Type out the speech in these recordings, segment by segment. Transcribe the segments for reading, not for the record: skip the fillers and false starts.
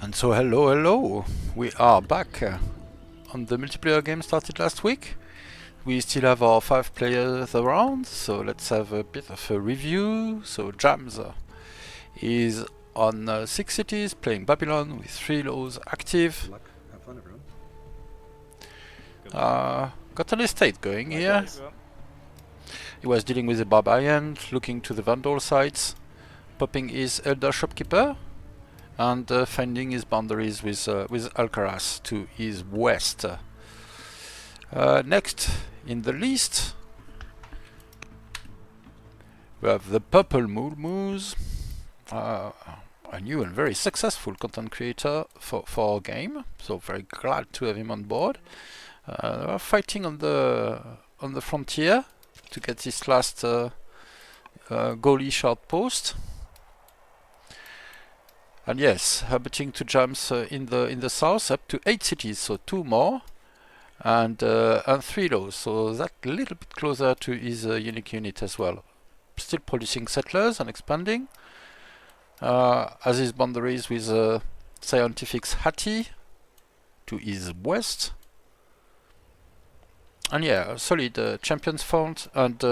And so hello, we are back on the multiplayer game started last week. We still have our 5 players around, so let's have a bit of a review. So Jams is on 6 cities, playing Babylon with 3 laws active. Good luck. Have fun, everyone. Got an estate going here. He was dealing with the barbarian, looking to the vandal sites, popping his elder shopkeeper, and finding his boundaries with Alcaras to his west. Next in the list, we have the ThePurpleBullMoose, a new and very successful content creator for our game. So very glad to have him on board. They are fighting on the frontier to get this last goalie short post. And yes, habiting to jumps in the south up to 8 cities, so 2 more, and 3 laws, so that a little bit closer to his unique unit as well. Still producing settlers and expanding, as his boundaries with Siontific's Hattie to his west. And yeah, a solid champions found, and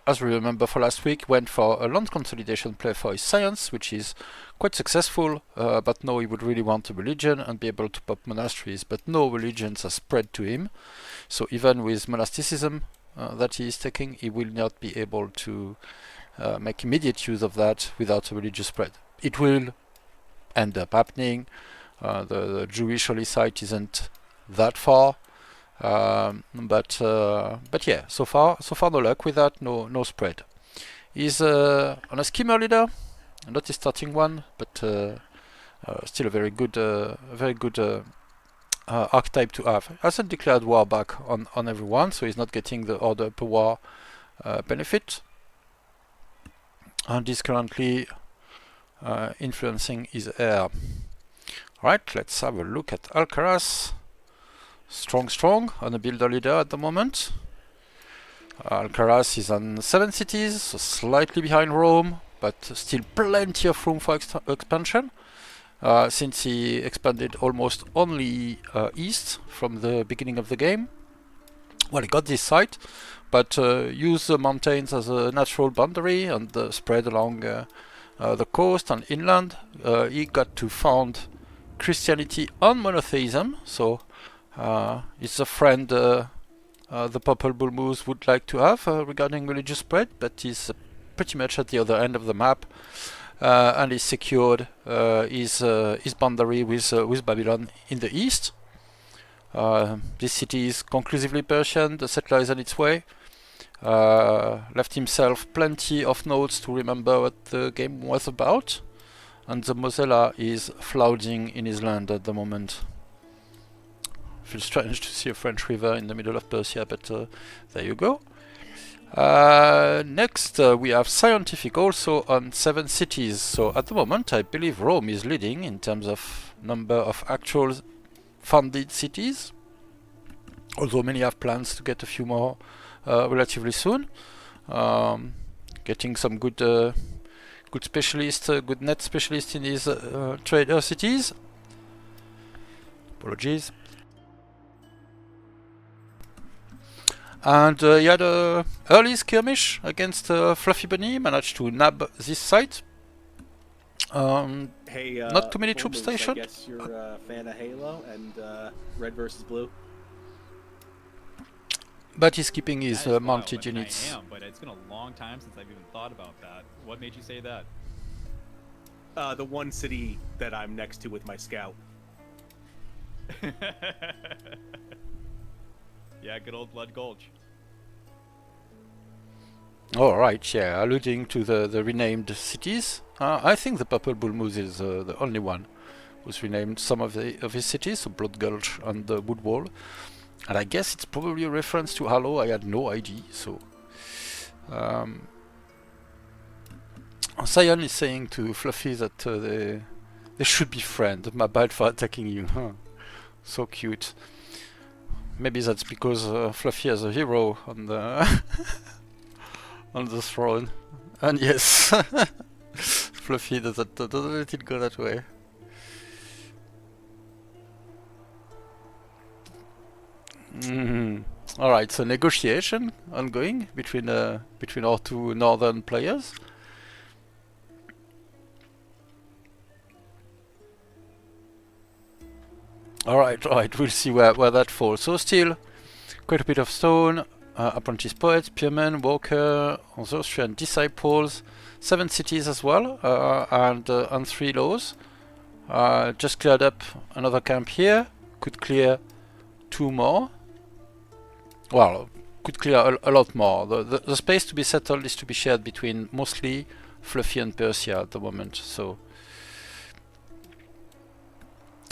as we remember for last week, went for a land consolidation play for his science, which is quite successful, but now he would really want a religion and be able to pop monasteries, but no religions are spread to him. So even with monasticism that he is taking, he will not be able to make immediate use of that without a religious spread. It will end up happening. The Jewish holy site isn't that far. But yeah, so far no luck with that. No spread. He's on a schemer leader, not his starting one, but still a very good archetype to have. Hasn't declared war back on everyone, so he's not getting the order per war benefit, and is currently influencing his heir. Right, let's have a look at Alcaras. Strong on a builder leader at the moment. Alcaras is on 7 cities, so slightly behind Rome, but still plenty of room for expansion, since he expanded almost only east from the beginning of the game. Well, he got this site, but used the mountains as a natural boundary and spread along the coast and inland. He got to found Christianity on monotheism, so it's a friend the ThePurpleBullMoose would like to have regarding religious spread, but he's pretty much at the other end of the map, and he's secured his boundary with Babylon in the east. This city is conclusively Persian. The settler is on its way. Left himself plenty of notes to remember what the game was about, and the Mosella is flooding in his land at the moment. Feels strange to see a French river in the middle of Persia, but there you go. Next, we have Siontific also on 7 cities. So at the moment, I believe Rome is leading in terms of number of actual funded cities, although many have plans to get a few more relatively soon. Getting some good specialists, good net specialists in these trader cities. Apologies. And he had a early skirmish against Fluffybunny, managed to nab this site. Hey, not too many troops Moose, stationed. I guess you're a fan of Halo and Red versus Blue. But he's keeping his mounted I units. am, but it's been a long time since I've even thought about that. What made you say that? The one city that I'm next to with my scout. Yeah, good old Blood Gulch. Alright, yeah, alluding to the renamed cities. I think the ThePurpleBullMoose is the only one who's renamed some of his cities, so Blood Gulch and the Woodwall. And I guess it's probably a reference to Halo. I had no idea, so... Sion is saying to Fluffy that they should be friends. My bad for attacking you. Huh. So cute. Maybe that's because Fluffy has a hero on the on the throne. And yes, Fluffy doesn't let it go that way. All right, so negotiation ongoing between our two northern players. All right, we'll see where that falls. So still quite a bit of stone, apprentice poets, spearmen, walker, Zoroastrian disciples, 7 cities as well, and 3 laws. Just cleared up another camp here. Could clear 2 more. Well, could clear a lot more. The space to be settled is to be shared between mostly Fluffy and Persia at the moment. So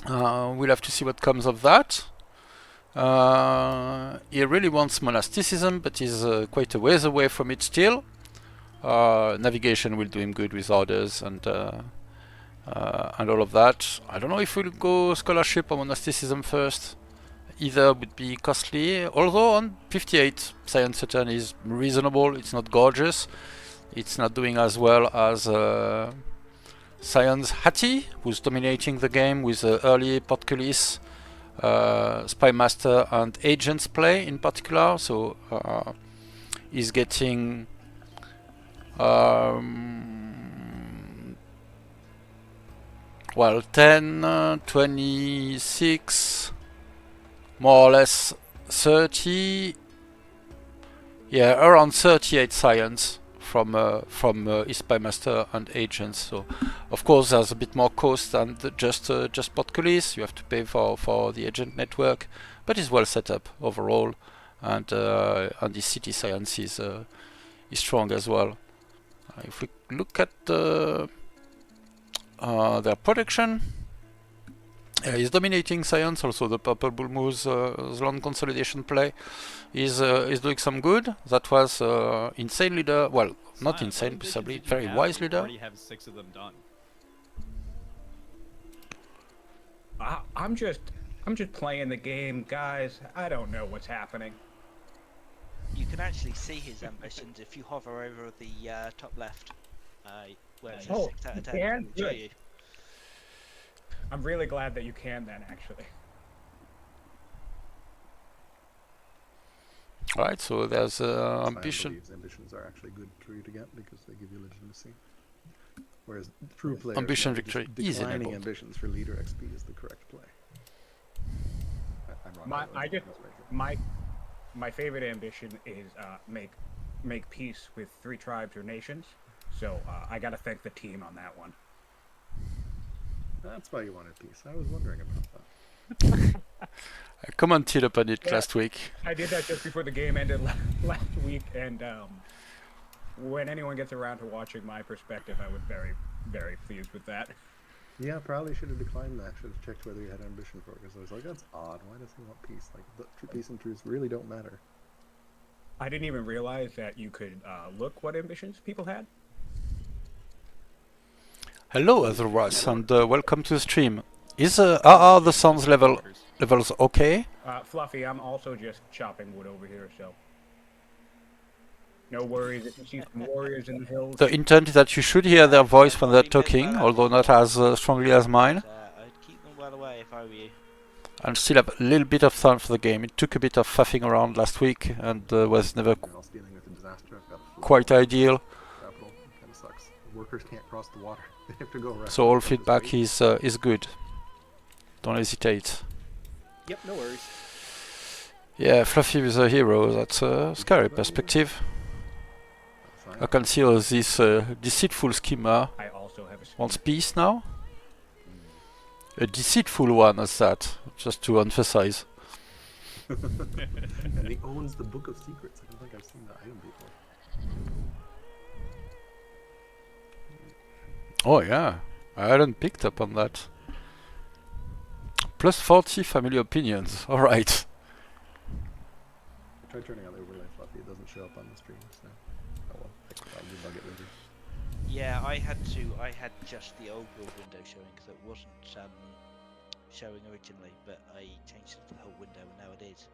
we'll have to see what comes of that. He really wants monasticism, but he's quite a ways away from it still. Navigation will do him good with orders and all of that. I don't know if we'll go scholarship or monasticism first. Either would be costly, although on 58 Siontific is reasonable. It's not gorgeous. It's not doing as well as Sion's Hattie, who's dominating the game with early Portcullis, Spymaster and Agents play in particular. So he's getting 10, 26, more or less 30, yeah, around 38 science from his Spymaster and Agents. So of course there's a bit more cost than just Portcullis. You have to pay for the agent network, but it's well set up overall, and the city science is strong as well. If we look at their production, he's dominating science. Also, the ThePurpleBullMoose land consolidation play is doing some good. That was insane leader. Well, not insane, possibly very wise leader. Already have 6 of them done. I'm just playing the game, guys. I don't know what's happening. You can actually see his ambitions if you hover over the top left, where it says 6 out of 10. can? Show Good. you. I'm really glad that you can then, actually. Right, so there's I ambition. believe ambitions are actually good for you to get because they give you legitimacy. Whereas true players, Ambition just victory is declining enabled. ambitions for leader XP is the correct play. I'm wrong. My favorite ambition is make peace with 3 tribes or nations. So I gotta thank the team on that one. That's why you wanted peace. I was wondering about that. I commented upon it last week. I did that just before the game ended last week, and when anyone gets around to watching my perspective, I was very, very pleased with that. Yeah, probably should have declined that. Should have checked whether you had ambition for it, because I was like, that's odd. Why does he want peace? Like, peace and truce really don't matter. I didn't even realize that you could look what ambitions people had. Hello, Otherwise, and welcome to the stream. Are the sounds levels okay? Fluffy, I'm also just chopping wood over here, so no worries if you see some warriors in the hills. The intent is that you should hear their voice when they're talking, although not as strongly as mine, I'd keep them well away if I were you. and still have a little bit of time for the game. It took a bit of faffing around last week and was never You're also dealing with a disaster. I've got a flood quite ideal. capital. It kind of sucks. Workers can't cross the water. They have to go around. So all Up the feedback street. is good. Don't hesitate. Yep, no worries. Yeah, Fluffy is a hero. That's a scary perspective. That's I fine. can see all this deceitful schemer I also have a wants peace now. A deceitful one as that, just to emphasize. And he owns the Book of Secrets. I don't think I've seen that item before. Oh yeah, I hadn't picked up on that. Plus 40 family opinions. All right. I tried turning on the overlay Fluffy. It doesn't show up on the stream, so oh well. I'll debug it later. Yeah, I had just the old build window showing because it wasn't showing originally, but I changed it to the whole window and now it is.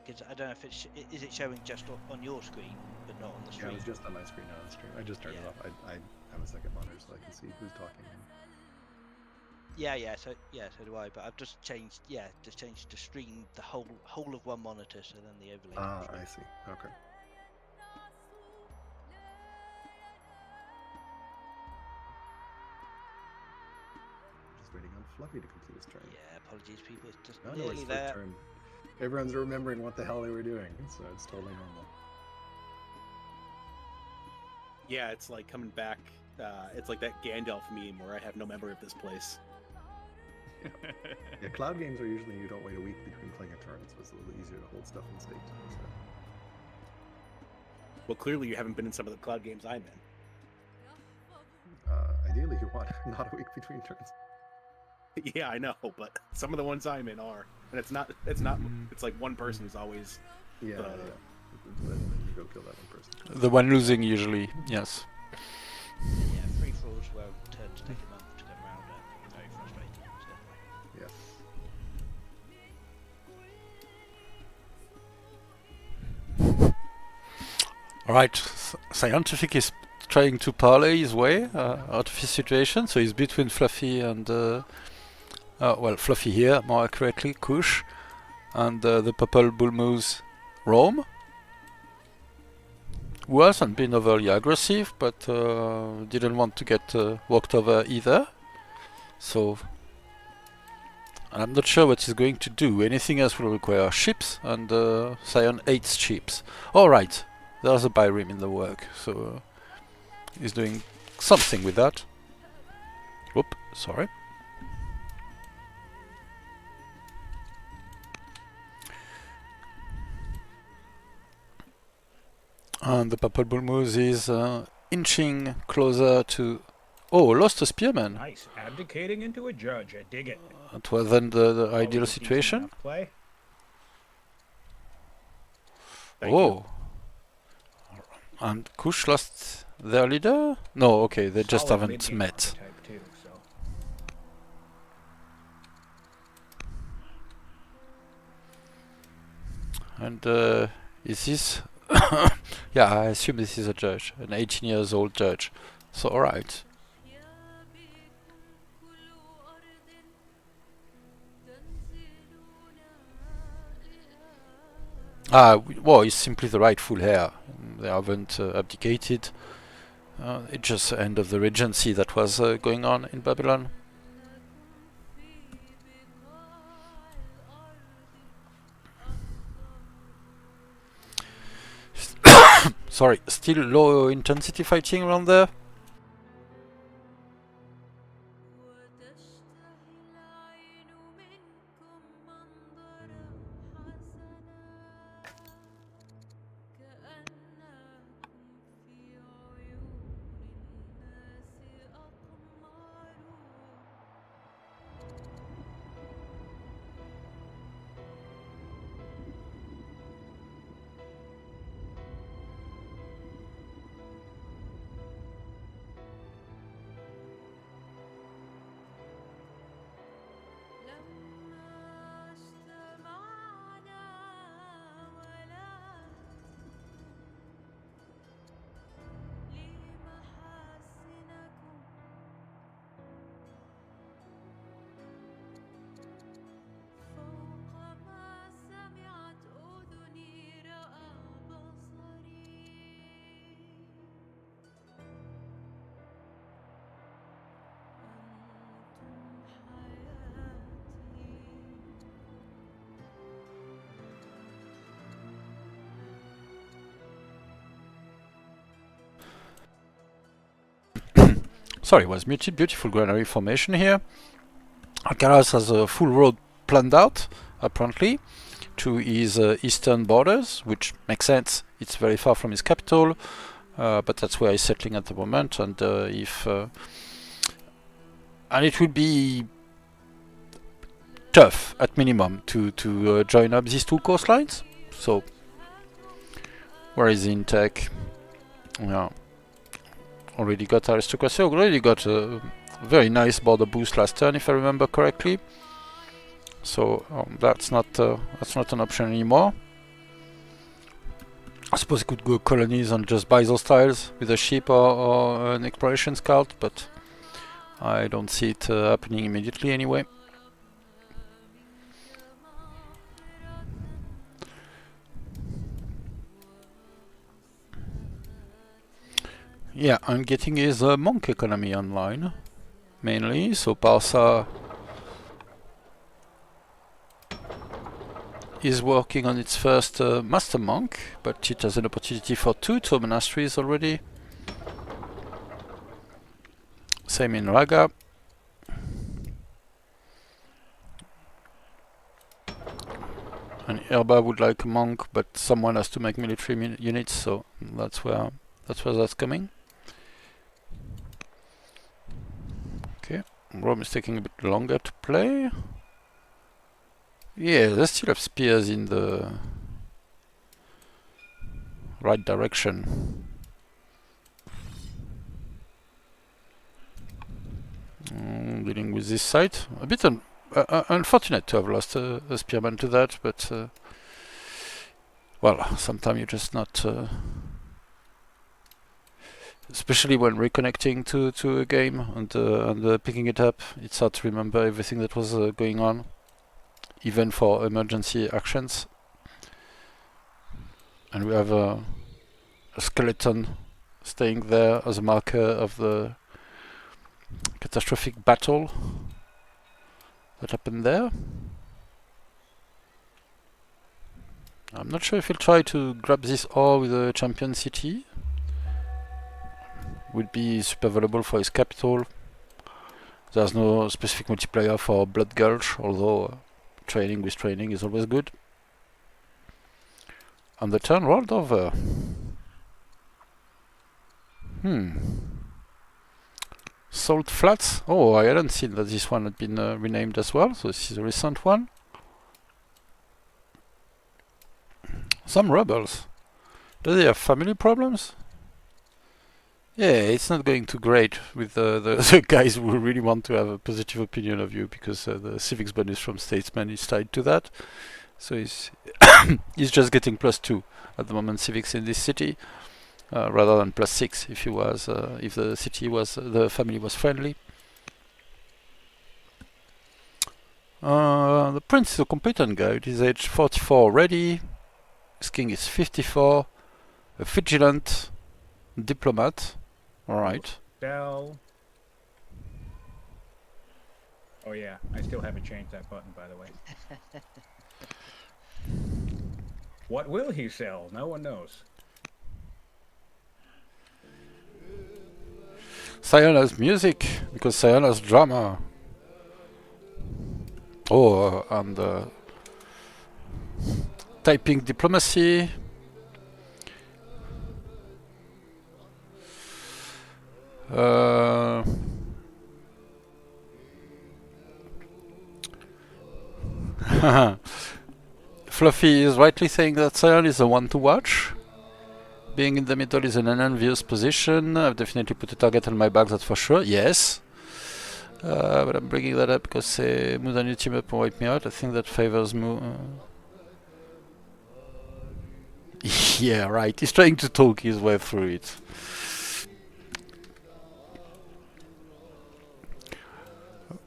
Because I don't know if is it showing just on your screen but not on the Yeah, stream. it was just on my screen, not on the stream. I just turned it Yeah. off. I have a second monitor so I can see who's talking. So do I. But I've just changed to stream the whole of one monitor, so then the overlay. Ah, I see. Okay. Just waiting on Fluffy to complete his turn. Yeah, apologies, people. It's just No, it's nearly first there. turn. Everyone's remembering what the hell they were doing, so it's totally normal. Yeah, it's like coming back. It's like that Gandalf meme where I have no memory of this place. Yeah, cloud games are usually you don't wait a week between playing a turn, so it's a little easier to hold stuff in state. So. Well, clearly you haven't been in some of the cloud games I'm in. Ideally, you want not a week between turns. Yeah, I know, but some of the ones I'm in are, and it's not. It's like one person who's always. Yeah, Then you go kill that one person. The one losing usually, yes. Yeah, free falls where turns take a month to come around are very frustrating. So. Yes. Alright, Siontific is trying to parlay his way out of his situation, so he's between Fluffy and Fluffy here, more accurately, Kush, and the ThePurpleBullMoose Rome, who hasn't been overly aggressive, but didn't want to get walked over either. So, and I'm not sure what he's going to do. Anything else will require ships, and Sion hates ships. Alright, there's a Byrim in the work, so he's doing something with that. Whoop, sorry. And the ThePurpleBullMoose is inching closer to... Oh, lost a spearman. Nice. Abdicating into a judge. I dig it. That wasn't the ideal Always a decent situation. enough play. Thank you. Oh. And Kush lost their leader? No, okay, they just Solid haven't mid-game met. archetype too, so. And is this... yeah, I assume this is a judge, an 18 years old judge. So alright. Well, it's simply the rightful heir. They haven't abdicated. It's just the end of the regency that was going on in Babylon. Sorry, still low intensity fighting around there? Sorry, it was beautiful granary formation here. Alcaras has a full road planned out, apparently, to his eastern borders, which makes sense. It's very far from his capital, but that's where he's settling at the moment. And and it will be tough, at minimum, to join up these two coastlines. So, where is the intake? Yeah. Already got aristocracy, already got a very nice border boost last turn, if I remember correctly. So that's not an option anymore. I suppose it could go colonies and just buy those tiles with a ship or an exploration scout, but I don't see it happening immediately anyway. Yeah, I'm getting his monk economy online, mainly, so Parsa is working on its first master monk, but it has an opportunity for 2 monasteries already. Same in Raga. And Herba would like a monk, but someone has to make military units, so that's where that's coming. Okay, Rome is taking a bit longer to play. Yeah, they still have spears in the right direction. Dealing with this site. A bit unfortunate to have lost a spearman to that, but well, sometimes you're just not... especially when reconnecting to a game and picking it up, it's hard to remember everything that was going on, even for emergency actions. And we have a skeleton staying there as a marker of the catastrophic battle that happened there. I'm not sure if he'll try to grab this ore with a champion city. Would be super valuable for his capital. There's no specific multiplayer for Blood Gulch, although training with training is always good. And the turn rolled over. Salt Flats. Oh, I hadn't seen that this one had been renamed as well, so this is a recent one. Some rebels. Do they have family problems? Yeah, it's not going too great with the guys who really want to have a positive opinion of you, because the civics bonus from Statesman is tied to that. So he's he's just getting +2 at the moment, civics in this city, rather than +6 if he was if the city was the family was friendly. The prince is a competent guy. He's age 44 already. His king is 54. A vigilant diplomat. All right. Bell. Oh yeah, I still haven't changed that button, by the way. What will he sell? No one knows. Sion has music, because Sion has drama. Oh, and typing diplomacy. Fluffy is rightly saying that Sion is the one to watch. Being in the middle is an unenvious position. I've definitely put a target on my back, that's for sure. Yes. But I'm bringing that up because Mood and you team up and wipe me out. I think that favors Mood. Yeah, right. He's trying to talk his way through it.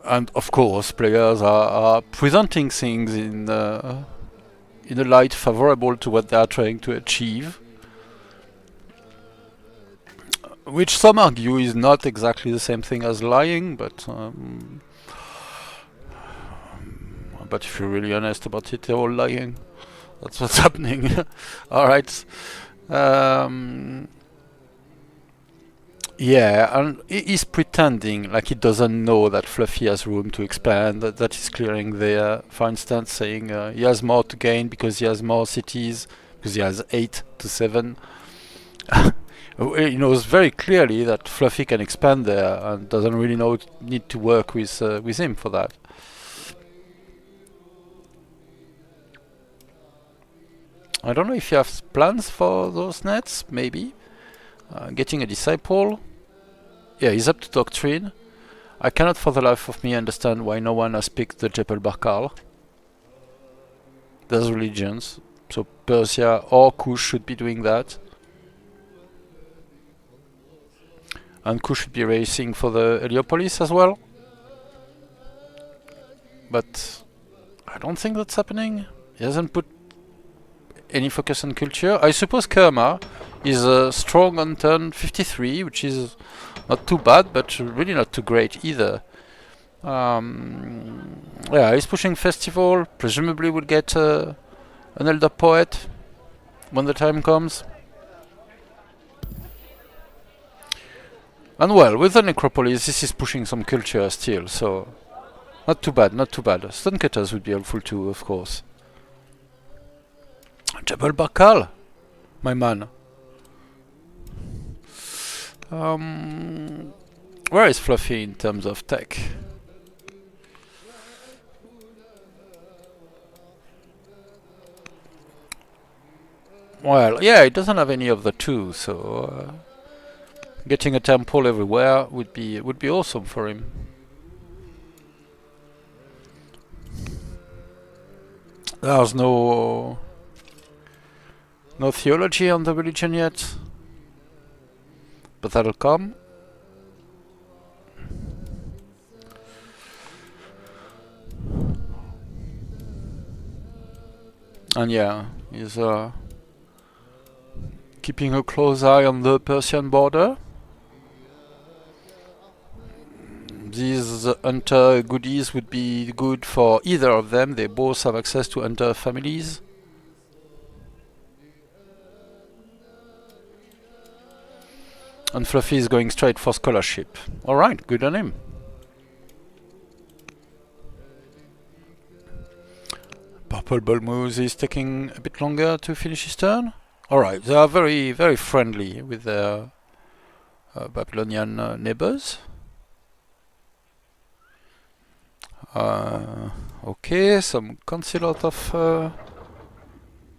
And of course, players are presenting things in a light favorable to what they are trying to achieve, which some argue is not exactly the same thing as lying, but if you're really honest about it, they're all lying. That's what's happening. All right. Yeah, and he's pretending like he doesn't know that Fluffy has room to expand, that he's clearing there. For instance, saying he has more to gain because he has more cities, because he has 8 to 7. He knows very clearly that Fluffy can expand there and doesn't really need to work with him for that. I don't know if you have plans for those nets, maybe. Getting a disciple. Yeah, he's up to doctrine. I cannot for the life of me understand why no one has picked the Jebel Barkal. There's religions, so Persia or Kush should be doing that. And Ku should be racing for the Heliopolis as well. But I don't think that's happening. He hasn't put any focus on culture. I suppose Kerma is strong on turn 53, which is not too bad, but really not too great either. Yeah, he's pushing Festival. Presumably we'll get an Elder Poet when the time comes. And well, with the Necropolis, this is pushing some culture still, so not too bad, not too bad. Stonecutters would be helpful too, of course. Jabal Bakal, my man. Where is Fluffy in terms of tech? Well, yeah, it doesn't have any of the two, so getting a temple everywhere would be awesome for him. There's no theology on the religion yet, but that'll come. And yeah, he's keeping a close eye on the Persian border. These hunter goodies would be good for either of them. They both have access to hunter families. And Fluffy is going straight for scholarship. Alright, good on him. ThePurpleBullMoose is taking a bit longer to finish his turn. Alright, they are very, very friendly with their Babylonian neighbors. Okay, some council out of...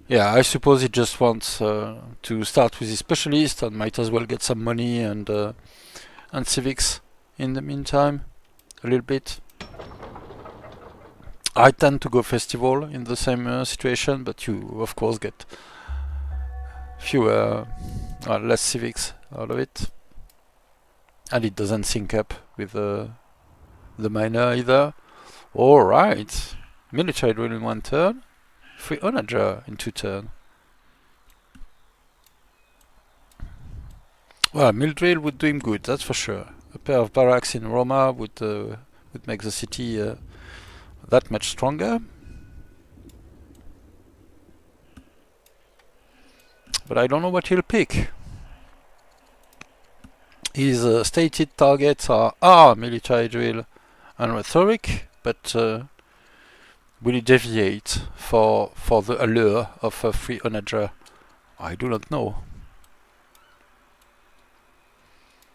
yeah, I suppose he just wants to start with his specialist and might as well get some money and civics in the meantime, a little bit. I tend to go festival in the same situation, but you of course get fewer, less civics out of it, and it doesn't sync up with the miner either. All right, military drill in 1 turn, free onager in 2 turns. Well, mill drill would do him good, that's for sure. A pair of barracks in Roma would make the city that much stronger. But I don't know what he'll pick. His stated targets are military drill and rhetoric, but will he deviate for the allure of a free onager? I do not know.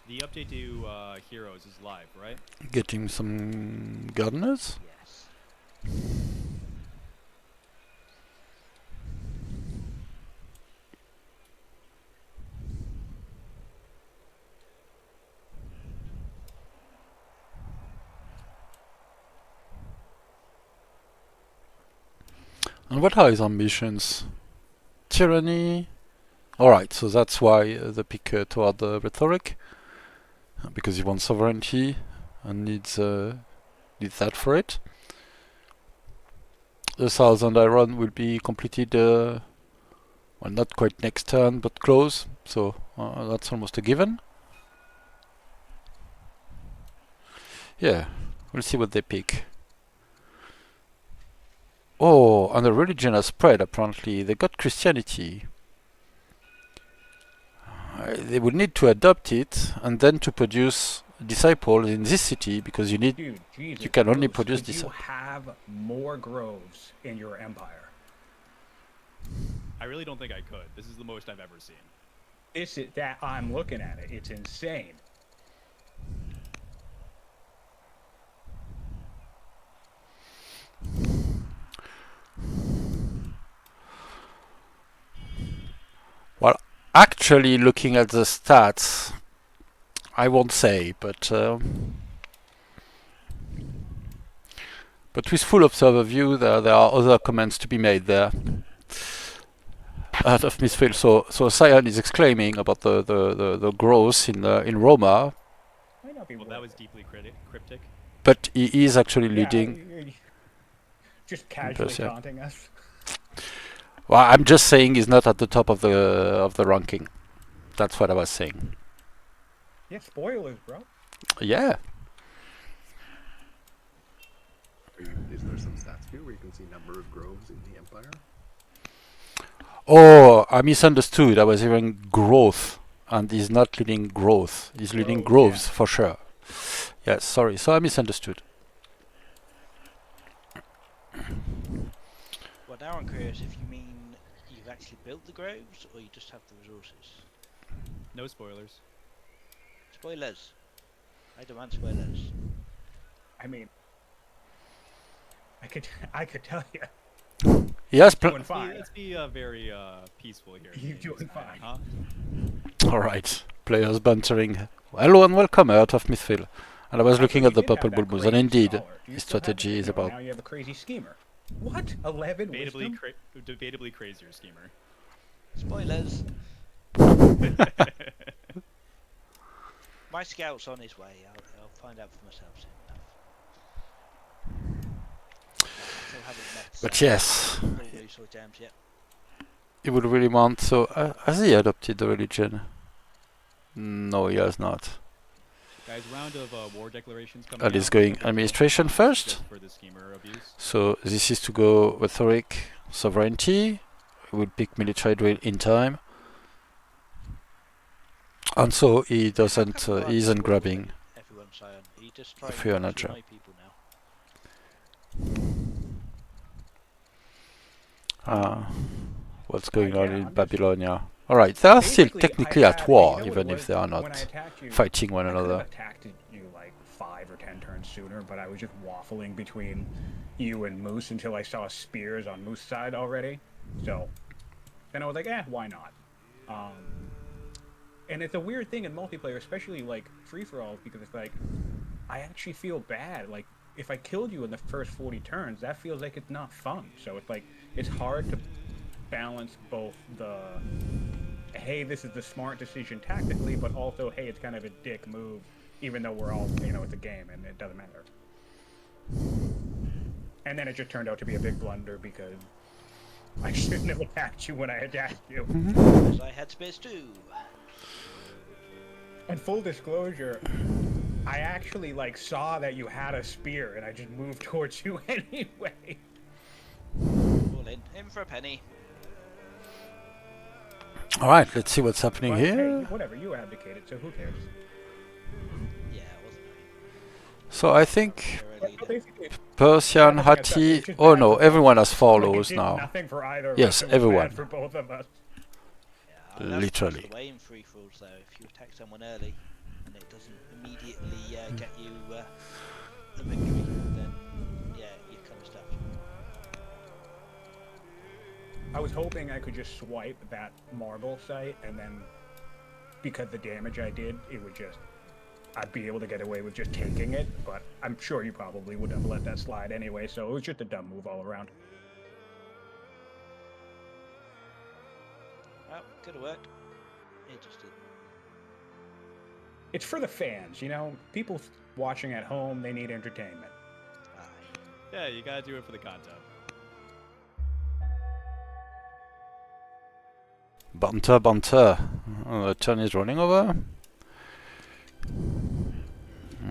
The update to Heroes is live, right? Getting some gardeners? Yes. And what are his ambitions? Tyranny? Alright, so that's why the pick toward the rhetoric, because he wants sovereignty and needs that for it. The Thousand Iron will be completed, well, not quite next turn, but close, so that's almost a given. Yeah, we'll see what they pick. Oh, and the religion has spread, apparently. They got Christianity. They would need to adopt it and then to produce disciples in this city, because you need... Dude, Jesus, you can only Bruce, produce could you disciples. have more groves in your empire? I really don't think I could. This is the most I've ever seen. This is that I'm looking at it. It's insane. Well, actually, looking at the stats, I won't say, but with full observer view, there are other comments to be made there. out of Misfield. So Sion is exclaiming about the growth in Roma, Might not be Well, worth that was it. deeply cryptic. but he is actually Yeah, leading. just casually Percent. taunting us. Well, I'm just saying he's not at the top of the ranking. That's what I was saying. Yeah, spoilers, bro. Yeah. Is there some stats view where you can see number of groves in the Empire? Oh, I misunderstood. I was hearing growth, and he's not leading growth. He's leading Grove, groves yeah. for sure. Yes, sorry. So I misunderstood. Well, now I'm curious if you mean you've actually built the groves or you just have the resources. No spoilers. Spoilers. I demand spoilers. I mean, I could tell you. Yes. Doing fine. Let's be very peaceful here. You're in this doing time, fine. huh? All right. Players bantering. Hello and welcome out of Misfield. And I was looking at the Purple Bullmoose, and indeed, his strategy is about. Now you have a crazy schemer. What? 11 Debatably, wisdom? debatably crazier schemer. Spoilers. My scout's on his way. I'll find out for myself soon enough. I still haven't met. But yes, Bullmoose or Jams yet. he would really want. So has he adopted the religion? No, he has not. Guys, round of war declarations coming. And he's out. going Everyone administration just first. for the schemer abuse. So this is to go rhetoric, sovereignty. He will pick military drill in time. And so he doesn't. He isn't grabbing. Everyone, Sion. He just trying Fear to nurture. annoy people now. What's going Yeah, on I'm in just- Babylonia? All right, they are still Basically, technically I at had- war, you know what even it if was? they are When I not attacked you, fighting one I could have another. attacked you like 5 or 10 turns sooner, but I was just waffling between you and Moose until I saw spears on Moose's side already. So then I was like, why not? And it's a weird thing in multiplayer, especially like free-for-alls, because it's like, I actually feel bad. Like, if I killed you in the first 40 turns, that feels like it's not fun. So it's like, it's hard to balance both the, hey, this is the smart decision tactically, but also, hey, it's kind of a dick move, even though we're all, it's a game and it doesn't matter. And then it just turned out to be a big blunder because I shouldn't have attacked you when I attacked you. Because I had space too. And full disclosure, I actually saw that you had a spear and I just moved towards you anyway. All in for a penny. All right, let's see what's happening But, here. hey, whatever, you abdicated, so who cares? Yeah, it wasn't So I think very leader. Basically, Persian, nothing has Hati. it's just Oh bad no, for both everyone of has us. follows it did now. nothing for either of Yes, us. It was everyone. bad for both of us. Yeah, Literally. That's the way in free for alls though. If you attack someone early and it doesn't immediately get you a victory, then yeah, you're kind of stuck. I was hoping I could just swipe that marble site, and then because the damage I did, I'd be able to get away with just taking it, but I'm sure you probably would have let that slide anyway, so it was just a dumb move all around. Well, could have worked. It just didn't. It's for the fans, people watching at home, they need entertainment. Aye. Yeah, you gotta do it for the content. Banter, banter. The turn is running over.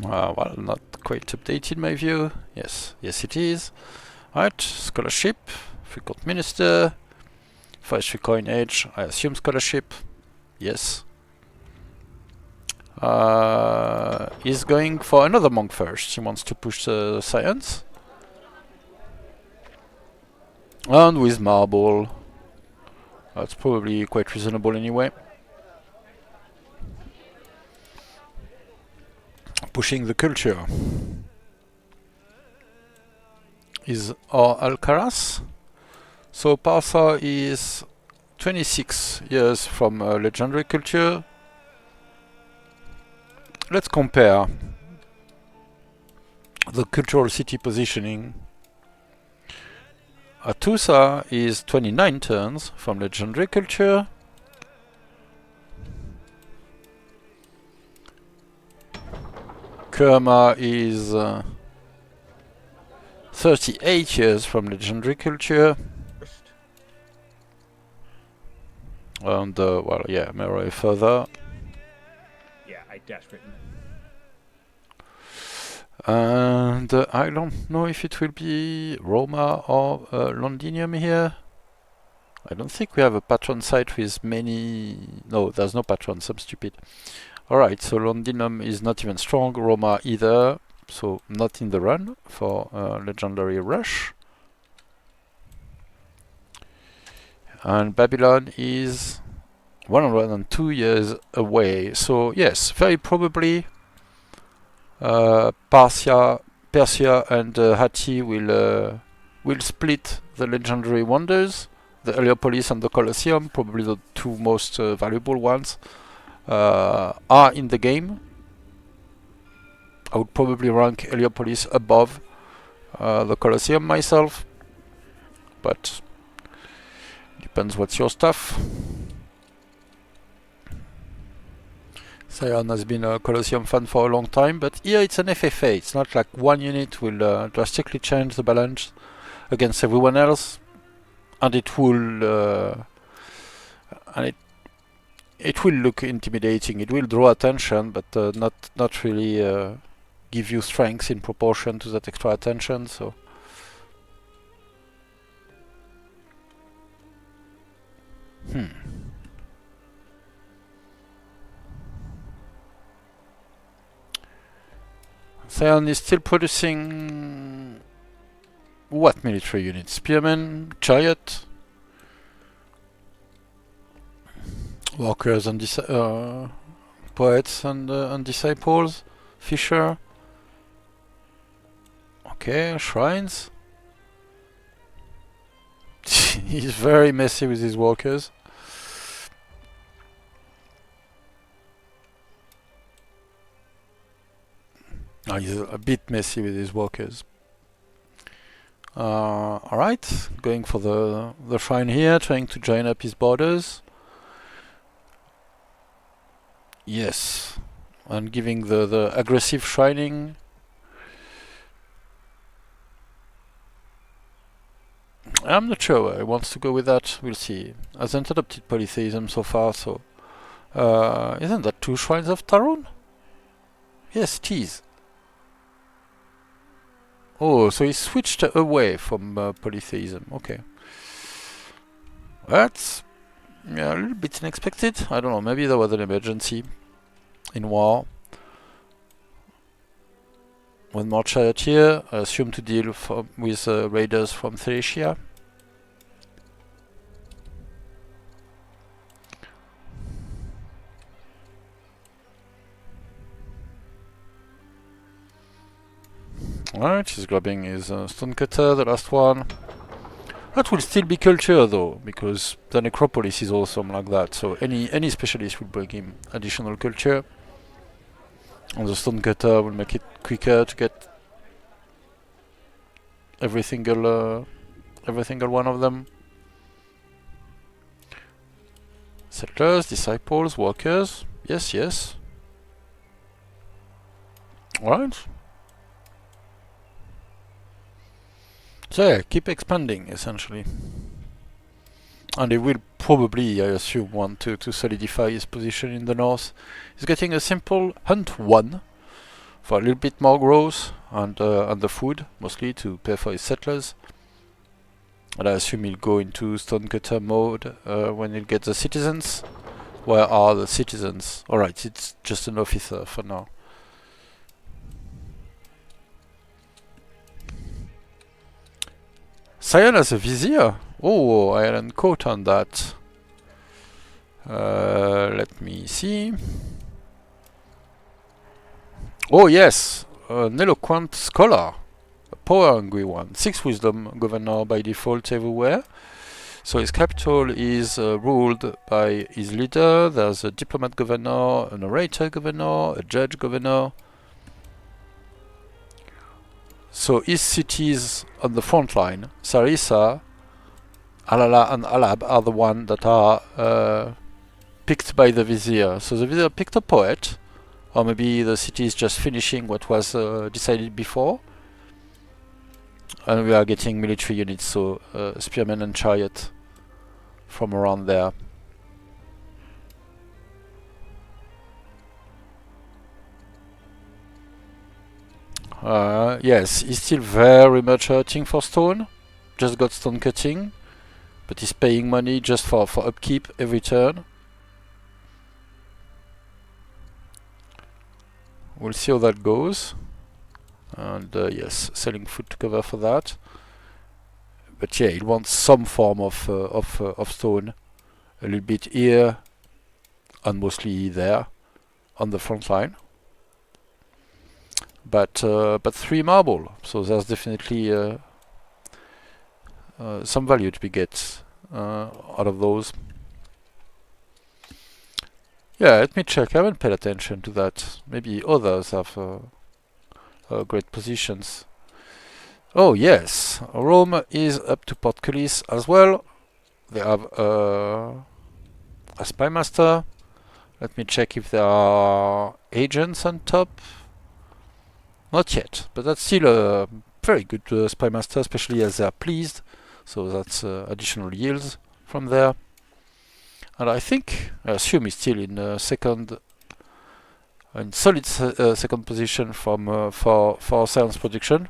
Well, not quite updated in my view. Yes, it is. Alright, scholarship. Frequent minister. 5-3 coin age. I assume scholarship. Yes. He's going for another monk first. He wants to push science. And with marble. That's probably quite reasonable anyway. Pushing the culture is our Alcaras. So Parsa is 26 years from legendary culture. Let's compare the cultural city positioning Atusa is 29 turns from legendary culture. Kerma is 38 years from legendary culture. First. And well, yeah, Meroe further. Yeah, I desperately. And I don't know if it will be Roma or Londinium here. I don't think we have a patron site with many. No, there's no patrons. I'm stupid. Alright, so Londinium is not even strong. Roma either. So not in the run for Legendary Rush. And Babylon is 102 years away. So yes, very probably Persia and Hatti will split the legendary wonders. The Heliopolis and the Colosseum, probably the two most valuable ones, are in the game. I would probably rank Heliopolis above the Colosseum myself, but depends what's your stuff. Sion has been a Colosseum fan for a long time, but here it's an FFA. It's not like one unit will drastically change the balance against everyone else, and it will it will look intimidating. It will draw attention, but not really give you strength in proportion to that extra attention. So. Sion is still producing what military units? Spearmen, chariot, walkers and poets and disciples, fisher. Okay, shrines. He's very messy with his walkers. Oh, he's a bit messy with his walkers. Alright, going for the shrine here, trying to join up his borders. Yes, and giving the aggressive shrining. I'm not sure where he wants to go with that. We'll see. Hasn't adopted polytheism so far, so isn't that 2 shrines of Tarun? Yes, it is. Oh, so he switched away from polytheism. Okay. That's a little bit unexpected. I don't know, maybe there was an emergency in war. One more chariot here, I assume to deal with raiders from Thracia. Alright, she's grabbing his stonecutter, the last one. That will still be culture though, because the necropolis is awesome like that, so any specialist will bring him additional culture. And the stonecutter will make it quicker to get every single one of them. Settlers, disciples, workers. Yes, yes. Alright. So yeah, keep expanding essentially. And he will probably, I assume, want to solidify his position in the north. He's getting a simple hunt 1 for a little bit more growth and the food, mostly to pay for his settlers. And I assume he'll go into stonecutter mode when he'll get the citizens. Where are the citizens? Alright, it's just an officer for now. Sion has a vizier. Oh, I hadn't caught on that. Let me see. Oh yes, an eloquent scholar, a power-hungry one. 6 wisdom governor by default everywhere. So his capital is ruled by his leader. There's a diplomat governor, an orator governor, a judge governor. So his cities on the front line, Sarissa, Alala and Alab are the ones that are picked by the vizier. So the vizier picked a poet, or maybe the city is just finishing what was decided before. And we are getting military units, so spearmen and chariot from around there. Yes, he's still very much hurting for stone. Just got stone cutting, but he's paying money just for upkeep every turn. We'll see how that goes. And yes, selling food to cover for that. But yeah, he wants some form of stone, a little bit here, and mostly there, on the front line. But 3 marble, so there's definitely some value to be get out of those. Yeah, let me check. I haven't paid attention to that. Maybe others have great positions. Oh yes, Rome is up to Portcullis as well. They have a spy master. Let me check if there are agents on top. Not yet, but that's still a very good spy master, especially as they are pleased. So that's additional yields from there. And I assume he's still in second, in solid second position from for science production,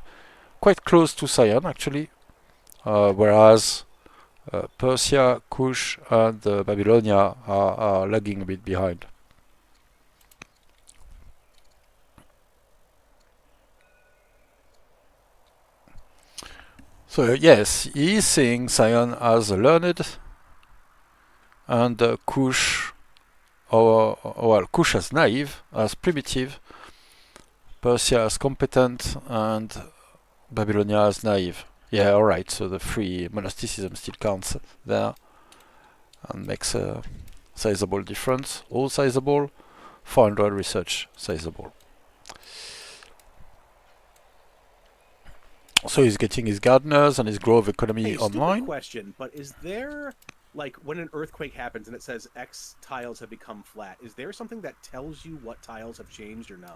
quite close to Sion actually, whereas Persia, Kush, and Babylonia are lagging a bit behind. So yes, he is seeing Sion as learned, and Kush, Kush as naive, as primitive, Persia as competent, and Babylonia as naive. Yeah, alright, so the free monasticism still counts there, and makes a sizable difference. All sizable, 400 research sizable. So he's getting his gardeners and his grove economy Hey, online. stupid question, but is there, like, when an earthquake happens and it says X tiles have become flat, is there something that tells you what tiles have changed or no?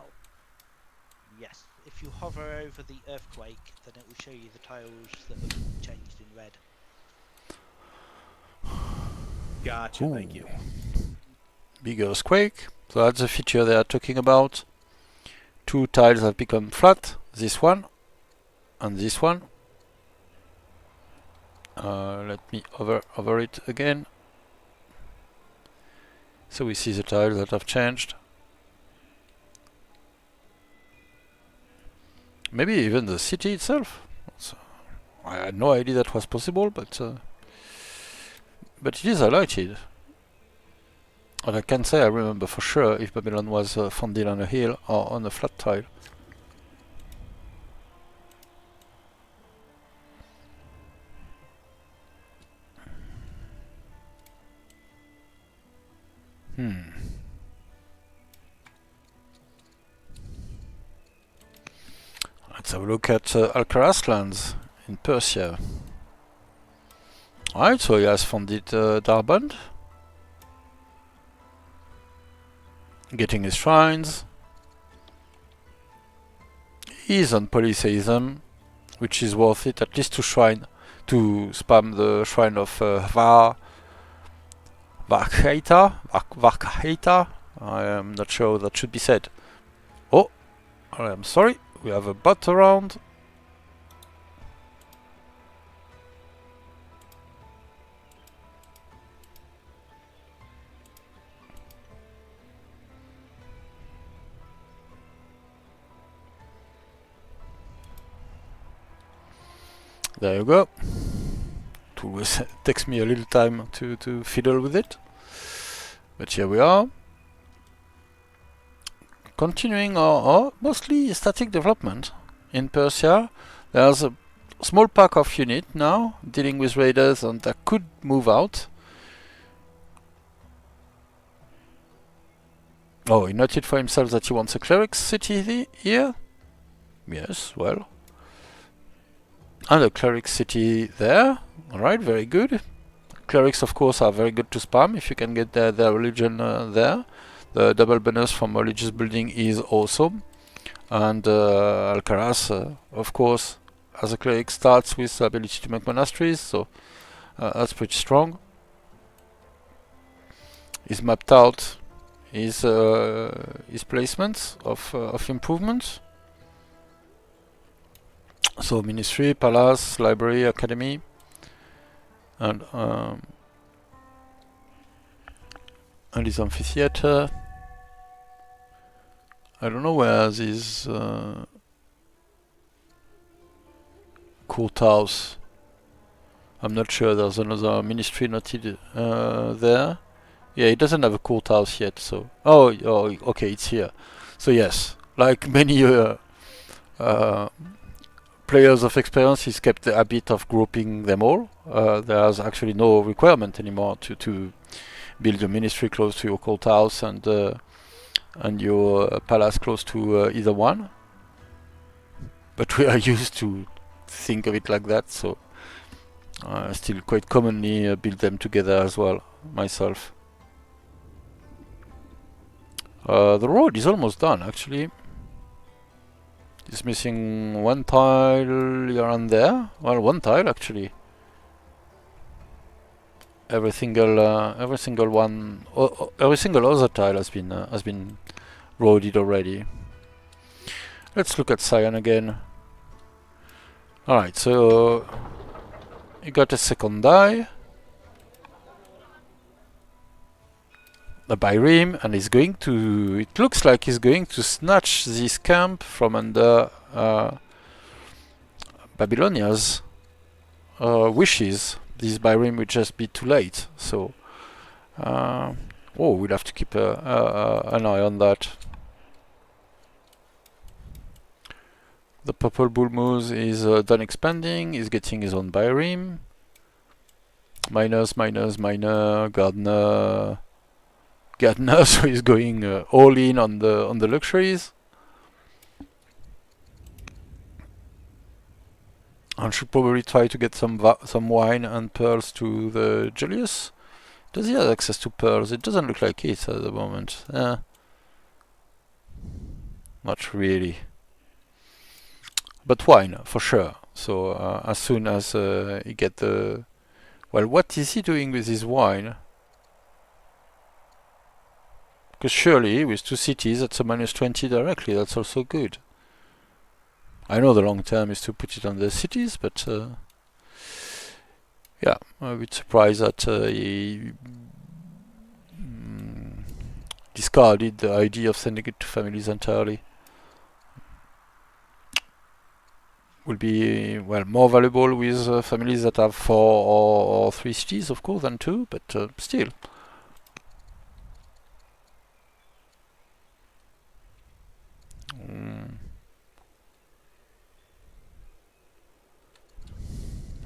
Yes. If you hover over the earthquake, then it will show you the tiles that have changed in red. Gotcha, thank you. Big earthquake. So that's the feature they are talking about. 2 tiles have become flat. This one and this one. Let me hover it again. So we see the tiles that have changed. Maybe even the city itself. So I had no idea that was possible, but it is highlighted. And I can say I remember for sure if Babylon was founded on a hill or on a flat tile. Let's have a look at Alcaras lands in Persia. Alright, so he has founded Darband. Getting his shrines. He's on polytheism, which is worth it, at least to spam the shrine of Varkaita. I am not sure that should be said. Oh, I am sorry, we have a bot around. There you go. It always takes me a little time to fiddle with it. But here we are. Continuing our mostly static development in Persia. There's a small pack of unit now dealing with raiders and that could move out. Oh, he noted for himself that he wants a cleric city here. Yes, well. And a cleric city there, Alright, very good. Clerics, of course, are very good to spam if you can get their religion there. The double bonus from religious building is awesome. And Alcaras, of course, as a cleric, starts with the ability to make monasteries, so that's pretty strong. He's mapped out his placements of improvements. So ministry, palace, library, academy, and his amphitheater. I don't know where this courthouse. I'm not sure. There's another ministry noted there. Yeah, it doesn't have a courthouse yet. So okay, it's here. So yes, like many players of experience, he's kept the habit of grouping them all. There's actually no requirement anymore to build a ministry close to your courthouse and your palace close to either one. But we are used to think of it like that, so I still quite commonly build them together as well myself. The road is almost done, actually. It's missing one tile here and there. Well, one tile actually. Every single one, every single other tile has been roaded already. Let's look at Sion again. All right, so he got a second die. A Byrim, and he's going to. It looks like he's going to snatch this camp from under Babylonia's wishes. This Byrim will just be too late. So, we'll have to keep an eye on that. The ThePurpleBullMoose is done expanding. He's getting his own Byrim. Miners, miner, gardener. So he's going all in on the luxuries. And should probably try to get some wine and pearls to the Julius. Does he have access to pearls? It doesn't look like it at the moment. Not really. But wine for sure. So as soon as he get the, well, what is he doing with his wine? Because surely, with 2 cities, that's a -20 directly. That's also good. I know the long term is to put it on the cities, but yeah, I'm a bit surprised that he discarded the idea of sending it to families entirely. Will be, well, more valuable with families that have 4 or 3 cities, of course, than 2, but still.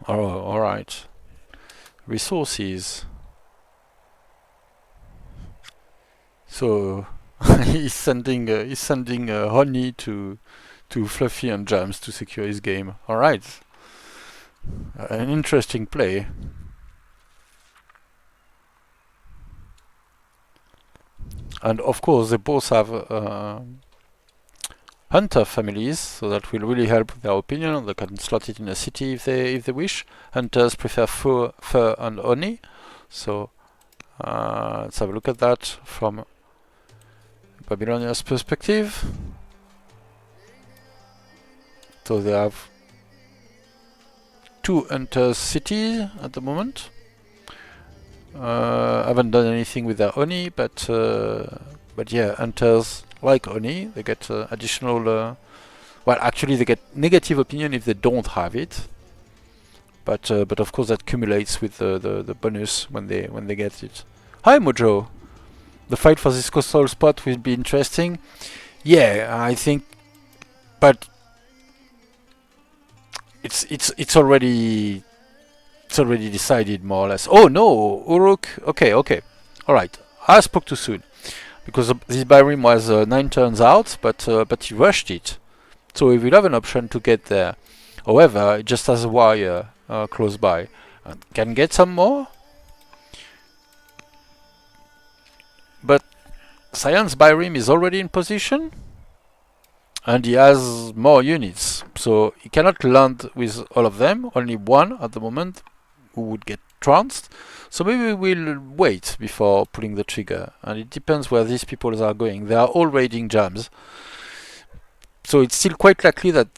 All right. Resources. So he's sending honey to Fluffy and Jams to secure his game. All right. An interesting play. And of course, they both have hunter families, so that will really help their opinion. They can slot it in a city if they wish. Hunters prefer fur and honey, so let's have a look at that from Babylonia's perspective. So they have 2 hunters cities at the moment. Haven't done anything with their honey, but yeah, hunters like honey. They get additional. Well, actually, they get negative opinion if they don't have it. But of course, that accumulates with the bonus when they get it. Hi, Mojo. The fight for this coastal spot will be interesting. Yeah, I think, but it's already decided more or less. Oh no, Uruk. Okay. All right. I spoke too soon. Because this Byrim was 9 turns out, but he rushed it. So he will have an option to get there. However, it just has a wire close by. and can get some more. But Sion's Byrim is already in position, and he has more units, so he cannot land with all of them. Only one at the moment who would get trounced. So maybe we'll wait before pulling the trigger, and it depends where these people are going. They are all raiding jams, so it's still quite likely that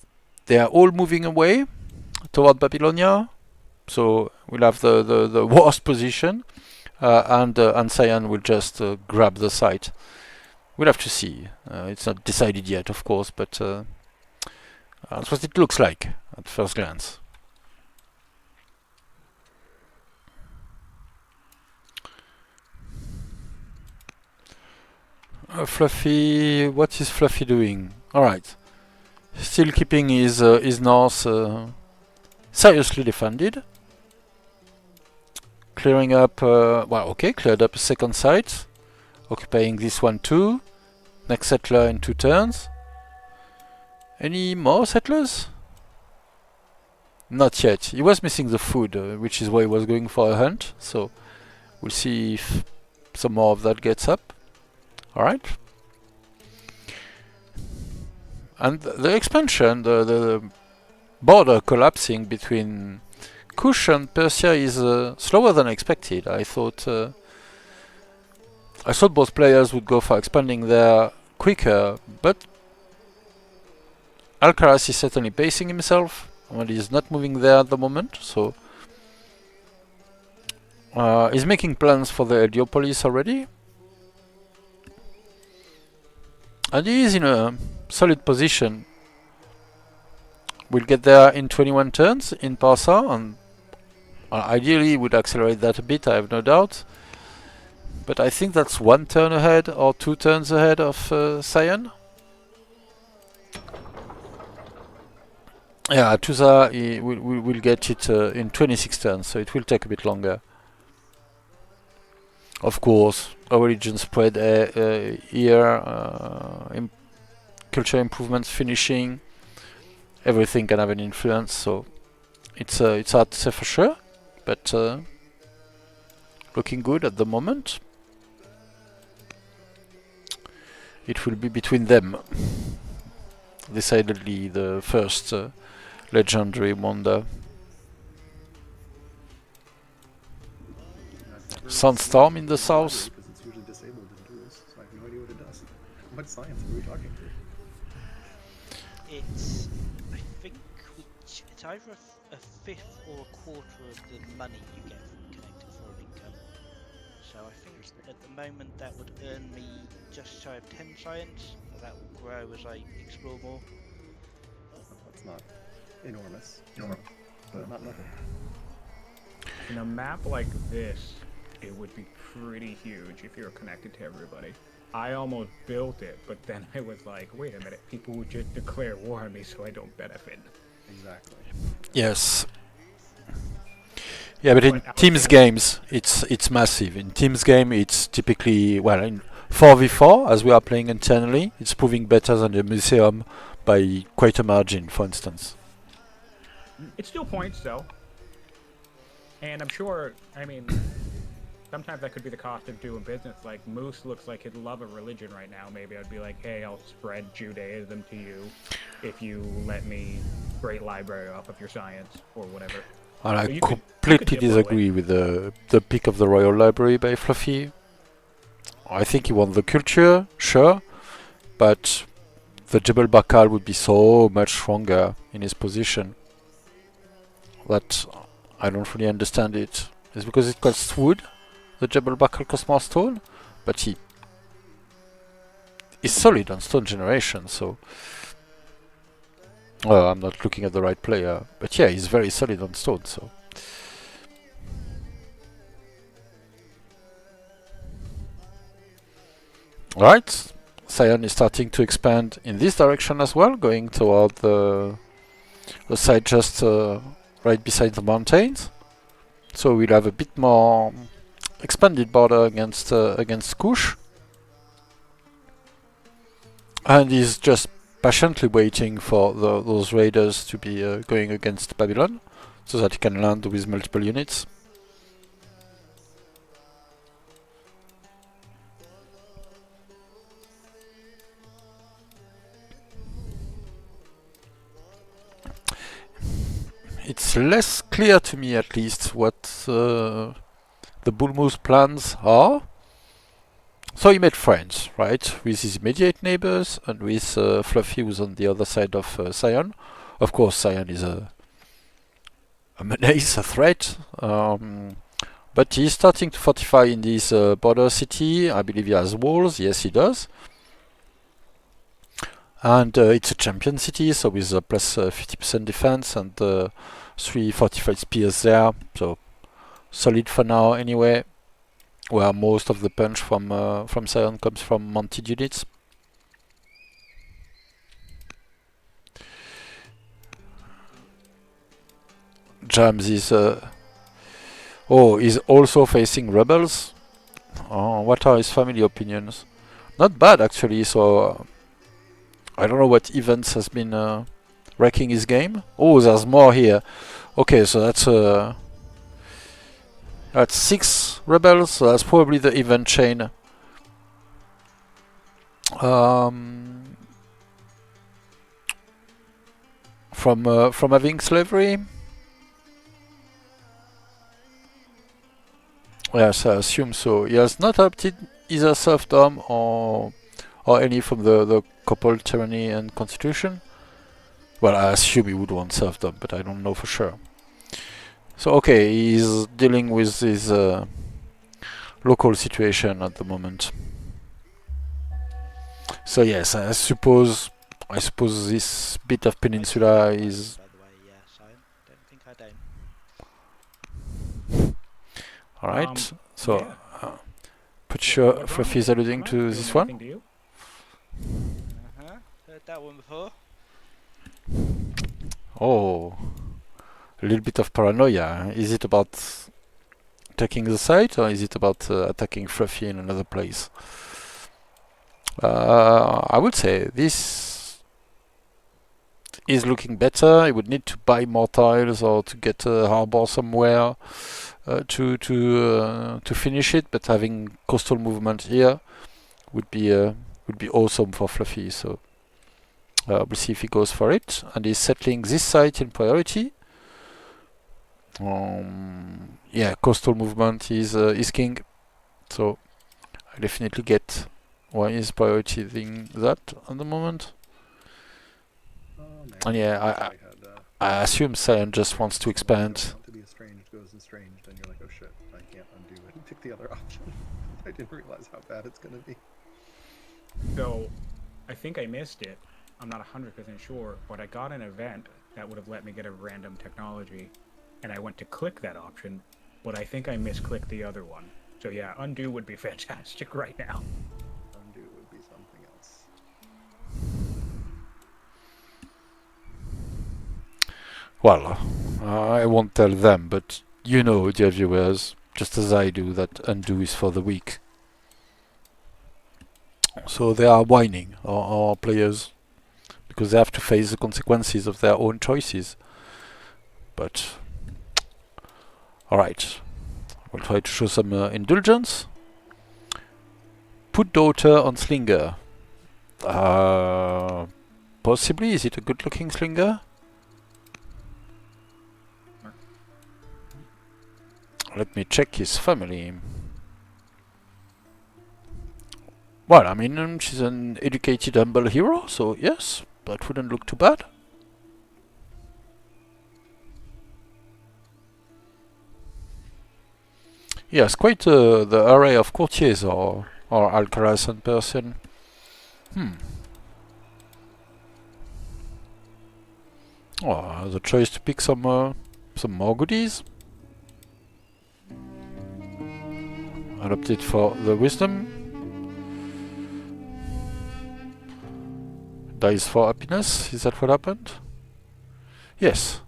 they are all moving away toward Babylonia. So we'll have the worst position, and Sion will just grab the site. We'll have to see. It's not decided yet, of course, but that's what it looks like at first glance. Fluffy, what is Fluffy doing? Alright. Still keeping his north seriously defended. Clearing up, cleared up a second site. Occupying this one too. Next settler in 2 turns. Any more settlers? Not yet. He was missing the food, which is why he was going for a hunt. So we'll see if some more of that gets up. Alright. And the expansion, the border collapsing between Kush and Persia is slower than expected. I thought both players would go for expanding there quicker, but Alcaras is certainly pacing himself, and he's not moving there at the moment, so he's making plans for the Heliopolis already. And he is in a solid position. We'll get there in 21 turns in Parsa, and ideally would accelerate that a bit, I have no doubt. But I think that's 1 turn ahead or 2 turns ahead of Sion. Yeah, Tusa will get it in 26 turns, so it will take a bit longer. Of course, our religion spread here, culture improvements finishing, everything can have an influence, so it's hard to say for sure, but looking good at the moment. It will be between them. Decidedly the first legendary wonder. Sunstorm in the south. Because it's usually disabled in duels, so I have no idea what it does. What science are we talking to? It's, I think, it's either a fifth or a quarter of the money you get from connected foreign income. So I think at the moment that would earn me just shy of 10 science. That will grow as I explore more. That's not enormous, but not nothing. In a map like this, it would be pretty huge if you're connected to everybody. I almost built it, but then I was like, wait a minute, people would just declare war on me so I don't benefit. Exactly. Yes. Yeah, but in Teams games, it's massive. In Teams game, it's typically, well, in 4v4, as we are playing internally, it's proving better than the Museum by quite a margin, for instance. It still points, though. And I'm sure, I mean, sometimes that could be the cost of doing business. Like, Moose looks like he'd love a religion right now. Maybe I'd be like, hey, I'll spread Judaism to you if you let me great library off of your science, or whatever. And I So you completely could dip away. disagree with the pick of the Royal Library by Fluffy. I think he won the culture, sure, but the Jebel Bakal would be so much stronger in his position that I don't fully understand it. It's because it costs wood, the Jebel Bakal costs more stone, but he is solid on stone generation, so... Well, I'm not looking at the right player, but yeah, he's very solid on stone, so... Alright, Sion is starting to expand in this direction as well, going toward the side just right beside the mountains. So we'll have a bit more expanded border against Kush. And he's just patiently waiting for those raiders to be going against Babylon. so that he can land with multiple units. It's less clear to me, at least, what the Bullmoose plans are. So he made friends, right, with his immediate neighbors and with Fluffy, who's on the other side of Sion. Of course, Sion is a menace, a threat. But he's starting to fortify in this border city. I believe he has walls. Yes, he does. And it's a champion city, so with plus 50% defense and 3 fortified spears there. So solid for now, anyway. Where most of the punch from Sion comes from mounted units. Jams is is also facing rebels. What are his family opinions? Not bad, actually. So I don't know what events has been wrecking his game. Oh, there's more here. Okay, so that's 6 rebels. So that's probably the event chain. From having slavery. Yes, I assume so. He has not opted either serfdom or any from the couple tyranny and constitution. Well, I assume he would want serfdom, but I don't know for sure. So okay, he's dealing with his local situation at the moment. So yes, I suppose this bit of peninsula is. By the way, yeah, Sion. Don't think I don't. All right. So Yeah. pretty sure What Fluffy is wrong? alluding Am I to doing this one. anything to you? Heard that one before. Oh, a little bit of paranoia. Is it about taking the site, or is it about attacking Fluffy in another place? I would say this is looking better. He would need to buy more tiles or to get a harbor somewhere to finish it. But having coastal movement here would be awesome for Fluffy. So we'll see if he goes for it. And he's settling this site in priority. Yeah, coastal movement is king. So I definitely get why he's prioritizing that at the moment. Oh, man. And yeah, I assume Sion just wants to expand. Want to be estranged goes estranged, and you're like, oh shit, I can't undo it and pick the other option. I didn't realize how bad it's gonna be. So, I think I missed it. I'm not 100% sure, but I got an event that would have let me get a random technology, and I went to click that option, but I think I misclicked the other one. So yeah, undo would be fantastic right now. Undo would be something else. Well, I won't tell them, but you know, dear viewers, just as I do, that undo is for the weak. So they are whining, our players, because they have to face the consequences of their own choices. But alright, we'll try to show some indulgence. Put daughter on slinger. Possibly, is it a good looking slinger? Let me check his family. Well, I mean, she's an educated, humble hero, so yes, that wouldn't look too bad. Yes, quite the array of courtiers or Alcaras in person. Oh, the choice to pick some more goodies. Adopted for the wisdom. Dies for happiness. Is that what happened? Yes.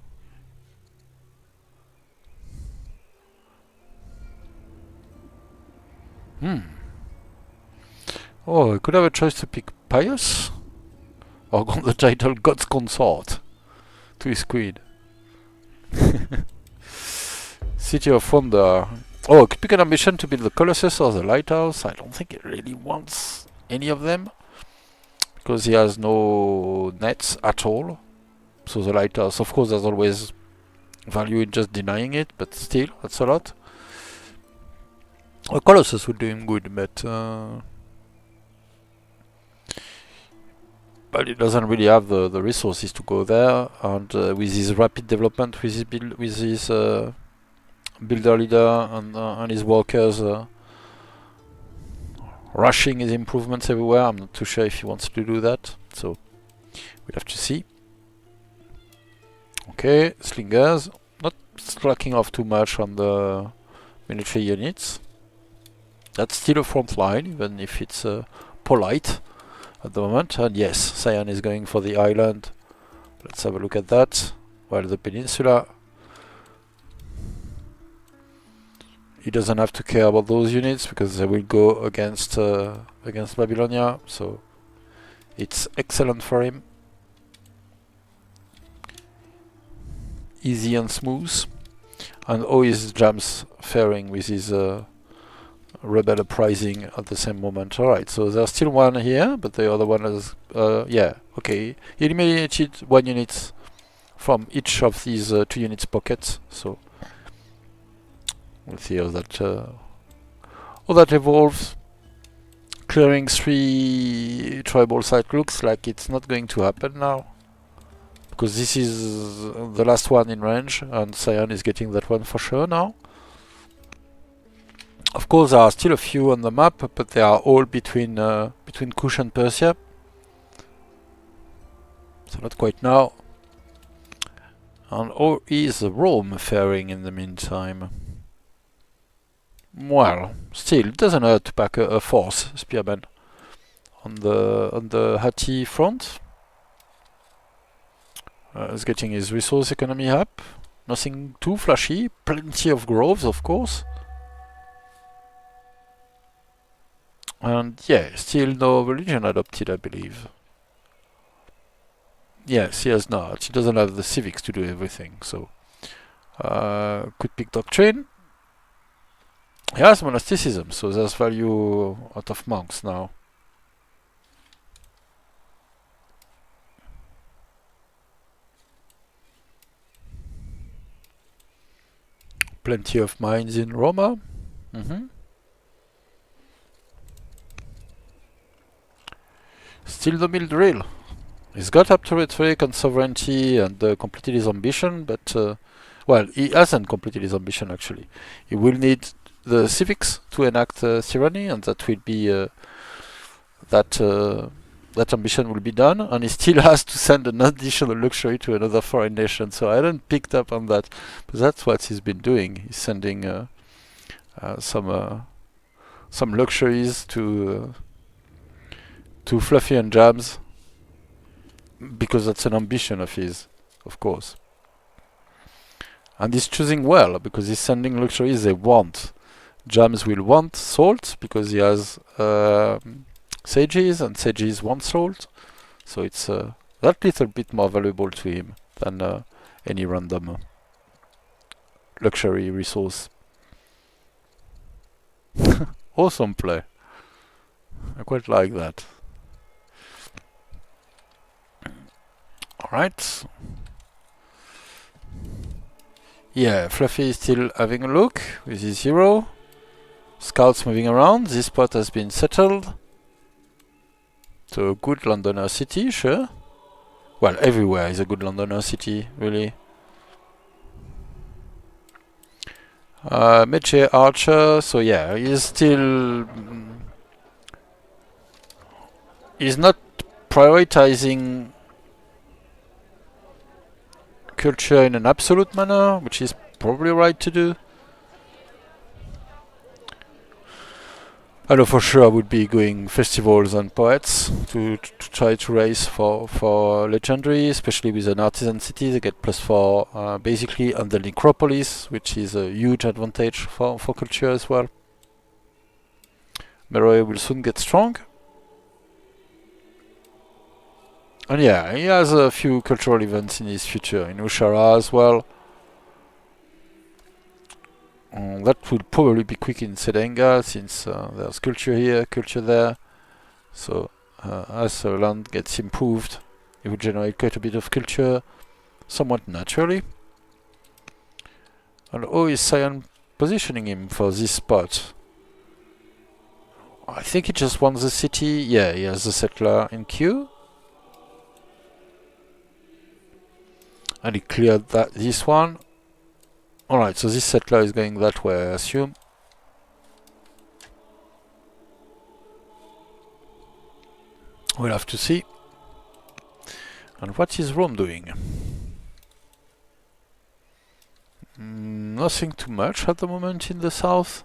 Oh, I could have a choice to pick pious or the title God's Consort to his queen. City of Wonder. Oh, it could pick an ambition to build the Colossus or the Lighthouse. I don't think it really wants any of them, because he has no nets at all. So the Lighthouse, of course, there's always value in just denying it, but still, that's a lot. A Colossus would do him good, but he doesn't really have the resources to go there. And with his rapid development, with his builder leader and his workers rushing his improvements everywhere, I'm not too sure if he wants to do that. So we'll have to see. Okay, slingers, not slacking off too much on the military units. That's still a front line, even if it's polite at the moment. And yes, Sion is going for the island. Let's have a look at that. While the peninsula, he doesn't have to care about those units because they will go against Babylonia. So it's excellent for him. Easy and smooth. And how is Jams faring with his rebel uprising at the same moment? Alright, so there's still one here, but the other one is yeah, okay. He eliminated 1 unit from each of these 2 units pockets, so we'll see how that evolves. Clearing 3 tribal site looks like it's not going to happen now, because this is the last one in range, and Sion is getting that one for sure now. Of course, there are still a few on the map, but they are all between Kush and Persia. So not quite now. And how is Rome faring in the meantime? Well, still, it doesn't hurt to pack a force spearman on the Hatti front. He's getting his resource economy up. Nothing too flashy. Plenty of groves, of course. And yeah, still no religion adopted, I believe. Yes, he has not. He doesn't have the civics to do everything, so could pick doctrine. He has monasticism, so there's value out of monks now. Plenty of mines in Roma. Still the mill drill. He's got up to rhetoric and sovereignty and completed his ambition, but well, he hasn't completed his ambition actually. He will need the civics to enact tyranny, and that will be that ambition will be done, and he still has to send an additional luxury to another foreign nation. So I hadn't picked up on that, but that's what he's been doing. He's sending some luxuries to Fluffy and Jams, because that's an ambition of his, of course. And he's choosing well, because he's sending luxuries they want. Jams will want salt, because he has sages, and sages want salt. So it's that little bit more valuable to him than any random luxury resource. Awesome play. I quite like that. Alright. Yeah, Fluffy is still having a look with his hero. Scouts moving around. This spot has been settled. So a good Londoner city, sure. Well, everywhere is a good Londoner city, really. Meche Archer, so yeah, he's still... he's not prioritizing culture in an absolute manner, which is probably right to do. I know for sure I would be going festivals and poets to try to raise for legendary, especially with an artisan city. They get +4 basically on the necropolis, which is a huge advantage for culture as well. Meroe will soon get strong. And yeah, he has a few cultural events in his future, in Ushara as well. That will probably be quick in Sedenga since there's culture here, culture there. So as the land gets improved, it will generate quite a bit of culture, somewhat naturally. And how is Sion positioning him for this spot? I think he just wants the city. Yeah, he has the settler in queue. And he cleared this one. Alright, so this settler is going that way, I assume. We'll have to see. And what is Rome doing? Nothing too much at the moment in the south.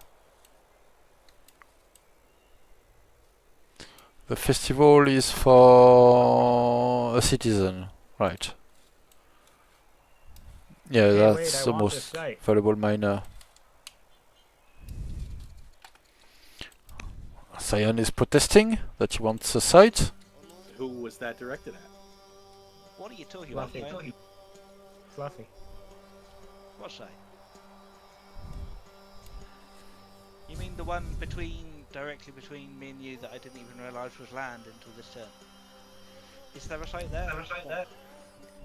The festival is for a citizen, right? Yeah, Hey, that's wait, I the want this most site. valuable miner. Sion is protesting that he wants a site. Who was that directed at? What are you talking about? Fluffy. Mate? Fluffy. What site? You mean the one directly between me and you that I didn't even realise was land until this turn? Is there a site there?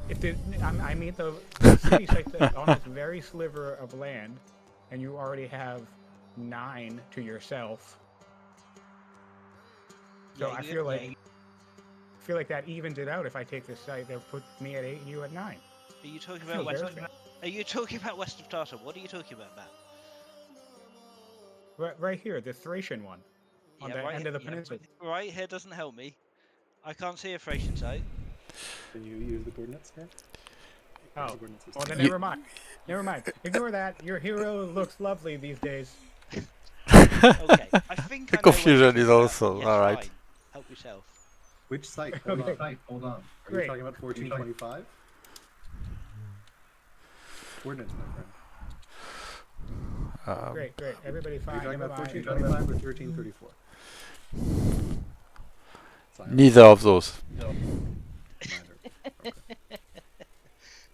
If the, I mean the city site that's on this very sliver of land, and you already have 9 to yourself. So Yeah, I feel like that evens it out. If I take this site, they'll put me at 8 and you at 9. Are you talking Feels about west? very fair. Are you talking about west of Tartar? What are you talking about, Matt? Right here, the Thracian one, on the end of the peninsula. Right here doesn't help me. I can't see a Thracian site. Can you use the coordinates here? Oh, The coordinates are well then Ye- never mind. Never mind. Ignore that. Your hero looks lovely these days. Okay, I think The I know where confusion you're is talking about. also Yes, alright. fine. Help yourself. Which site? Hold Okay. on. Are Great. you talking about 1425? Coordinates, my friend. Great. Everybody Are you fine. talking Never about mind. 1425 or 1334? Silence. Neither of those. Neither. Okay.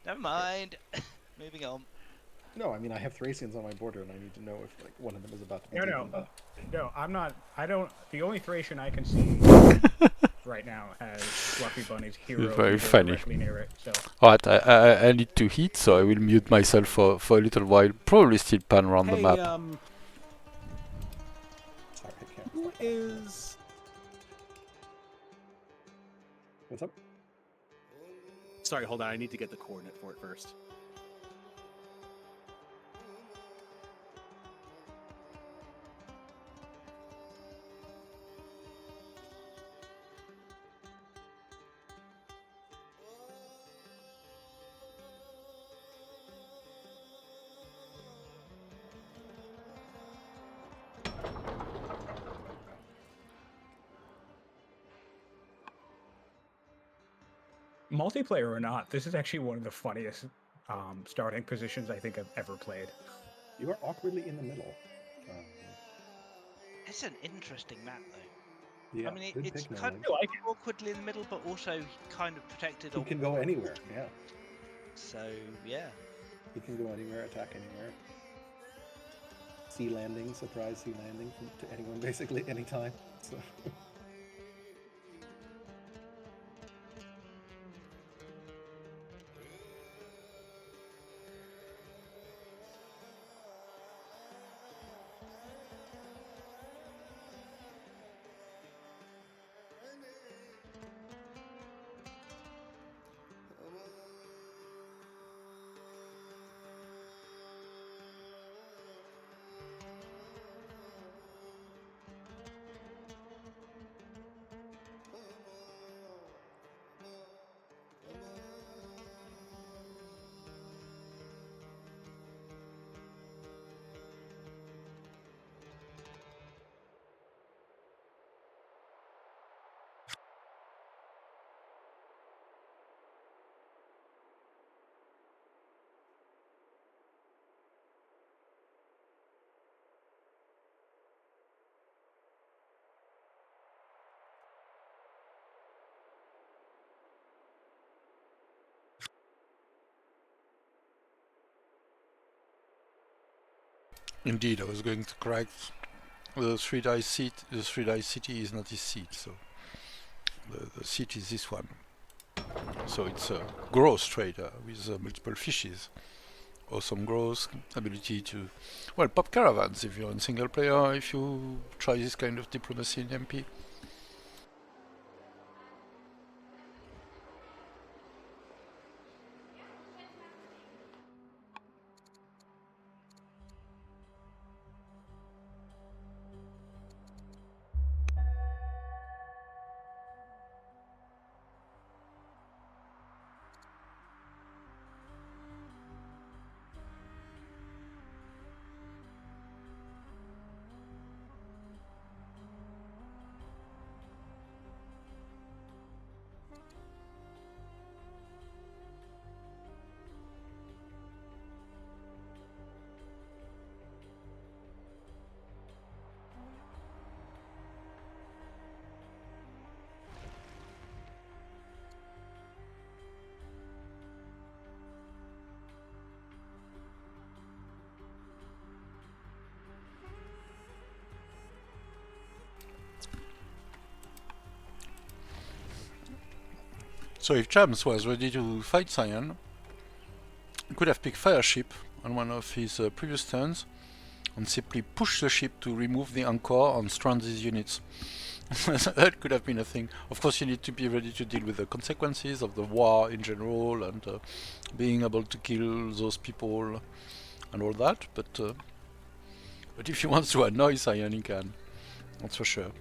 Never mind. Moving on. No, I mean I have Thracians on my border, and I need to know if like one of them is about to be No. taken up. No, I'm not. I don't. The only Thracian I can see right now has Fluffy Bunny's hero Very leader funny. directly near it. So Alright, I need to hit, so I will mute myself for a little while. Probably still pan around the Hey, map. Sorry, I can't. who is? What's up? Sorry, hold on. I need to get the coordinate for it first. multiplayer or not, this is actually one of the funniest starting positions I think I've ever played. You are awkwardly in the middle. It's an interesting map, though. Yeah, I mean, good it's pick, kind Nolan. of awkwardly in the middle, but also kind of protected. He can go anywhere. Yeah, So yeah. he can go anywhere, attack anywhere. Sea landing, surprise sea landing to anyone basically anytime. So. Indeed, I was going to correct the three-dice seat. The three-dice city is not his seat, so the seat is this one. So it's a growth trader with multiple fishes. Awesome growth, ability to, well, pop caravans if you're in single player, if you try this kind of diplomacy in MP. So if James was ready to fight Sion, he could have picked Fire Ship on one of his previous turns and simply push the ship to remove the anchor and strand these units. That could have been a thing. Of course, you need to be ready to deal with the consequences of the war in general and being able to kill those people and all that. But if he wants to annoy Sion, he can. That's for sure.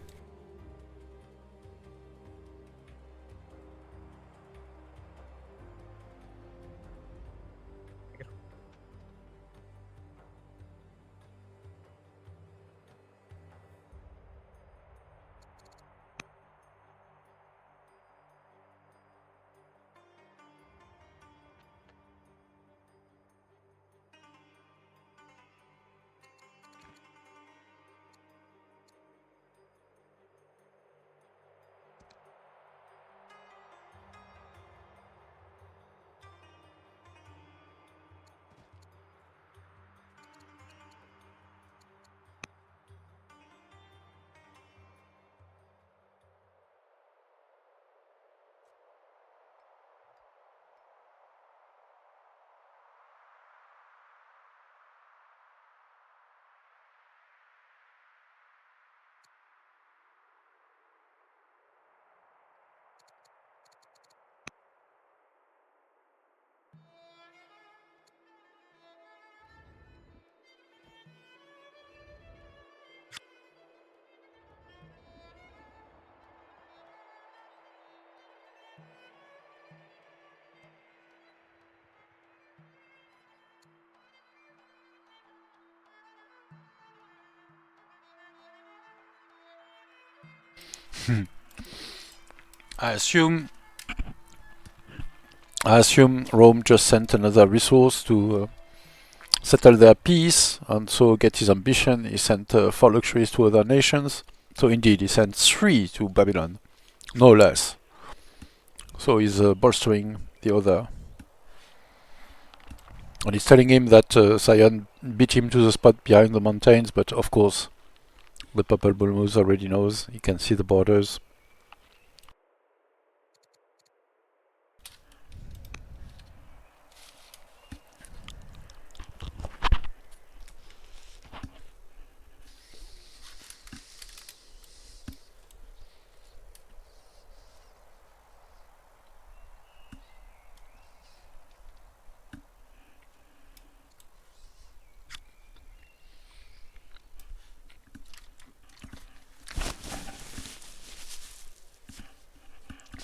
I assume Rome just sent another resource to settle their peace and so get his ambition. He sent 4 luxuries to other nations. So indeed, he sent 3 to Babylon, no less. So he's bolstering the other. And he's telling him that Sion beat him to the spot behind the mountains, but of course, the ThePurpleBullMoose already knows. He can see the borders.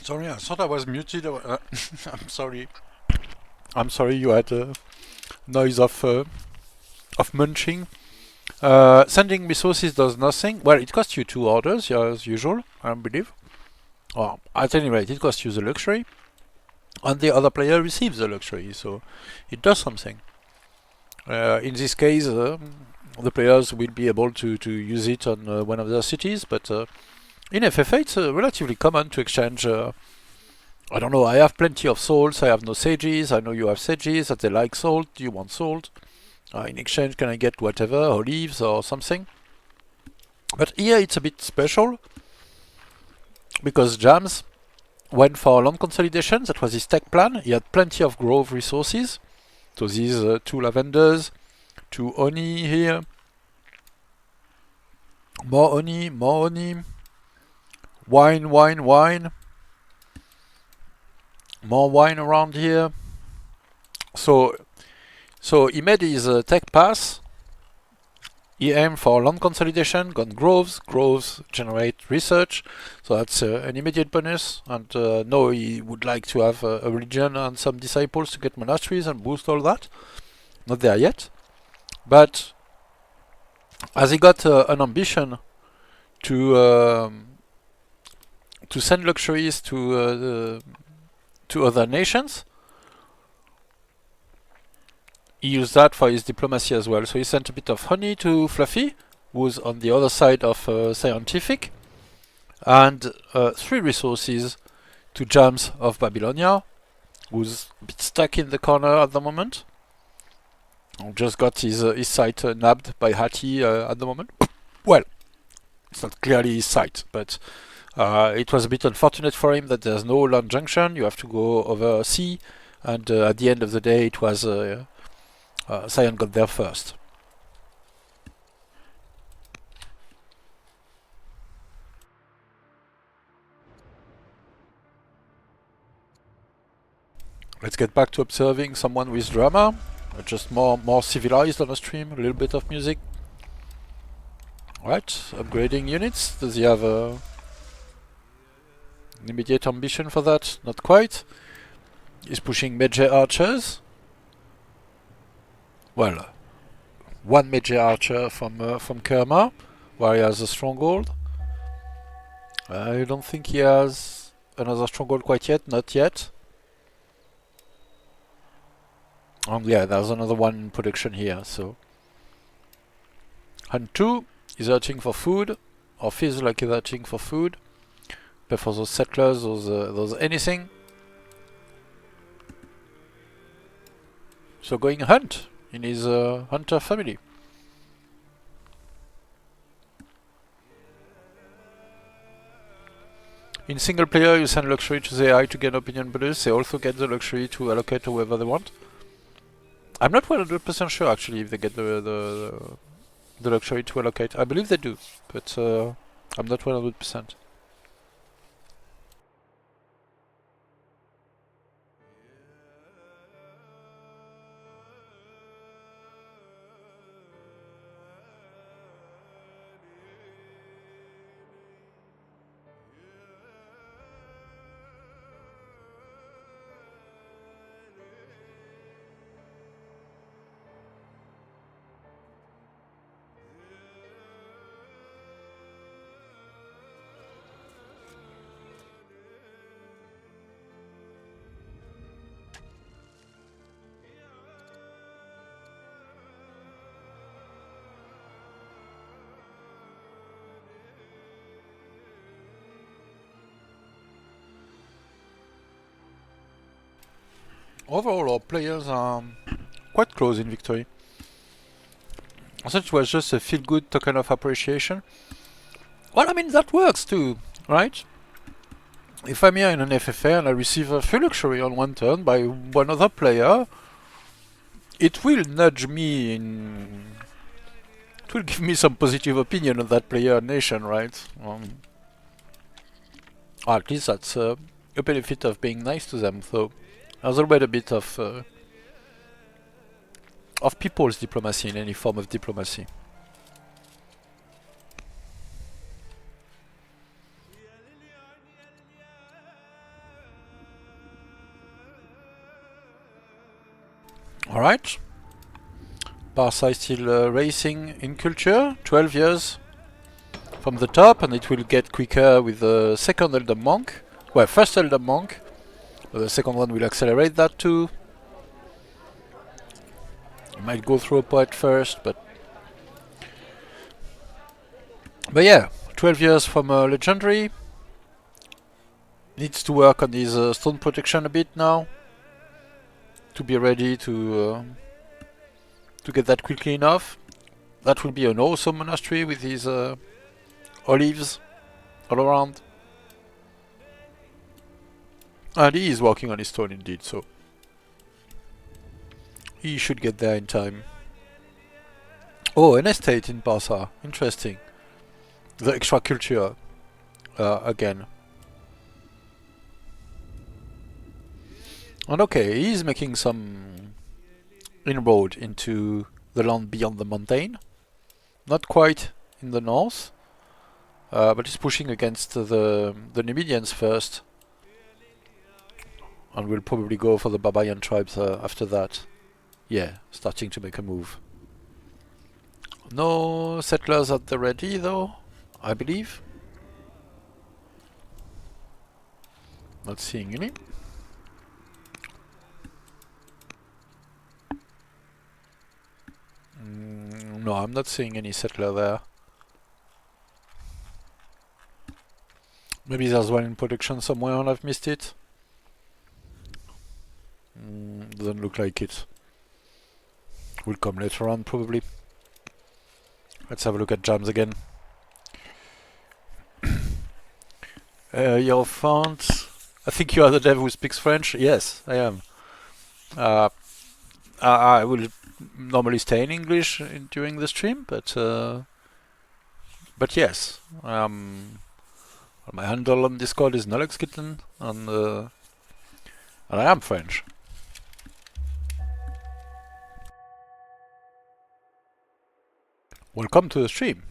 Sorry, I thought I was muted. I'm sorry. I'm sorry. You had a noise of munching. Sending resources does nothing. Well, it costs you 2 orders, yeah, as usual, I believe. Or at any rate, it costs you the luxury, and the other player receives the luxury, so it does something. In this case, the players will be able to use it on one of their cities, but in FFA it's relatively common to exchange. I don't know, I have plenty of salts, I have no sages, I know you have sages, that they like salt, do you want salt? In exchange, can I get whatever, olives or something? But here it's a bit special, because Jams went for land consolidation. That was his tech plan. He had plenty of grove resources. So these 2 lavenders, 2 honey here, more honey, wine, more wine around here. So he made his tech pass. He aimed for land consolidation, got groves. Groves generate research, so that's an immediate bonus. And now he would like to have a religion and some disciples to get monasteries and boost all that. Not there yet. But as he got an ambition to send luxuries to other nations, he used that for his diplomacy as well. So he sent a bit of honey to Fluffy, who's on the other side of Siontific, and 3 resources to Jams of Babylonia, who's a bit stuck in the corner at the moment. Just got his site nabbed by Hattie at the moment. Well, it's not clearly his site, but it was a bit unfortunate for him that there's no land junction. You have to go over sea, and at the end of the day, it was Sion got there first. Let's get back to observing someone with drama. Just more civilized on the stream, a little bit of music. Right, upgrading units. Does he have an immediate ambition for that? Not quite. He's pushing major archers. Well, 1 major archer from Kerma, where he has a stronghold. I don't think he has another stronghold quite yet, not yet. And yeah, there's another one in production here, so. Hunt 2 is searching for food, or feels like he's searching for food. But for those settlers, those anything. So going hunt in his hunter family. In single player, you send luxury to the AI to get opinion bonus. They also get the luxury to allocate to whoever they want. I'm not 100% sure actually if they get the luxury to allocate. I believe they do, but I'm not 100%. Overall, our players are quite close in victory. I thought it was just a feel-good token of appreciation. Well, I mean, that works too, right? If I'm here in an FFA and I receive a free luxury on one turn by one other player, it will nudge me in... It will give me some positive opinion of that player nation, right? At least that's a benefit of being nice to them, so... There's always a bit of people's diplomacy in any form of diplomacy. Alright. Barca is still racing in culture, 12 years from the top, and it will get quicker with the second Elder Monk. Well, first Elder Monk. The second one will accelerate that too. You might go through a poet first, but yeah, 12 years from legendary. Needs to work on his stone protection a bit now to be ready to to get that quickly enough. That will be an awesome monastery with these olives all around. And he is working on his stone indeed, so he should get there in time. Oh, an estate in Barca. Interesting. The extra culture again. And okay, he's making some inroad into the land beyond the mountain. Not quite in the north, but he's pushing against the Numidians first. And we'll probably go for the barbarian tribes after that. Yeah, starting to make a move. No settlers at the ready though, I believe. Not seeing any. No, I'm not seeing any settler there. Maybe there's one in production somewhere and I've missed it. Doesn't look like it. Will come later on probably. Let's have a look at jams again. Your font. I think you are the dev who speaks French. Yes, I am. I will normally stay in English during the stream, but yes. My handle on Discord is Nolegskitten, and I am French. Welcome to the stream.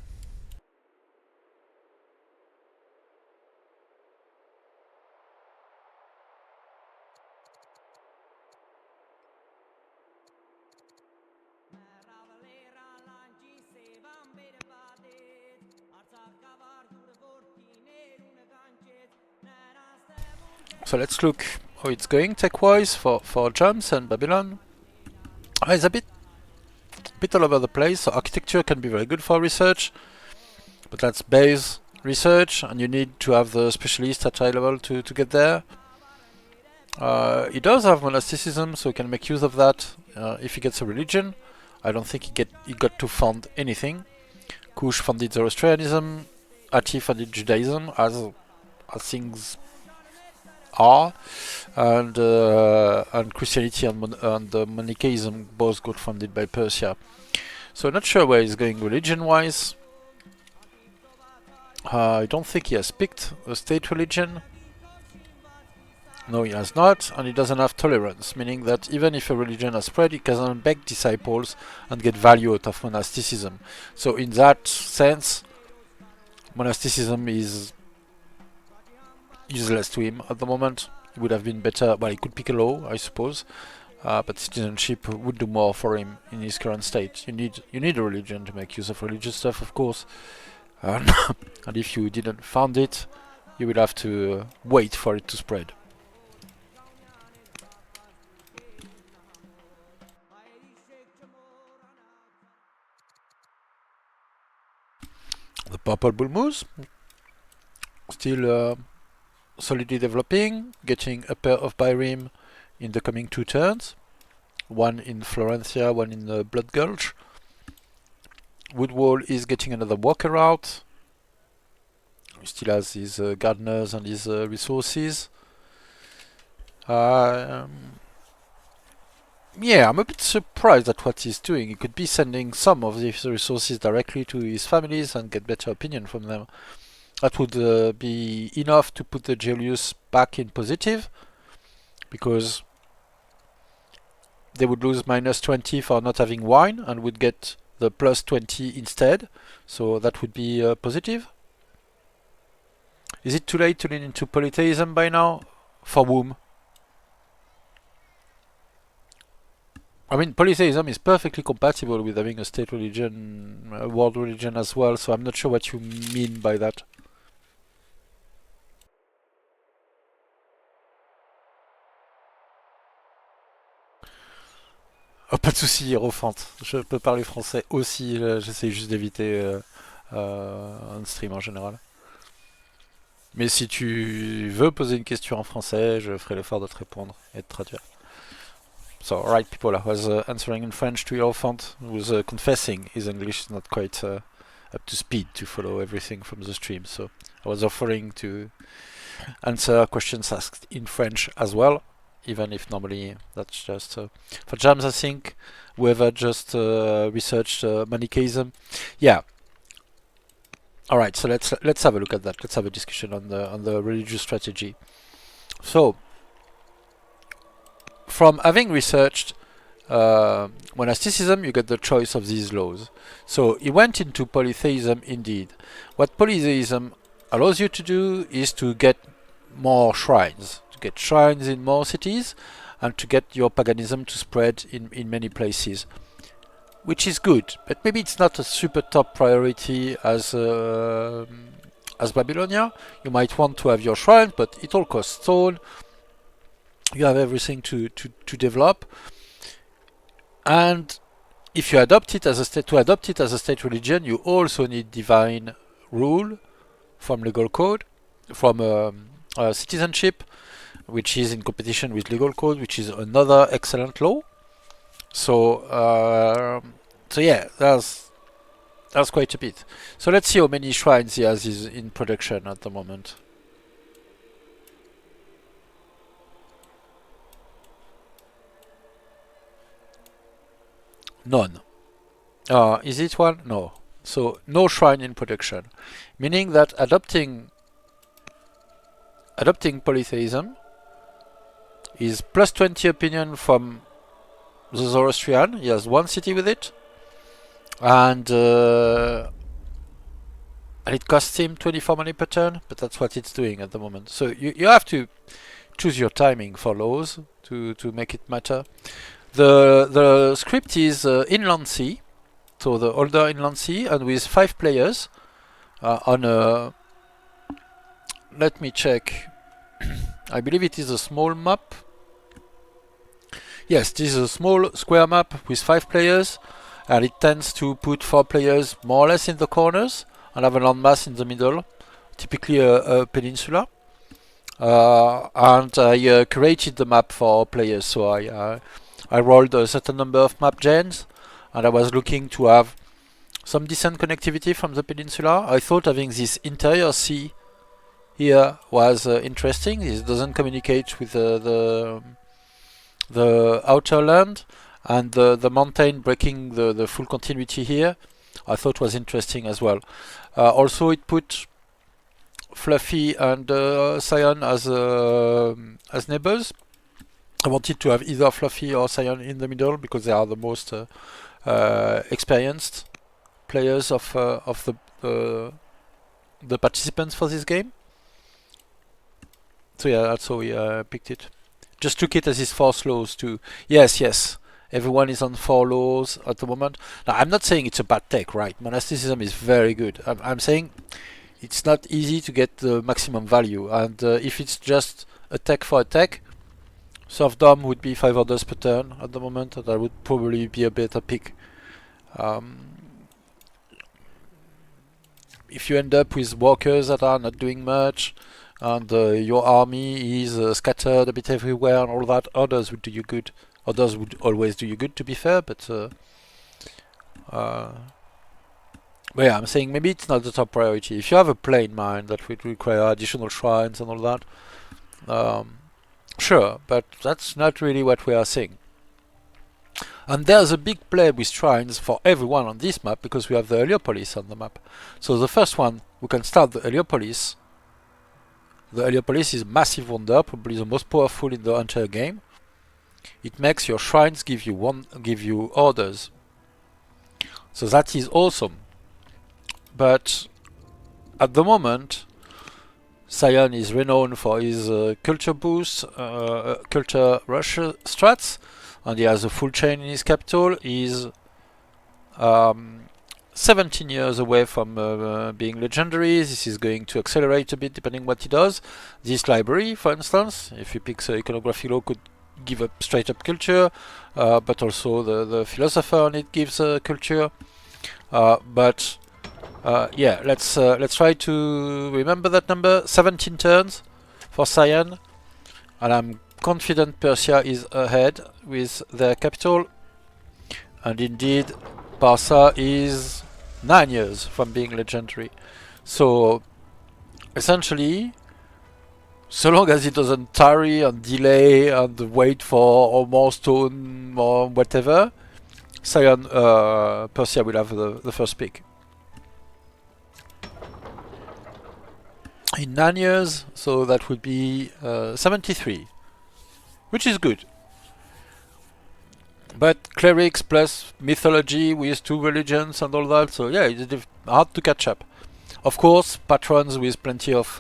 So let's look how it's going tech-wise for Jams and Babylon. It's a bit all over the place. So architecture can be very good for research, but that's base research, and you need to have the specialist at high level to get there. He does have monasticism, so he can make use of that if he gets a religion. I don't think he got to fund anything. Kush funded Zoroastrianism, Ati funded Judaism, as things are, and Christianity and Manichaeism both got funded by Persia. So not sure where he's going religion-wise. I don't think he has picked a state religion. No, he has not, and he doesn't have tolerance, meaning that even if a religion has spread, he can beg disciples and get value out of monasticism. So in that sense, monasticism is useless to him at the moment. It would have been better. Well, he could pick a law, I suppose, but citizenship would do more for him in his current state. You need a religion to make use of religious stuff, of course, and if you didn't found it, you would have to wait for it to spread. The ThePurpleBullMoose still solidly developing, getting a pair of Byrim in the coming 2 turns. One in Florencia, one in Blood Gulch. Woodwall is getting another walker out. He still has his gardeners and his resources. Yeah, I'm a bit surprised at what he's doing. He could be sending some of these resources directly to his families and get better opinion from them. That would be enough to put the Geolius back in positive, because they would lose -20 for not having wine and would get the +20 instead. So that would be positive. Is it too late to lean into polytheism by now? For whom? I mean, polytheism is perfectly compatible with having a state religion, a world religion as well, so I'm not sure what you mean by that. Oh, pas de soucis, Hierophante. Je peux parler français aussi, j'essaie juste d'éviter un stream en général. Mais si tu veux poser une question en français, je ferai l'effort de te répondre et de traduire. So, right, people, I was answering in French to Elephant, who was confessing his English is not quite up to speed to follow everything from the stream. So, I was offering to answer questions asked in French as well, even if normally that's just for Jams. I think whoever just researched Manichaeism, yeah. All right, so let's have a look at that. Let's have a discussion on the religious strategy. So, from having researched monasticism, you get the choice of these laws. So he went into polytheism indeed. What polytheism allows you to do is to get more shrines, to get shrines in more cities, and to get your paganism to spread in many places, which is good. But maybe it's not a super top priority as Babylonia. You might want to have your shrines, but it all costs stone. You have everything to develop, and if you adopt it as a state religion, you also need divine rule from legal code, from citizenship, which is in competition with legal code, which is another excellent law. So yeah, that's quite a bit. So let's see how many shrines he has in production at the moment. None. Is it one? No. So no shrine in production, meaning that adopting polytheism is plus 20 opinion from the Zoroastrian. He has one city with it, and it costs him 24 money per turn, but that's what it's doing at the moment. So you have to choose your timing for laws to make it matter. The script is inland sea, so the older inland sea, and with 5 players on a. Let me check. I believe it is a small map. Yes, this is a small square map with 5 players, and it tends to put 4 players more or less in the corners and have a landmass in the middle, typically a peninsula. And I created the map for all players, so I rolled a certain number of map gens, and I was looking to have some decent connectivity from the peninsula. I thought having this interior sea here was interesting. It doesn't communicate with the outer land, and the mountain breaking the full continuity here I thought was interesting as well. Also, it put Fluffy and Sion as neighbors. I wanted to have either Fluffy or Sion in the middle because they are the most experienced players of the participants for this game. So yeah, that's how we picked it. Just took it as his 4 laws too. Yes. Everyone is on 4 laws at the moment. Now, I'm not saying it's a bad tech, right? Monasticism is very good. I'm saying it's not easy to get the maximum value. And if it's just a tech for a tech, Serfdom would be 5 orders per turn at the moment, and that would probably be a better pick. If you end up with walkers that are not doing much, and your army is scattered a bit everywhere and all that, orders would do you good. Orders would always do you good, to be fair, but yeah, I'm saying maybe it's not the top priority. If you have a plain mine that would require additional shrines and all that, sure, but that's not really what we are seeing. And there's a big play with shrines for everyone on this map because we have the Heliopolis on the map. So the first one, we can start the Heliopolis. The Heliopolis is a massive wonder, probably the most powerful in the entire game. It makes your shrines give you orders. So that is awesome. But at the moment, Sion is renowned for his culture boost, culture rush strats, and he has a full chain in his capital. He's 17 years away from being legendary. This is going to accelerate a bit depending what he does. This library, for instance, if he picks iconography law, could give up straight up culture, but also the philosopher on it gives culture. But yeah, let's try to remember that number. 17 turns for Sion, and I'm confident Persia is ahead with their capital, and indeed Parsa is 9 years from being legendary. So essentially, so long as it doesn't tarry and delay and wait for or more stone or whatever, Persia will have the first pick. In 9 years, so that would be 73, which is good. But clerics plus mythology with 2 religions and all that, so yeah, it's hard to catch up. Of course, patrons with plenty of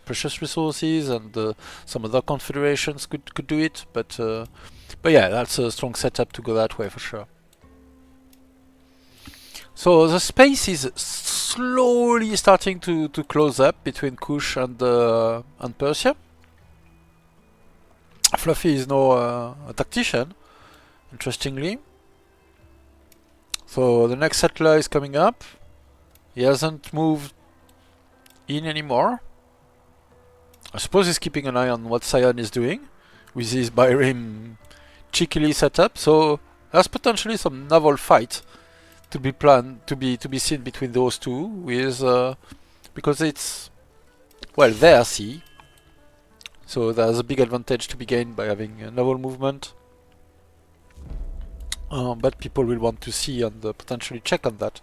precious resources and some other confederations could do it, but yeah, that's a strong setup to go that way for sure. So the space is slowly starting to close up between Kush and Persia. Fluffy is now a tactician, interestingly. So the next settler is coming up. He hasn't moved in anymore. I suppose he's keeping an eye on what Sion is doing with his Byrim cheekily setup. So there's potentially some naval fight to be planned, to be seen between those two, with because it's their sea. So there's a big advantage to be gained by having a naval movement. But people will want to see and potentially check on that.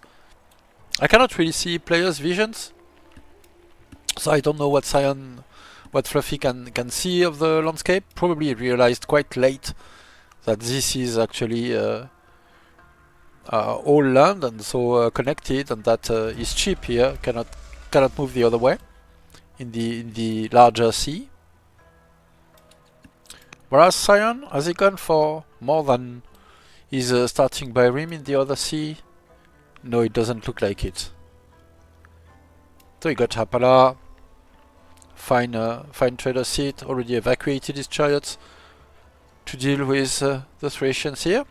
I cannot really see players' visions, so I don't know what Fluffy can see of the landscape. Probably realized quite late that this is actually all land and so connected, and that is cheap here. Cannot move the other way in the larger sea. Whereas Sion, has he gone for more than his starting Byrim in the other sea? No, it doesn't look like it. So he got Hapala, fine trader seat, already evacuated his chariots to deal with the Thracians here.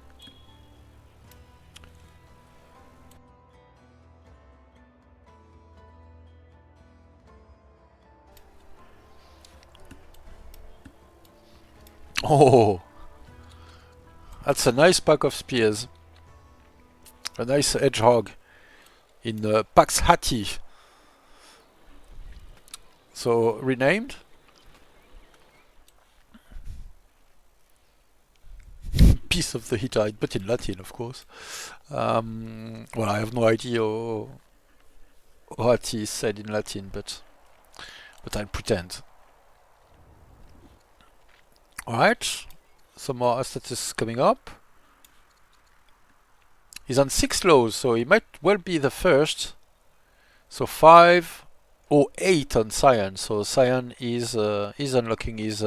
Oh, that's a nice pack of spears. A nice hedgehog in Pax Hati. So renamed. Piece of the Hittite, but in Latin, of course. Well, I have no idea what is said in Latin, but I'll pretend. Alright, some more status coming up. He's on 6 lows, so he might well be the first. So 5 or 8 on Sion. So Sion is unlocking his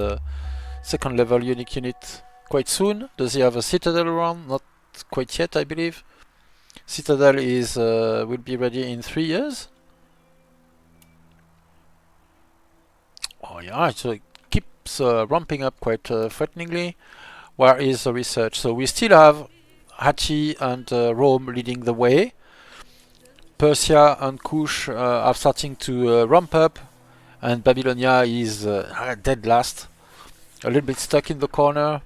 second level unique unit quite soon. Does he have a citadel around? Not quite yet, I believe. Citadel is will be ready in 3 years. Oh yeah, so it keeps ramping up quite threateningly. Where is the research? So we still have Hati and Rome leading the way. Persia and Kush are starting to ramp up, and Babylonia is dead last, a little bit stuck in the corner,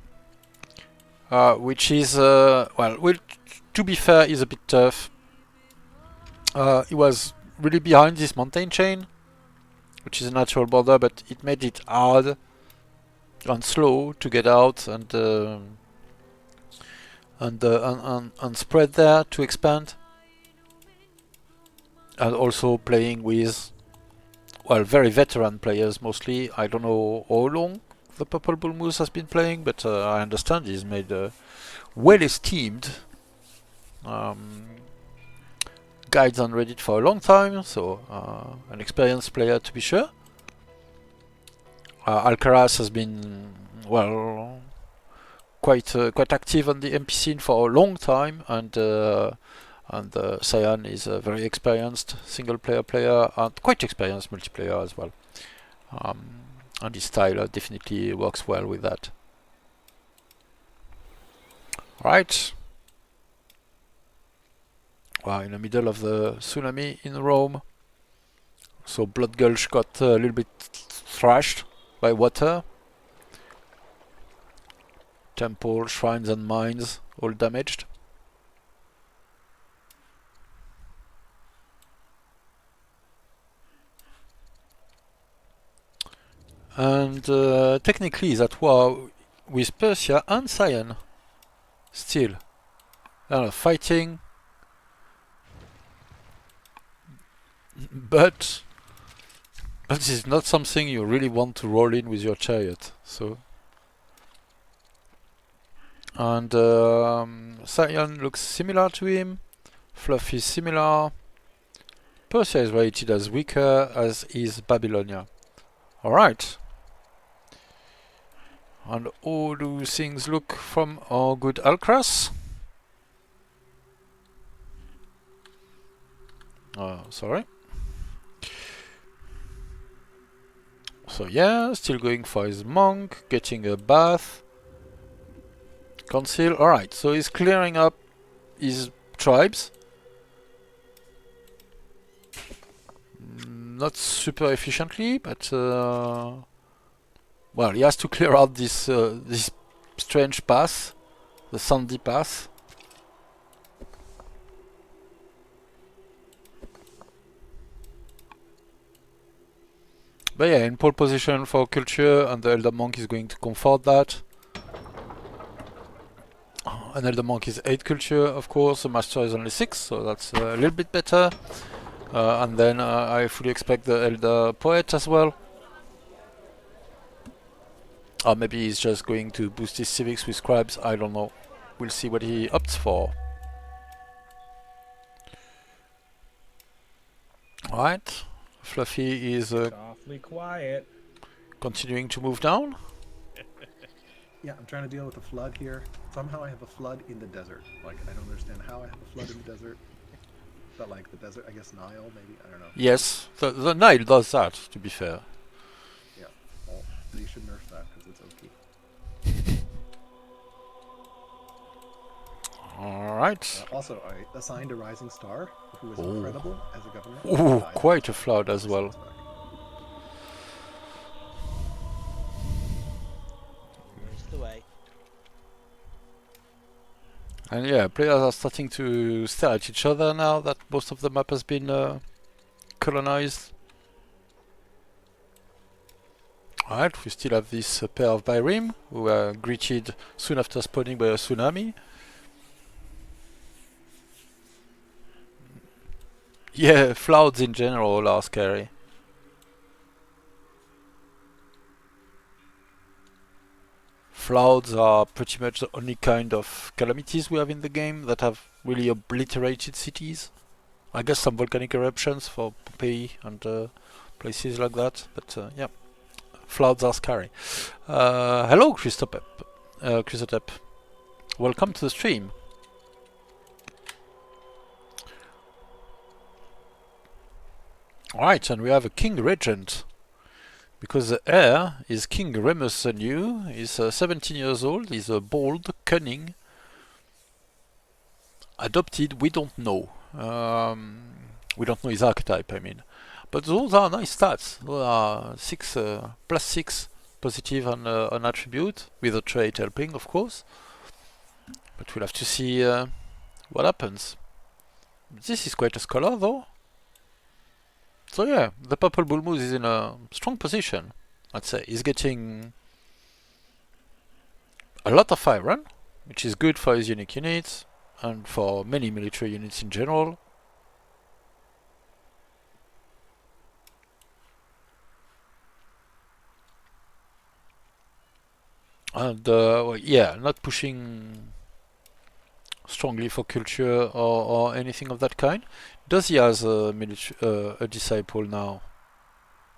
which is to be fair, is a bit tough. It was really behind this mountain chain, which is a natural border, but it made it hard and slow to get out and spread there to expand. And also playing with, very veteran players mostly. I don't know how long the ThePurpleBullMoose has been playing, but I understand he's made well esteemed guides on Reddit for a long time, so an experienced player to be sure. Alcaras has been quite active on the MP scene for a long time, and Sion is a very experienced single player and quite experienced multiplayer as well. And his style definitely works well with that. Right. Well, in the middle of the tsunami in Rome. So Blood Gulch got a little bit thrashed by water. Temple, shrines and mines all damaged. And technically that war with Persia and Sion still fighting, but this is not something you really want to roll in with your chariot. So, and Sion looks similar to him, Fluffy similar, Persia is rated as weaker, as is Babylonia. Alright. And how do things look from our good Alcaras? Sorry. So yeah, still going for his monk, getting a bath. Council, alright, so he's clearing up his tribes. Not super efficiently, but well, he has to clear out this this strange pass, the sandy pass. But yeah, in pole position for culture, and the Elder Monk is going to comfort that. And Elder Monk is 8 culture, of course, the Master is only 6, so that's a little bit better. And then I fully expect the Elder Poet as well. Or maybe he's just going to boost his civics with scribes, I don't know. We'll see what he opts for. Alright, Fluffy is Softly quiet. continuing to move down. Yeah, I'm trying to deal with the flood here. Somehow I have a flood in the desert. Like, I don't understand how I have a flood in the desert. But like the desert, I guess Nile, maybe? I don't know. Yes, the Nile does that, to be fair. Yeah, well, you should nerf that because it's OP. Alright. Also, I assigned a rising star, who is Oh. incredible as a governor. Ooh, quite a flood as well. Here's the way. And yeah, players are starting to stare at each other now that most of the map has been colonized. Alright, we still have this pair of Byrim, who were greeted soon after spawning by a tsunami. Yeah, floods in general are scary. Floods are pretty much the only kind of calamities we have in the game that have really obliterated cities. I guess some volcanic eruptions for Pompeii and places like that, but yeah, floods are scary. Hello, Christotep. Welcome to the stream. Alright, and we have a King Regent. Because the heir is King Remus the New. He's 17 years old, he's bold, cunning. Adopted, we don't know. We don't know his archetype, I mean. But those are nice stats. Those are +6 positive on attribute, with a trait helping, of course. But we'll have to see what happens. This is quite a scholar, though. So yeah, the ThePurpleBullMoose is in a strong position, I'd say. He's getting a lot of iron, which is good for his unique units, and for many military units in general. And well, yeah, not pushing strongly for culture or anything of that kind. Does he has a disciple now?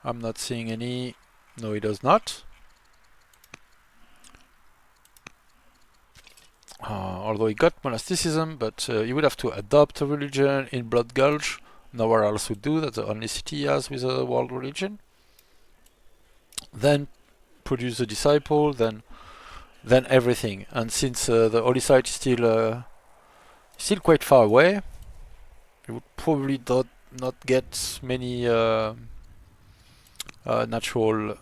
I'm not seeing any. No, he does not. Although he got monasticism, but he would have to adopt a religion in Blood Gulch. Nowhere else would do. That's the only city he has with a world religion. Then produce a disciple. Then everything. And since the holy site is still quite far away, you would probably not get many natural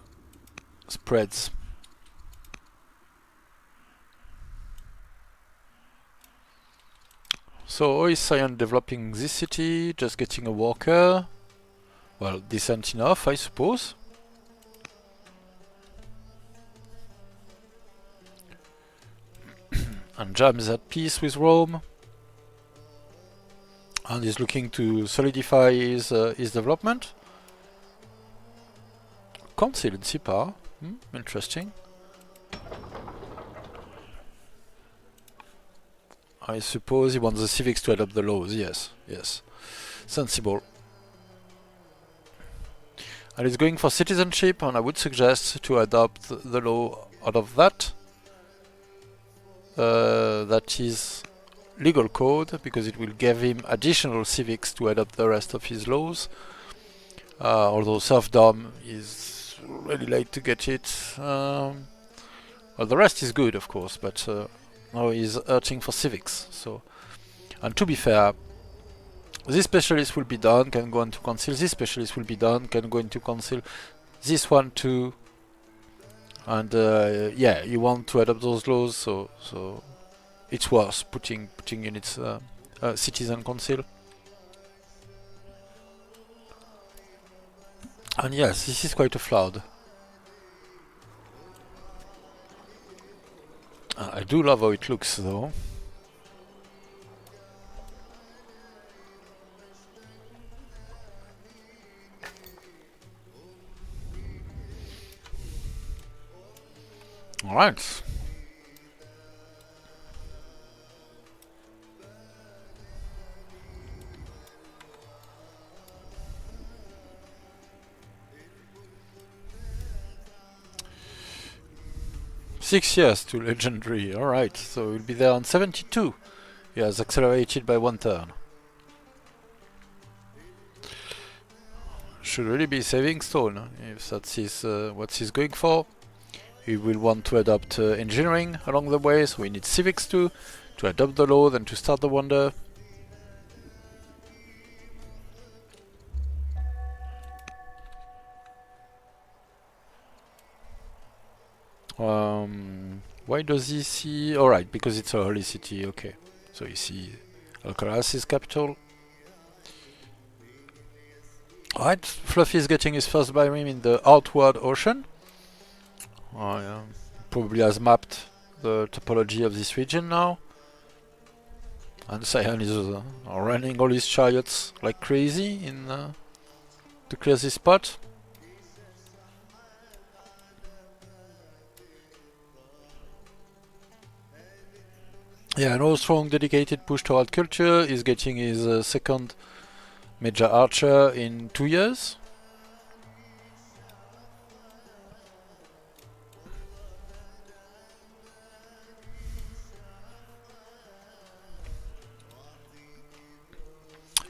spreads. So how is Sion developing this city? Just getting a worker. Well, decent enough, I suppose. And Jam is at peace with Rome. And is looking to solidify his development. Council in Sipar. Interesting. I suppose he wants the civics to adopt the laws. Yes, yes. Sensible. And he's going for citizenship, and I would suggest to adopt the law out of that. That is legal code, because it will give him additional civics to adopt the rest of his laws. Although serfdom is really late to get it. Well, the rest is good, of course, but now he's urging for civics. So, and to be fair, this specialist will be done, can go into council. This specialist will be done, can go into council. This one too. And yeah, you want to adopt those laws, so it's worth putting in its citizen council. And yes, this is quite a flood. I do love how it looks, though. All right. Six years to legendary. All right, so we'll be there on 72. He has accelerated by 1 turn. Should really be saving stone if that's his what he's going for. He will want to adopt engineering along the way, so we need civics too, to adopt the law, then to start the wonder. Why does he see? Alright, because it's a holy city, okay. So you see Alcaras is capital. Alright, Fluffy is getting his first biome in the outward ocean. Probably has mapped the topology of this region now. And Sion is running all his chariots like crazy in to clear this spot. Yeah, no strong dedicated push toward culture. Is getting his second major archer in 2 years.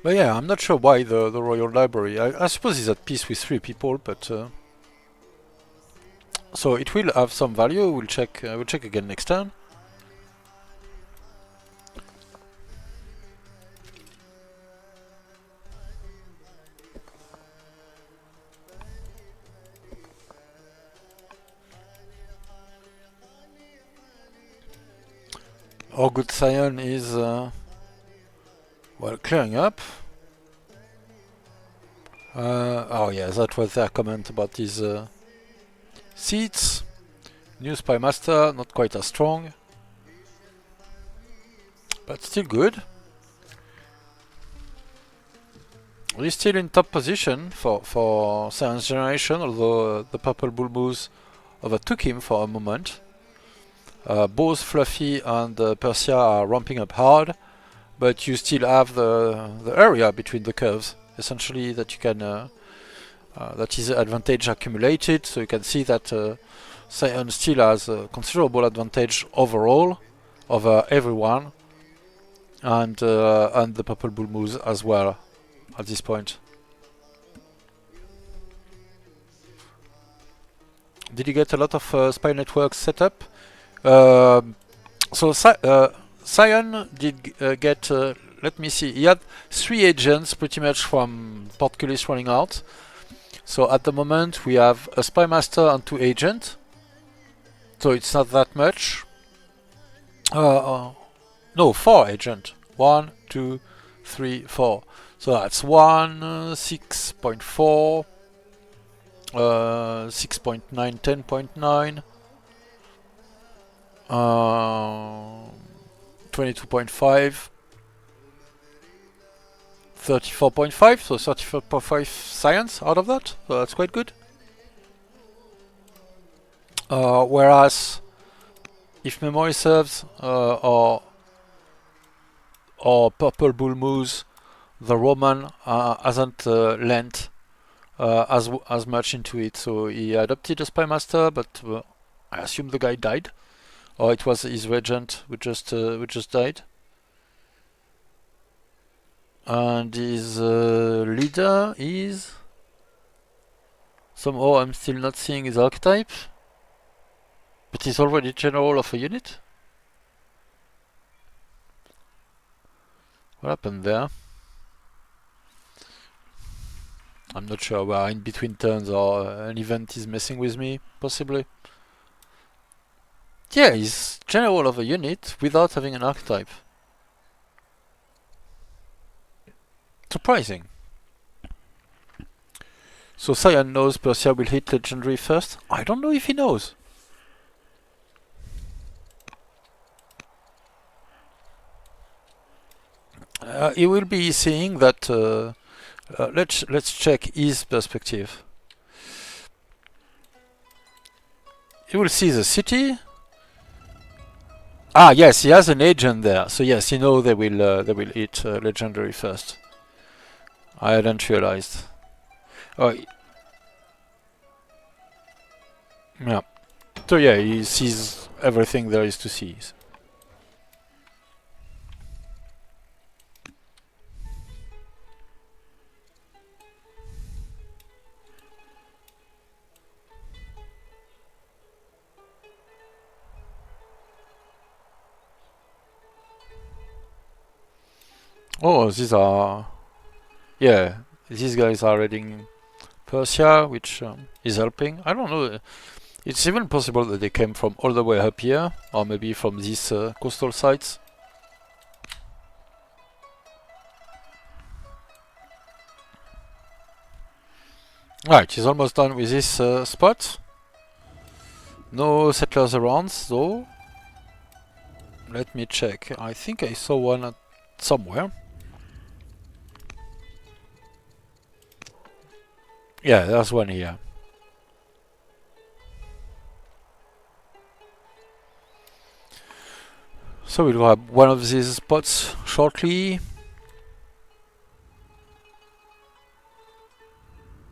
But yeah, I'm not sure why the Royal Library. I suppose he's at peace with 3 people, but so it will have some value. We'll check. We'll check again next turn. Our good Sion is well clearing up. Oh yeah, that was their comment about his seats. New Spy Master, not quite as strong, but still good. He's still in top position for Sion's generation, although the ThePurpleBullMoose overtook him for a moment. Both Fluffy and Persia are ramping up hard, but you still have the area between the curves, essentially, that you can that is advantage accumulated. So you can see that Sion still has a considerable advantage overall over everyone, and the ThePurpleBullMoose as well at this point. Did you get a lot of spy networks set up? So Sion did get, let me see, he had 3 agents pretty much from Portcullis running out. So at the moment we have a Spy Master and 2 agents. So it's not that much. No, 4 agents. 1, 2, 3, 4. So that's 1, 6.4, 6.9, 10.9, 22.5, 34.5, so 34.5 science out of that, so that's quite good. Whereas, if memory serves, or ThePurpleBullMoose, the Roman hasn't lent as much into it, so he adopted a spy master, but I assume the guy died, or it was his regent who just died. And his leader is somehow I'm still not seeing his archetype, but he's already general of a unit. What happened there? I'm not sure. We're in between turns, or an event is messing with me, possibly. Yeah, he's general of a unit without having an archetype. Surprising. So Cyan knows Persia will hit legendary first? I don't know if he knows. He will be seeing that. Let's check his perspective. He will see the city. Ah, yes, he has an agent there. So yes, he knows they will hit legendary first. I hadn't realized. Oh, yeah. So yeah, he sees everything there is to see. Oh, these are... Yeah, these guys are raiding Persia, which is helping. I don't know. It's even possible that they came from all the way up here, or maybe from these coastal sites. Right, he's almost done with this spot. No settlers around, though. Let me check. I think I saw one somewhere. Yeah, there's one here. So we'll grab one of these spots shortly.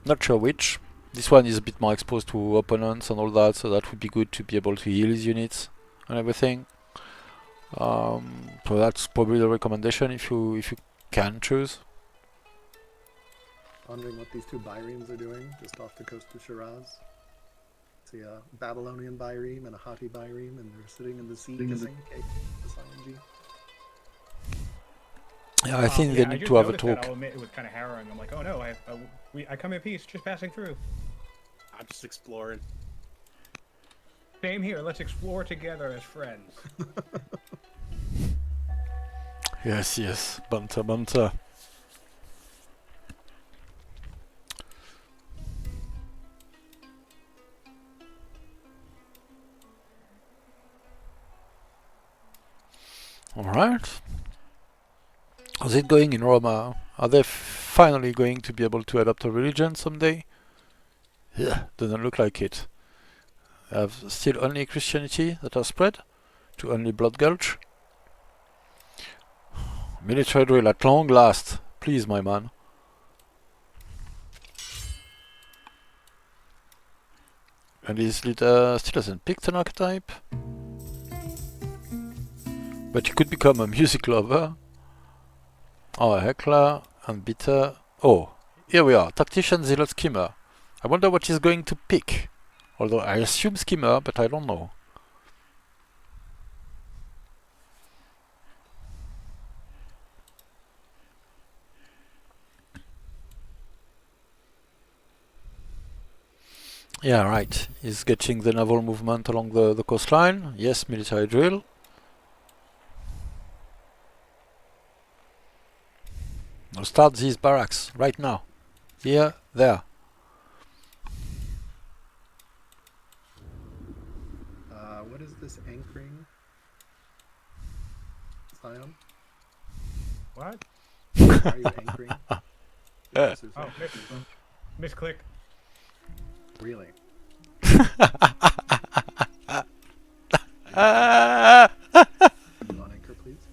Not sure which. This one is a bit more exposed to opponents and all that, so that would be good to be able to heal his units and everything. So that's probably the recommendation if you can choose. Wondering what these two biremes are doing just off the coast of Shiraz. See a Babylonian bireme and a Hatti bireme, and they're sitting in the sea kissing this ING. Yeah, I think they need to have a talk. I'll admit it was kind of harrowing. I'm like, oh no, I come in peace, just passing through. I'm just exploring. Same here. Let's explore together as friends. Yes, yes, banter, banter. Alright. How's it going in Roma? Are they finally going to be able to adopt a religion someday? Yeah, doesn't look like it. They have still only Christianity that has spread to only Blood Gulch. Military drill at long last. Please, my man. And his leader still hasn't picked an archetype. But you could become a music lover. Or a heckler and bitter. Oh, here we are. Tactician, zealot, schemer. I wonder what he's going to pick. Although I assume schemer, but I don't know. Yeah, right. He's getting the naval movement along the coastline. Yes, military drill. start these barracks right now. Here, there. What is this anchoring? Sion? What? Why are you anchoring? Oh, misclick. Really? Ah! You on anchor, please?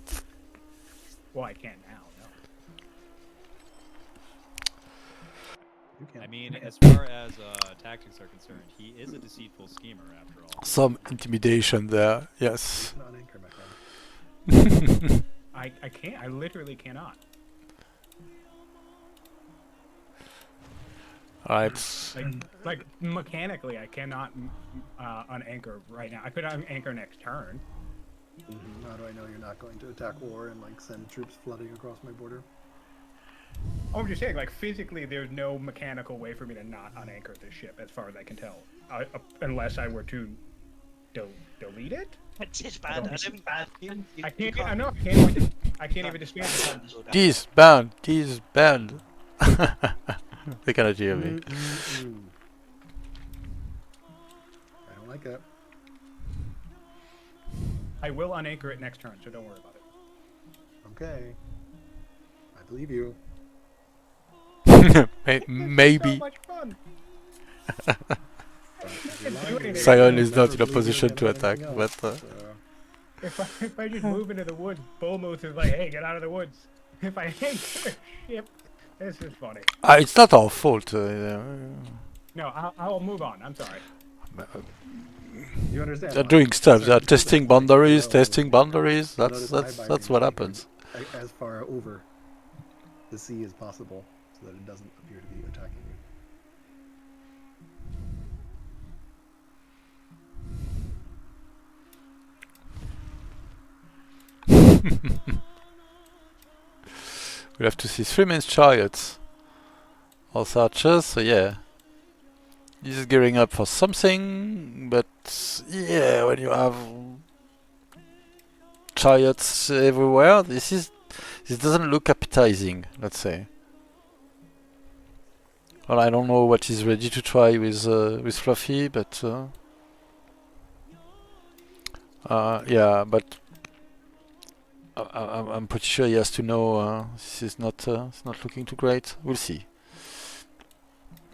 Well, I can't now. No. You can. I mean, as far as tactics are concerned, he is a deceitful schemer after all. Some intimidation there, You yes. can on anchor, my friend. I can't. I literally cannot. Alright. Like mechanically, I cannot unanchor right now. I could unanchor next turn. How do I know you're not going to attack war and like send troops flooding across my border? I'm just saying, like physically, there's no mechanical way for me to not unanchor this ship, as far as I can tell, unless I were to delete it. It's bad. I can't. I know. I can't even disband it. Disband! Disband! They cannot hear me. I don't like that. I will unanchor it next turn, so don't worry about it. Okay. I believe you. Maybe. So much fun. Sion is not in a position to attack, but If I just move into the woods, Bullmoose is like, "Hey, get out of the woods." If I anchor a ship, this is funny. it's not our fault. No, I'll move on. I'm sorry. You understand? They're why? doing stuff. Certain They're people testing that boundaries, know- testing boundaries. notice That's my what binding happens. as far over the sea as possible, so that it doesn't appear to be attacking you. We'll have to see 3 men's chariots. Also archers, so yeah. This is gearing up for something, but yeah, when you have chariots everywhere, this doesn't look appetizing, let's say. Well, I don't know what he's ready to try with Fluffy, but yeah, but I'm pretty sure he has to know this is not it's not looking too great. We'll see.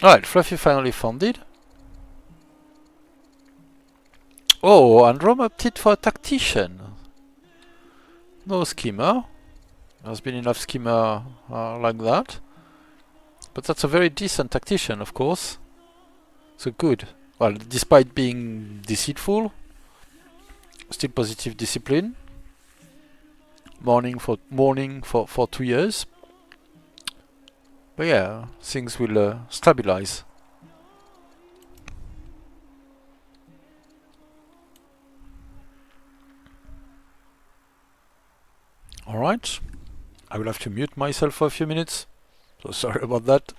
All right, Fluffy finally founded. Oh, and Rome opted for a tactician. No schemer. There's been enough schemer like that. But that's a very decent tactician, of course. So good. Well, despite being deceitful, still positive discipline. Mourning for 2 years. But yeah, things will stabilize. Alright. I will have to mute myself for a few minutes. So sorry about that.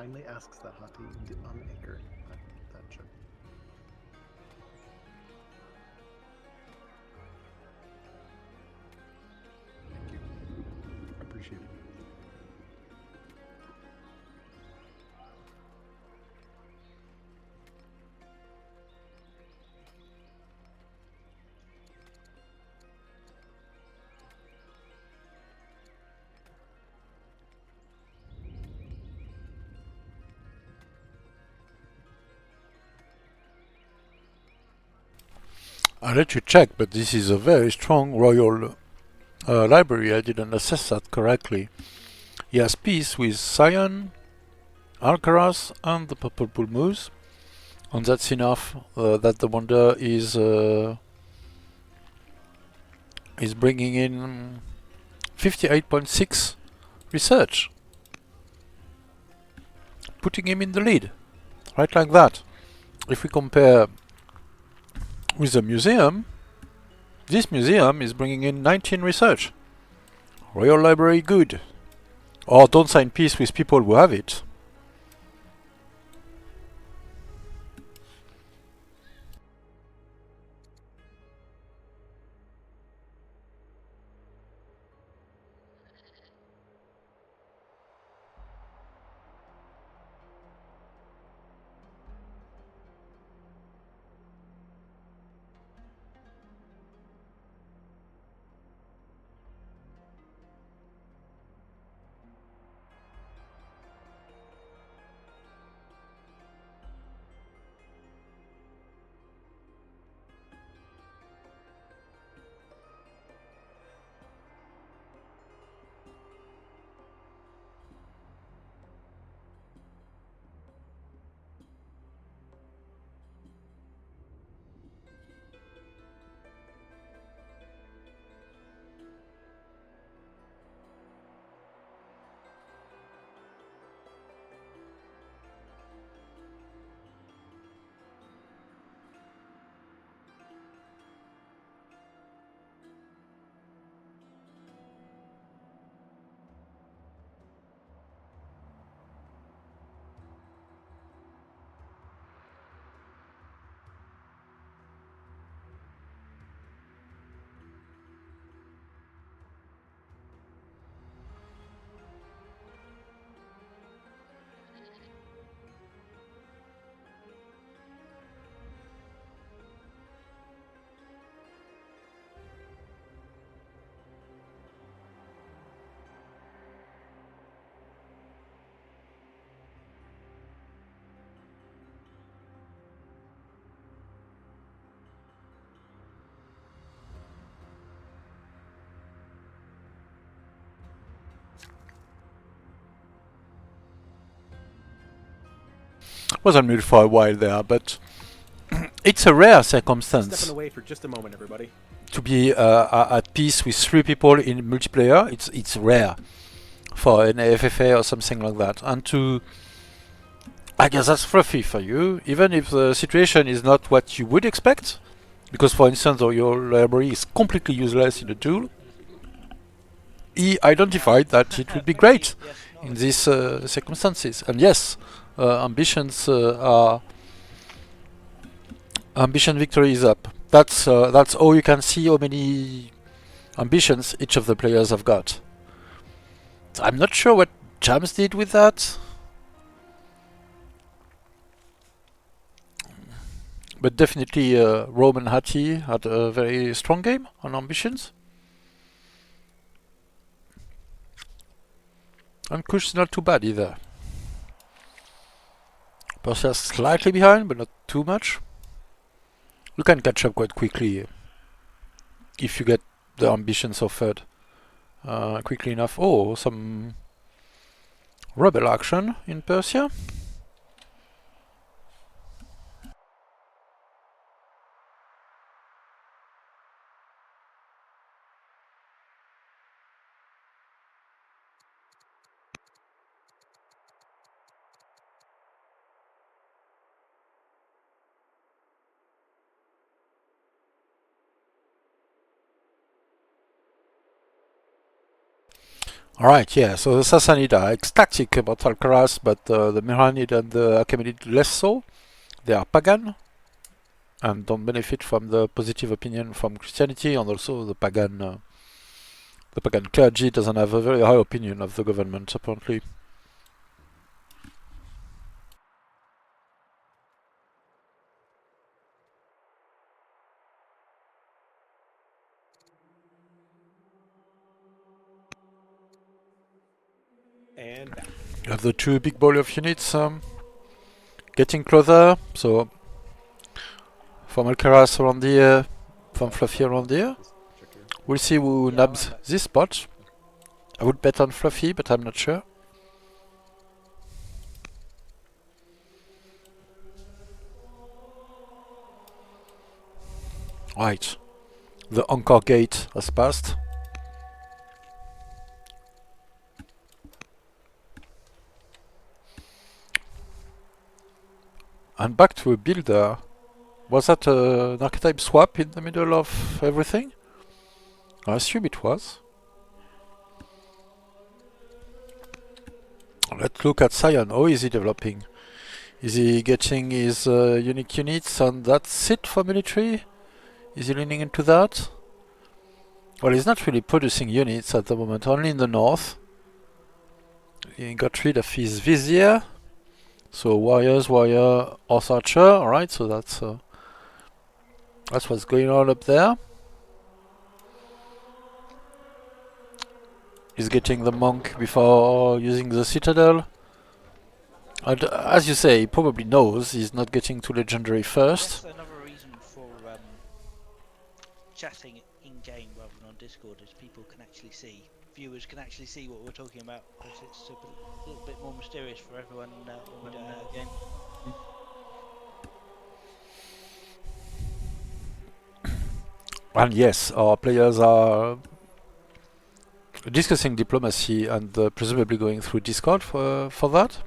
kindly asks that Hati unanchor that ship. Thank you. Appreciate it. I'll let you check, but this is a very strong royal library. I didn't assess that correctly. He has peace with Sion, Alcaras, and the ThePurpleBullMoose, and that's enough that the Wonder is bringing in 58.6 research, putting him in the lead, right like that. If we compare with the museum, this museum is bringing in 19 research. Royal Library good. Or don't sign peace with people who have it. Was on mute for a while there, but it's a rare circumstance Stepping away for just a moment, everybody. to be at peace with 3 people in multiplayer. It's rare for an FFA or something like that. And I guess that's fluffy for you, even if the situation is not what you would expect. Because, for instance, your library is completely useless in the tool. He identified that it would be great Yes, in these circumstances. And yes, ambitions ambition victory is up. That's all you can see how many ambitions each of the players have got. So I'm not sure what Jams did with that. But definitely Rome and Hati had a very strong game on ambitions. And Kush's not too bad either. Perseus slightly behind, but not too much. You can catch up quite quickly if you get the ambitions offered quickly enough. Oh, some rebel action in Persia. Alright, yeah, so the Sassanid are ecstatic about Alcaras, but the Miranid and the Achaemenid less so. They are pagan and don't benefit from the positive opinion from Christianity, and also the pagan clergy doesn't have a very high opinion of the government, apparently. And back. You have the two big ball of units getting closer, so from Alcaraz around here, from Fluffy around here. Just check here. We'll see who Yeah, nabs around that. this spot. I would bet on Fluffy, but I'm not sure. Right. The Anchor Gate has passed. And back to a builder. Was that an archetype swap in the middle of everything? I assume it was. Let's look at Sion. How is he developing? Is he getting his unique units and that's it for military? Is he leaning into that? Well, he's not really producing units at the moment, only in the north. He got rid of his vizier. So warriors, warrior, horse archer, alright, so that's what's going on up there. He's getting the monk before using the citadel. And as you say, he probably knows he's not getting to legendary first. That's another reason for chatting in game rather than on Discord is people can actually see, viewers can actually see what we're talking about, because it's a little bit more mysterious for everyone when we don't know a game. And yes, our players are discussing diplomacy and presumably going through Discord for that.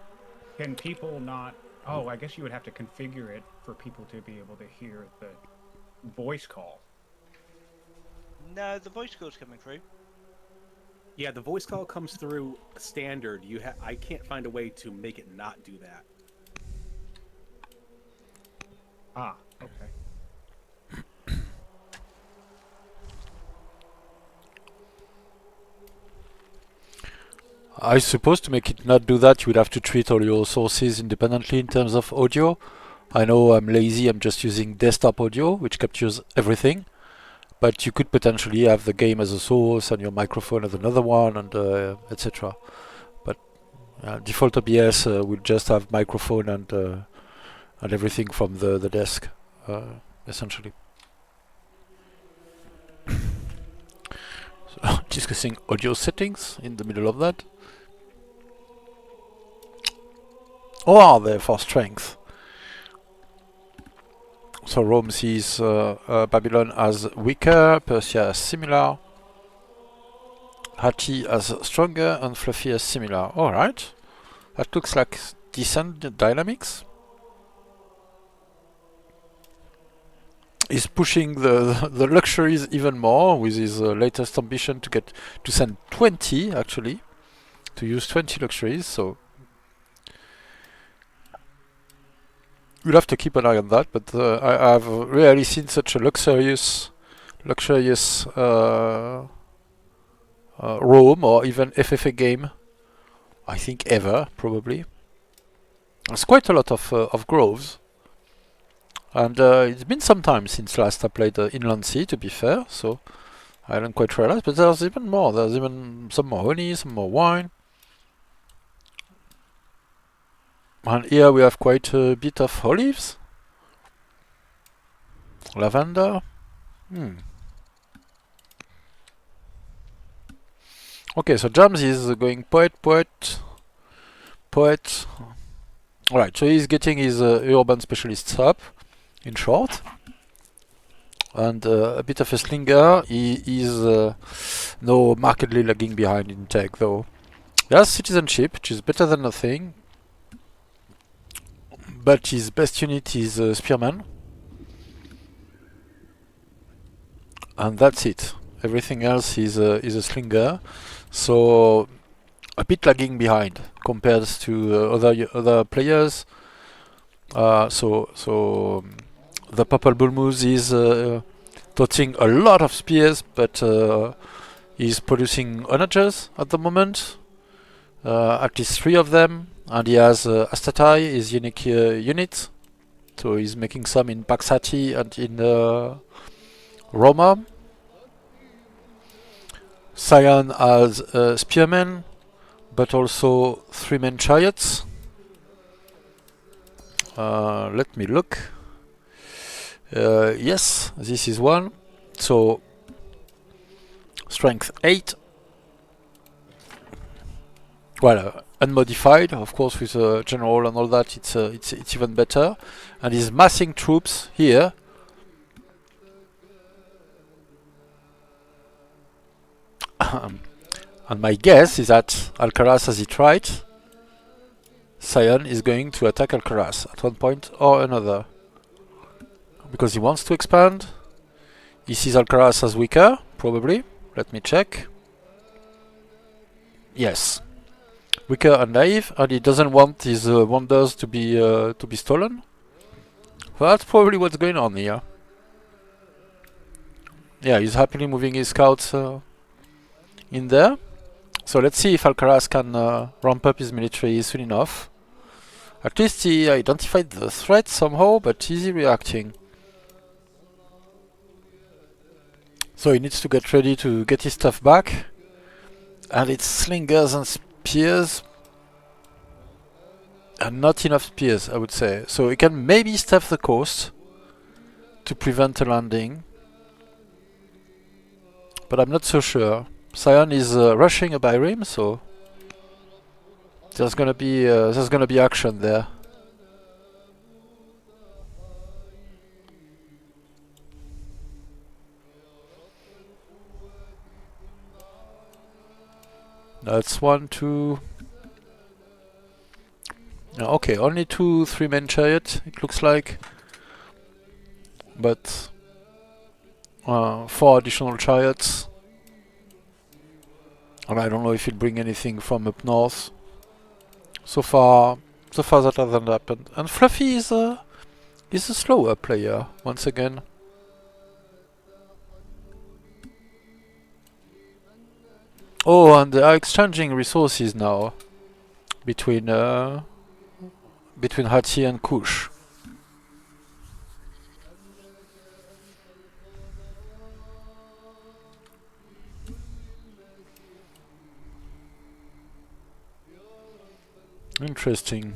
Can people not? Oh, I guess you would have to configure it for people to be able to hear the voice call. No, the voice call's coming through. Yeah, the voice call comes through standard. I can't find a way to make it not do that. Ah, okay. I suppose to make it not do that, you would have to treat all your sources independently in terms of audio. I know I'm lazy, I'm just using desktop audio, which captures everything. But you could potentially have the game as a source and your microphone as another one, and etc. But default OBS will just have microphone and everything from the desk, essentially. So, discussing audio settings in the middle of that. Or are they for strength? So Rome sees Babylon as weaker, Persia as similar, Hatti as stronger, and Fluffy as similar. Alright. That looks like decent dynamics. He's pushing the luxuries even more with his latest ambition to send 20 actually, to use 20 luxuries. So we'll have to keep an eye on that. But I've rarely seen such a luxurious Rome or even FFA game. I think ever probably. There's quite a lot of groves. And it's been some time since last I played Inland Sea, to be fair, so I don't quite realize, but there's even more. There's even some more honey, some more wine. And here we have quite a bit of olives. Lavender. Okay, so Jams is going poet. Alright, so he's getting his urban specialists up. In short, and a bit of a slinger. He is no markedly lagging behind in tech, though. He has citizenship, which is better than nothing, but his best unit is Spearman, and that's it. Everything else is a slinger. So a bit lagging behind compared to other players. The ThePurpleBullMoose is toting a lot of spears, but he's producing onagers at the moment. At least 3 of them, and he has Astatai, his unique unit. So he's making some in Paxati and in Roma. Sion has spearmen, but also 3-man chariots. Let me look. Yes, this is one. So strength 8. Well, unmodified, of course, with a general and all that. It's even better. And he's massing troops here. And my guess is that Alcaras has it right. Sion is going to attack Alcaras at one point or another. Because he wants to expand. He sees Alcaras as weaker, probably. Let me check. Yes. Weaker and naive, and he doesn't want his wonders to be stolen. So that's probably what's going on here. Yeah, he's happily moving his scouts in there. So let's see if Alcaraz can ramp up his military soon enough. At least he identified the threat somehow, but is he reacting? So he needs to get ready to get his stuff back. And it's slingers and spears. And not enough spears, I would say. So he can maybe stuff the coast to prevent a landing. But I'm not so sure. Sion is rushing a Byrim, so there's gonna be action there. That's 1, 2. Okay, only 2 3-man chariot, it looks like. But 4 additional chariots. And I don't know if he'll bring anything from up north. So far that hasn't happened. And Fluffy is a slower player, once again. Oh, and they are exchanging resources now between Hati and Kush. Interesting.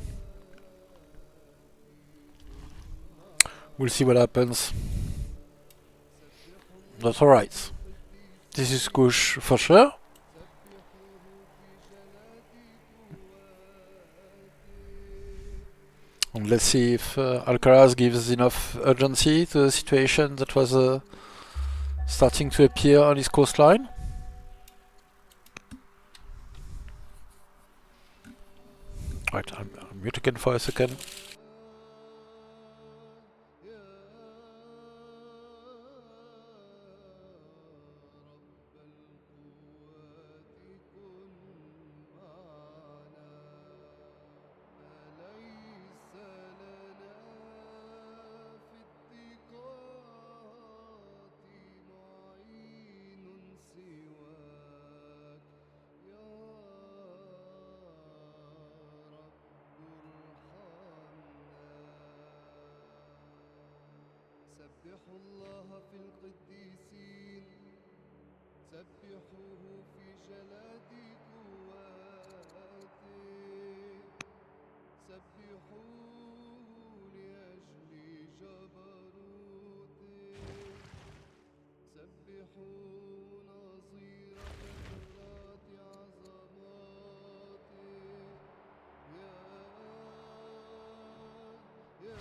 We'll see what happens. That's alright. This is Kush for sure. And let's see if Alcaraz gives enough urgency to the situation that was starting to appear on his coastline. Right, I'm mute again for a second. سبحوا الله في القديسين سبحوه في جلاد قواته سبحوه لأجل جبروته سبحوا نظير كثرات عظماته يا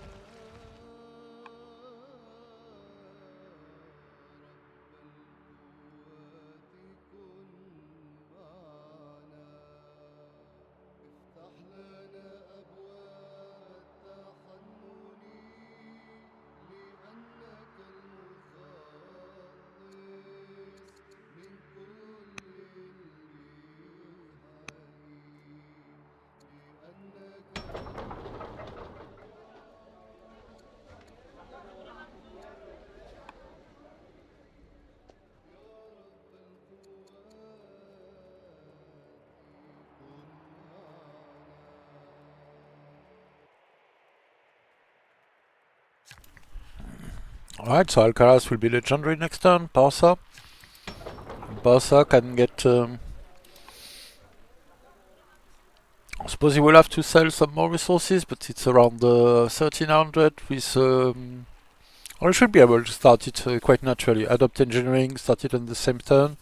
Alright, so Alcaras will be legendary next turn. Barca. Barca can get... I suppose he will have to sell some more resources, but it's around 1300 with... or he should be able to start it quite naturally. Adopt engineering, start it on the same turn.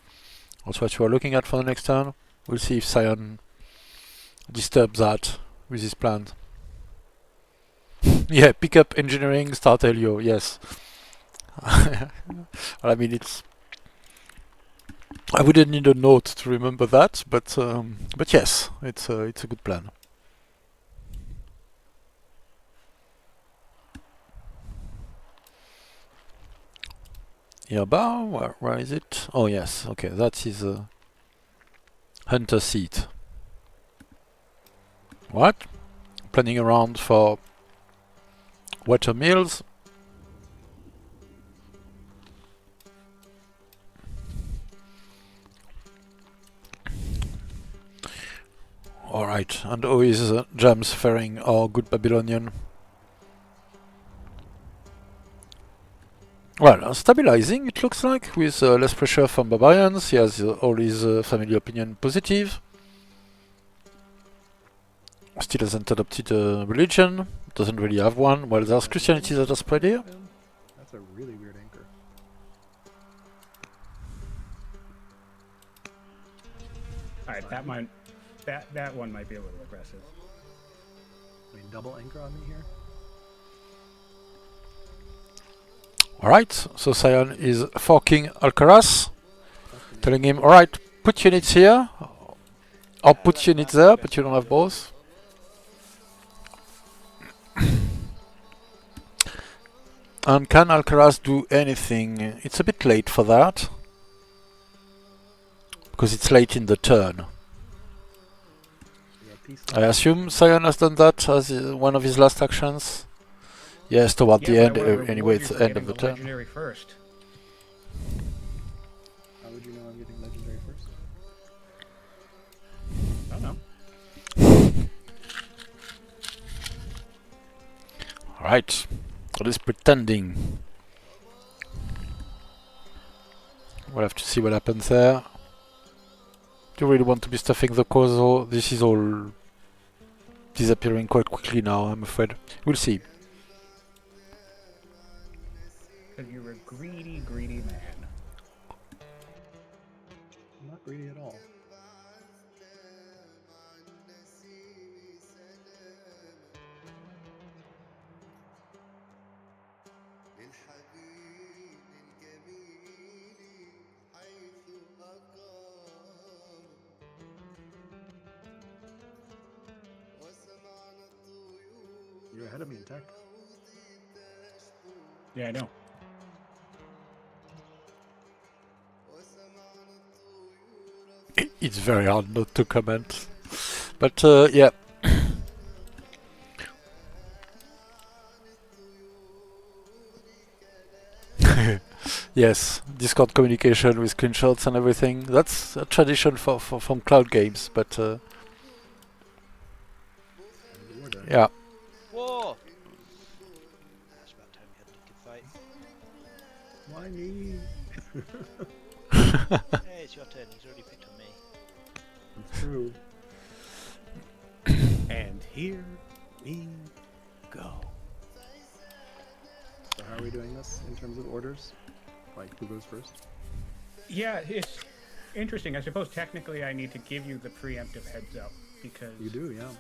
That's what you are looking at for the next turn. We'll see if Sion disturbs that with his plan. Yeah, pick up engineering, start Helio, yes. Well, I mean, it's... I wouldn't need a note to remember that, but yes, it's a good plan. Yerba, where is it? Oh yes, okay, that's his hunter seat. What? Planning around for water mills. Alright, and how is James faring, our good Babylonian? Well, stabilizing it looks like, with less pressure from barbarians. He has all his family opinion positive. Still hasn't adopted a religion, doesn't really have one. Well, there's Christianity that are spread here. That's a really weird anchor. Alright, that one might be a little aggressive. I mean, double anchor on me here. Alright, so Sion is forking Alcaras, telling him, alright, put units here, or put units there, but you don't have both. And can Alcaraz do anything? It's a bit late for that, because it's late in the turn. I assume Sion has done that as one of his last actions. Yes, toward the end, anyway, it's the end of the turn. Legendary first. How would you know I'm getting legendary first? I don't know. Alright, what is pretending? We'll have to see what happens there. Do you really want to be stuffing the cause, or this is all disappearing quite quickly now, I'm afraid. We'll see. Because you're a greedy, greedy man. I'm not greedy at all. You're ahead of me in tech. Yeah, I know. It's very hard not to comment. But yeah. Yes, Discord communication with screenshots and everything. That's a tradition from cloud games, but yeah. Whoa! That's about time we had a good fight. Why me? Hey, it's your turn. He's already picked on me. It's true. And here we go. So how are we doing this in terms of orders? Like, who goes first? Yeah, it's interesting. I suppose technically I need to give you the preemptive heads up because You do, yeah.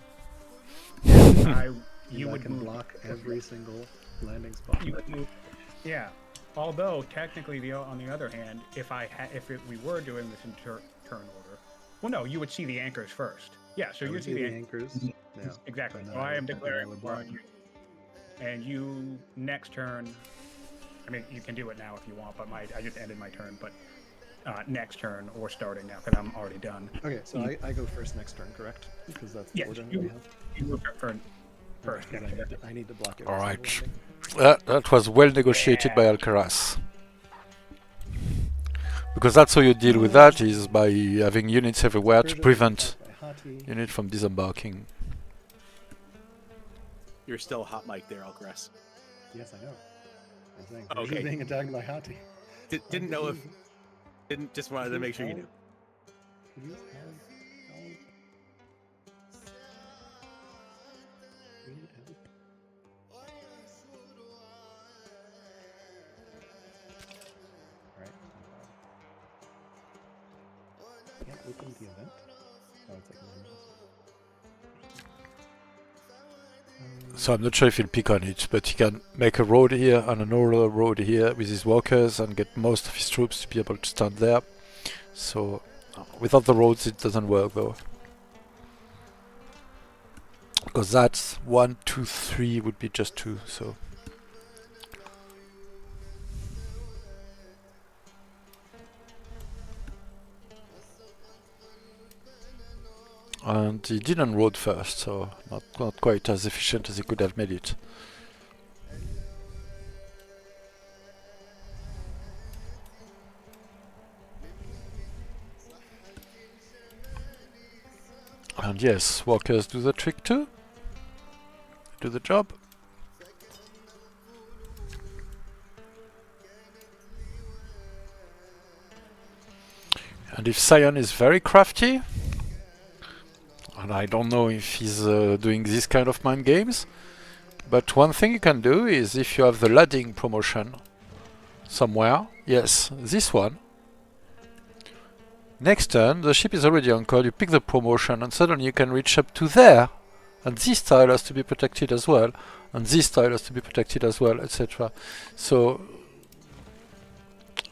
you would can move block every single landing spot. You would move. Yeah. Although technically, on the other hand, if we were doing this in turn order, well, no, you would see the anchors first. Yeah, so I you would see see the the anchors. Yeah. exactly. And So then I am and then declaring would war block. on you, and you next turn. I mean, you can do it now if you want, but I just ended my turn. But next turn or starting now because I'm already done. Okay, so I go first next turn, correct? Because that's the Yes, order that you- we have. You move your turn first. Because I need to block it. Alright. That was well negotiated by Alcaraz. Because that's how you deal with that, is by having units everywhere to prevent unit from disembarking. You're still hot mic there, Alcaras. Yes, I know. I'm saying, Persia's Okay. being attacked by Hati. Didn't know if. Didn't just wanted to make sure you knew. Please help. Need help. Alright. Can't open the event. Oh, it's like one else. So I'm not sure if he'll pick on it, but he can make a road here and another road here with his walkers and get most of his troops to be able to stand there. So without the roads it doesn't work though. Because that's 1, 2, 3 would be just 2, so. And he didn't road first, so not quite as efficient as he could have made it. And yes, walkers do the trick too. Do the job. And if Sion is very crafty, and I don't know if he's doing this kind of mind games, but one thing you can do is if you have the ladding promotion somewhere, yes, this one, next turn the ship is already anchored, you pick the promotion and suddenly you can reach up to there, and this tile has to be protected as well, and this tile has to be protected as well, etc. So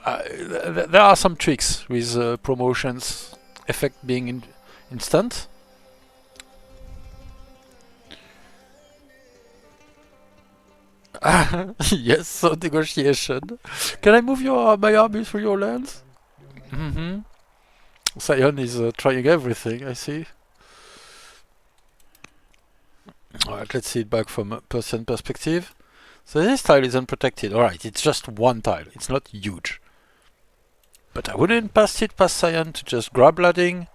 there are some tricks with promotions effect being instant. Yes, so negotiation. Can I move my army through your lands? Mm-hmm. Sion is trying everything, I see. Alright, let's see it back from a Persian perspective. So this tile is unprotected. Alright, it's just one tile. It's not huge. But I wouldn't pass it past Sion to just grab ladding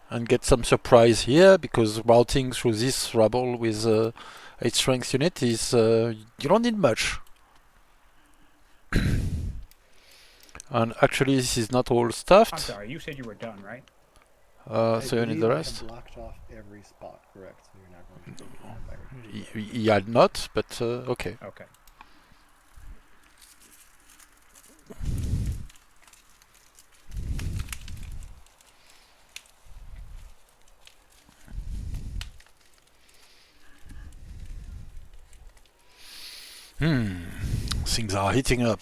and get some surprise here, because routing through this rubble with 8 strength unit is you don't need much. And actually this is not all I'm stuffed. sorry, you said you were done, right? So you need the I have rest? blocked off every spot, correct? So you're not going to take it by He had not, but okay. Okay. Things are heating up.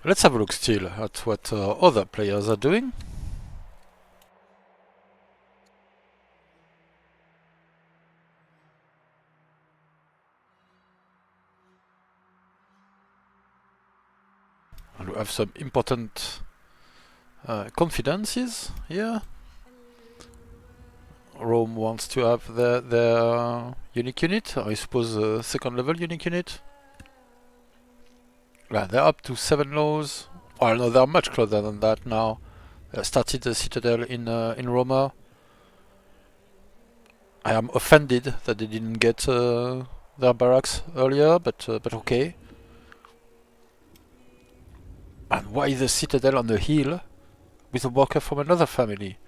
Let's have a look still at what other players are doing. And we have some important confidences here. Rome wants to have their unique unit, I suppose a second level unique unit. Yeah, they're up to 7 laws. Well, no, they're much closer than that now. Started the citadel in Roma. I am offended that they didn't get their barracks earlier, but okay. And why the citadel on the hill with a worker from another family?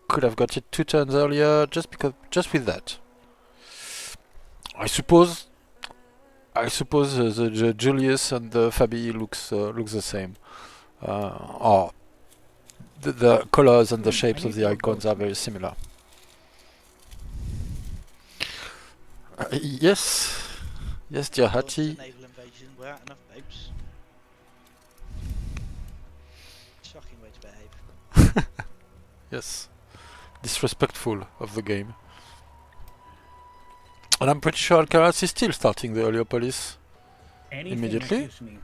Could have got it 2 turns earlier, just with that. I suppose the Julius and the Fabi looks the same. Or the colors and the shapes of the icons are very similar. Yes, dear Hattie. Naval invasion without enough boats. Shocking way to behave. Yes, disrespectful of the game. And I'm pretty sure Alcaras is still starting the Heliopolis. Anything Immediately? that gives me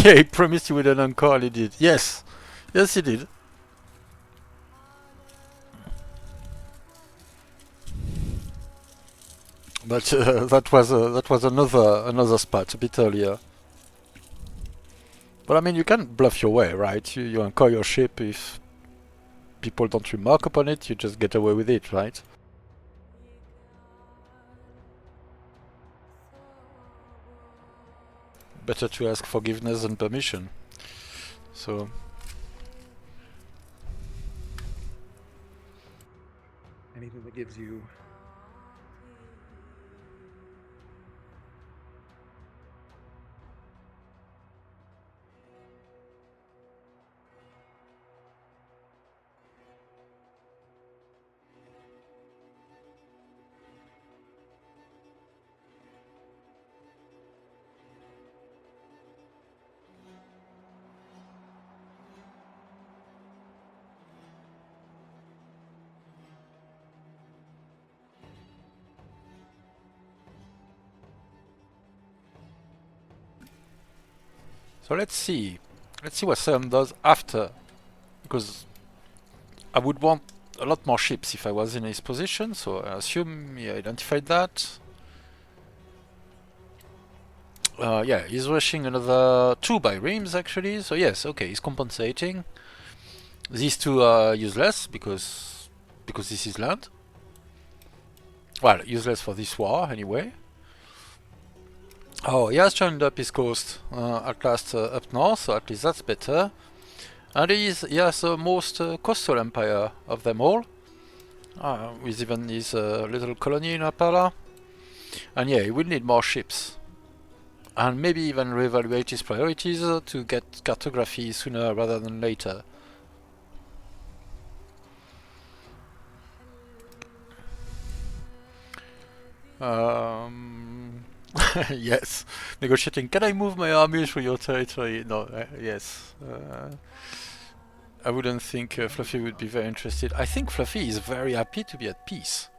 Yeah, he promised you with an encore, and he did. Yes, he did. But that was another spot a bit earlier. But I mean, you can bluff your way, right? You anchor your ship if people don't remark upon it, you just get away with it, right? Better to ask forgiveness than permission. So Anything that gives you So let's see what Sion does after, because I would want a lot more ships if I was in his position, so I assume he identified that. Yeah, he's rushing another 2 biremes actually, so yes, okay, he's compensating. These 2 are useless because this is land. Well, useless for this war anyway. Oh, he has joined up his coast at last up north, so at least that's better. And he has the most coastal empire of them all, with even his little colony in Apala. And yeah, he will need more ships. And maybe even reevaluate his priorities to get cartography sooner rather than later. Yes, negotiating. Can I move my army through your territory? No, yes. I wouldn't think Fluffy would be very interested. I think Fluffy is very happy to be at peace.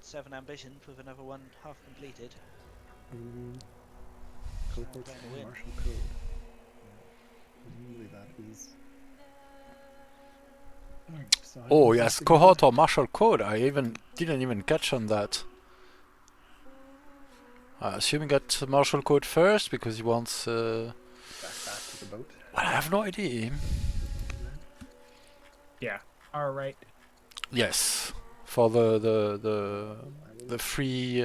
7 ambitions with another one half completed. cohorts Sounds like a from win. martial code. Yeah. Usually that is. Alright, so I Oh think yes, that's the cohort game. or martial code. I didn't even catch on that. I assume he got martial code first because he wants. Well, Back to the boat. I have no idea. Yeah. All right. Yes, for the free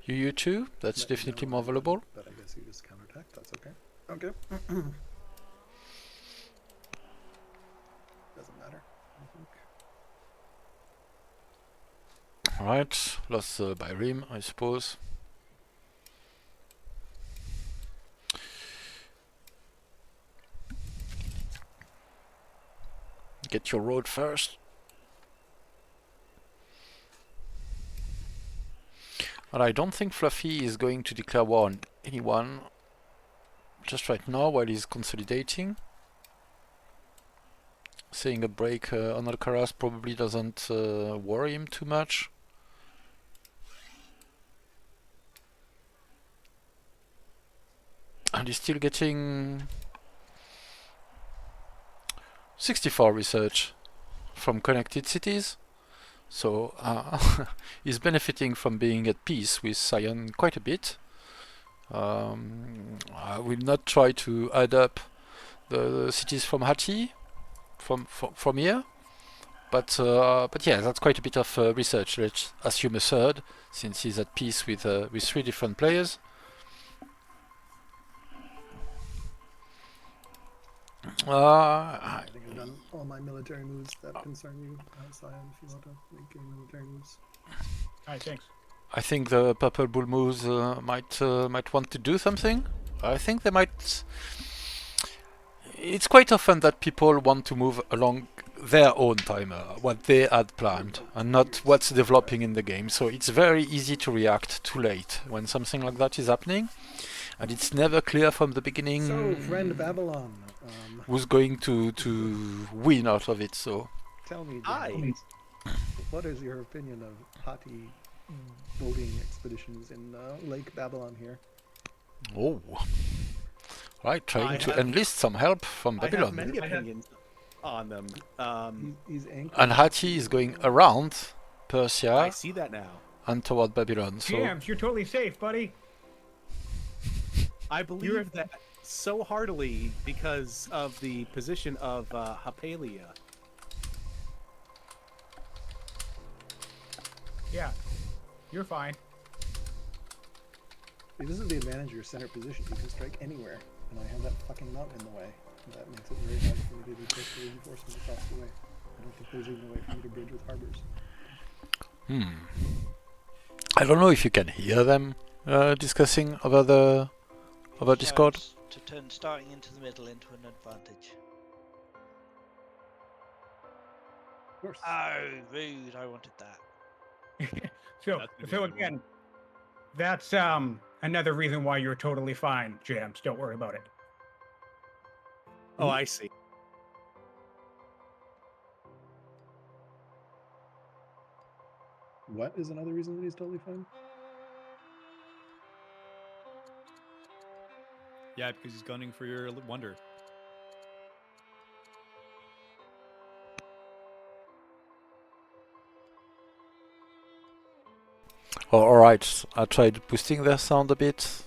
UU2, that's Let me definitely know more when- valuable. But I guess you just counterattack. That's okay. Okay. Doesn't matter. I think. Right, lost by rim, I suppose. Get your road first. And I don't think Fluffy is going to declare war on anyone just right now while he's consolidating. Saying a break on Alcaras probably doesn't worry him too much. And he's still getting 64 research from connected cities. So he's benefiting from being at peace with Sion quite a bit. I will not try to add up the cities from Hati from here, but yeah, that's quite a bit of research. Let's assume a third, since he's at peace with 3 different players. I think I've done all my military moves that concern you, Sion, if you want to make any military moves. All right. Thanks. I think the ThePurpleBullMoose might want to do something. I think they might. It's quite often that people want to move along their own timer, what they had planned, and not what's developing in the game. So it's very easy to react too late when something like that is happening, and it's never clear from the beginning So, friend Babylon, who's going to win out of it. So tell me, Hi. General, what is your opinion of Hati boating expeditions in Lake Babylon here? oh, right, trying I to have- enlist some help from I have Babylon. many opinions on them. He's anchored. And Hati is going around I Persia see that now. and toward Babylon. So James, you're totally safe, buddy. I believe that so heartily because of the position of Hypalia. Yeah, you're fine. See, this is the advantage of your center position. You can strike anywhere, and I have that fucking mountain in the way. That makes it very hard for me to do coastal reinforcements across the way. I don't think there's even a way for me to bridge with harbors. I don't know if you can hear them discussing over Discord. To turn starting into the middle into an advantage. Of course. Oh, rude! I wanted that. So That's gonna be a so good one. again, that's another reason why you're totally fine, Jams. Don't worry about it. Oh, I see. What is another reason that he's totally fine? Yeah, because he's gunning for your wonder. Oh, alright, I tried boosting their sound a bit.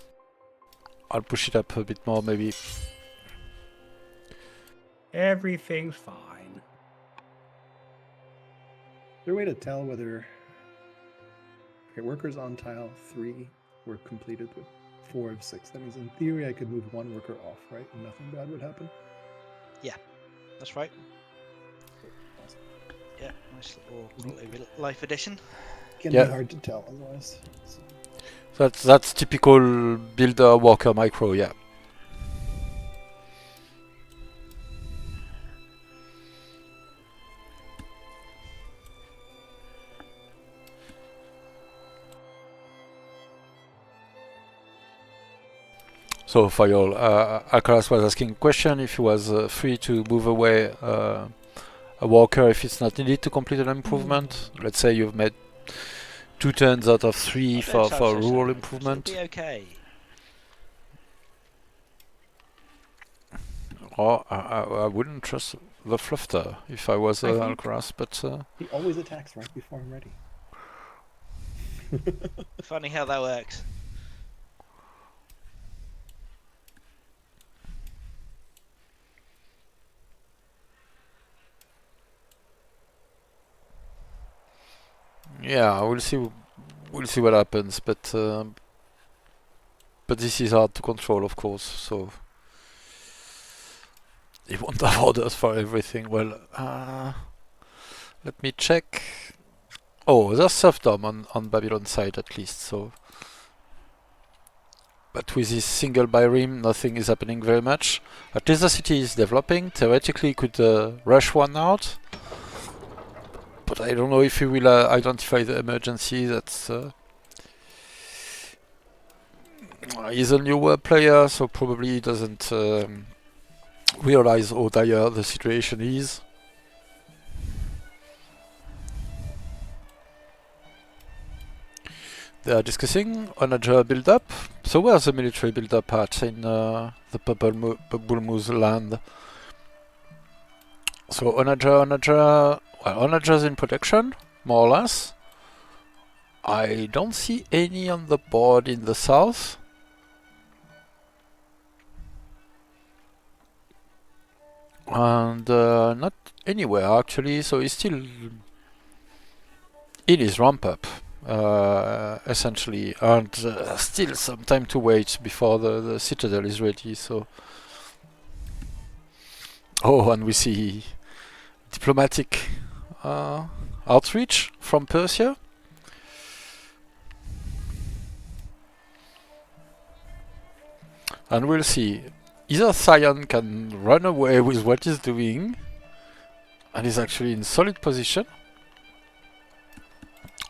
I'll push it up a bit more, maybe. Everything's fine. Is there a way to tell whether workers on tile 3 were completed with 4 of 6? That means in theory I could move one worker off, right? And nothing bad would happen. That's right. Awesome. Yeah, nice little life edition. It can Yeah. be hard to tell otherwise. So, That's typical builder worker micro, yeah. So for your Alcaras was asking a question if he was free to move away a worker if it's not needed to complete an improvement. Let's say you've made 2 turns out of 3 for rural improvement. It'll be okay. Or I wouldn't trust the Fluffter if I was I think- Alcaras, but he always attacks right before I'm ready. Funny how that works. yeah, we'll see what happens. But this is hard to control, of course. So he won't have orders for everything. Well, let me check. Oh, there's serfdom on Babylon side at least. So, but with this single birim, nothing is happening very much. At least the city is developing. Theoretically, could rush one out. But I don't know if he will identify the emergency. That's he's a newer player, so probably he doesn't realize how dire the situation is. They are discussing Onager build-up. So where's the military build-up at in the PurpleBullMoose land? So Onager, well, Onager's in protection, more or less. I don't see any on the board in the south. And not anywhere actually, so he's still in his ramp up, essentially, and still some time to wait before the citadel is ready. So, oh, and we see diplomatic outreach from Persia. And we'll see. Either Sion can run away with what he's doing and is actually in solid position,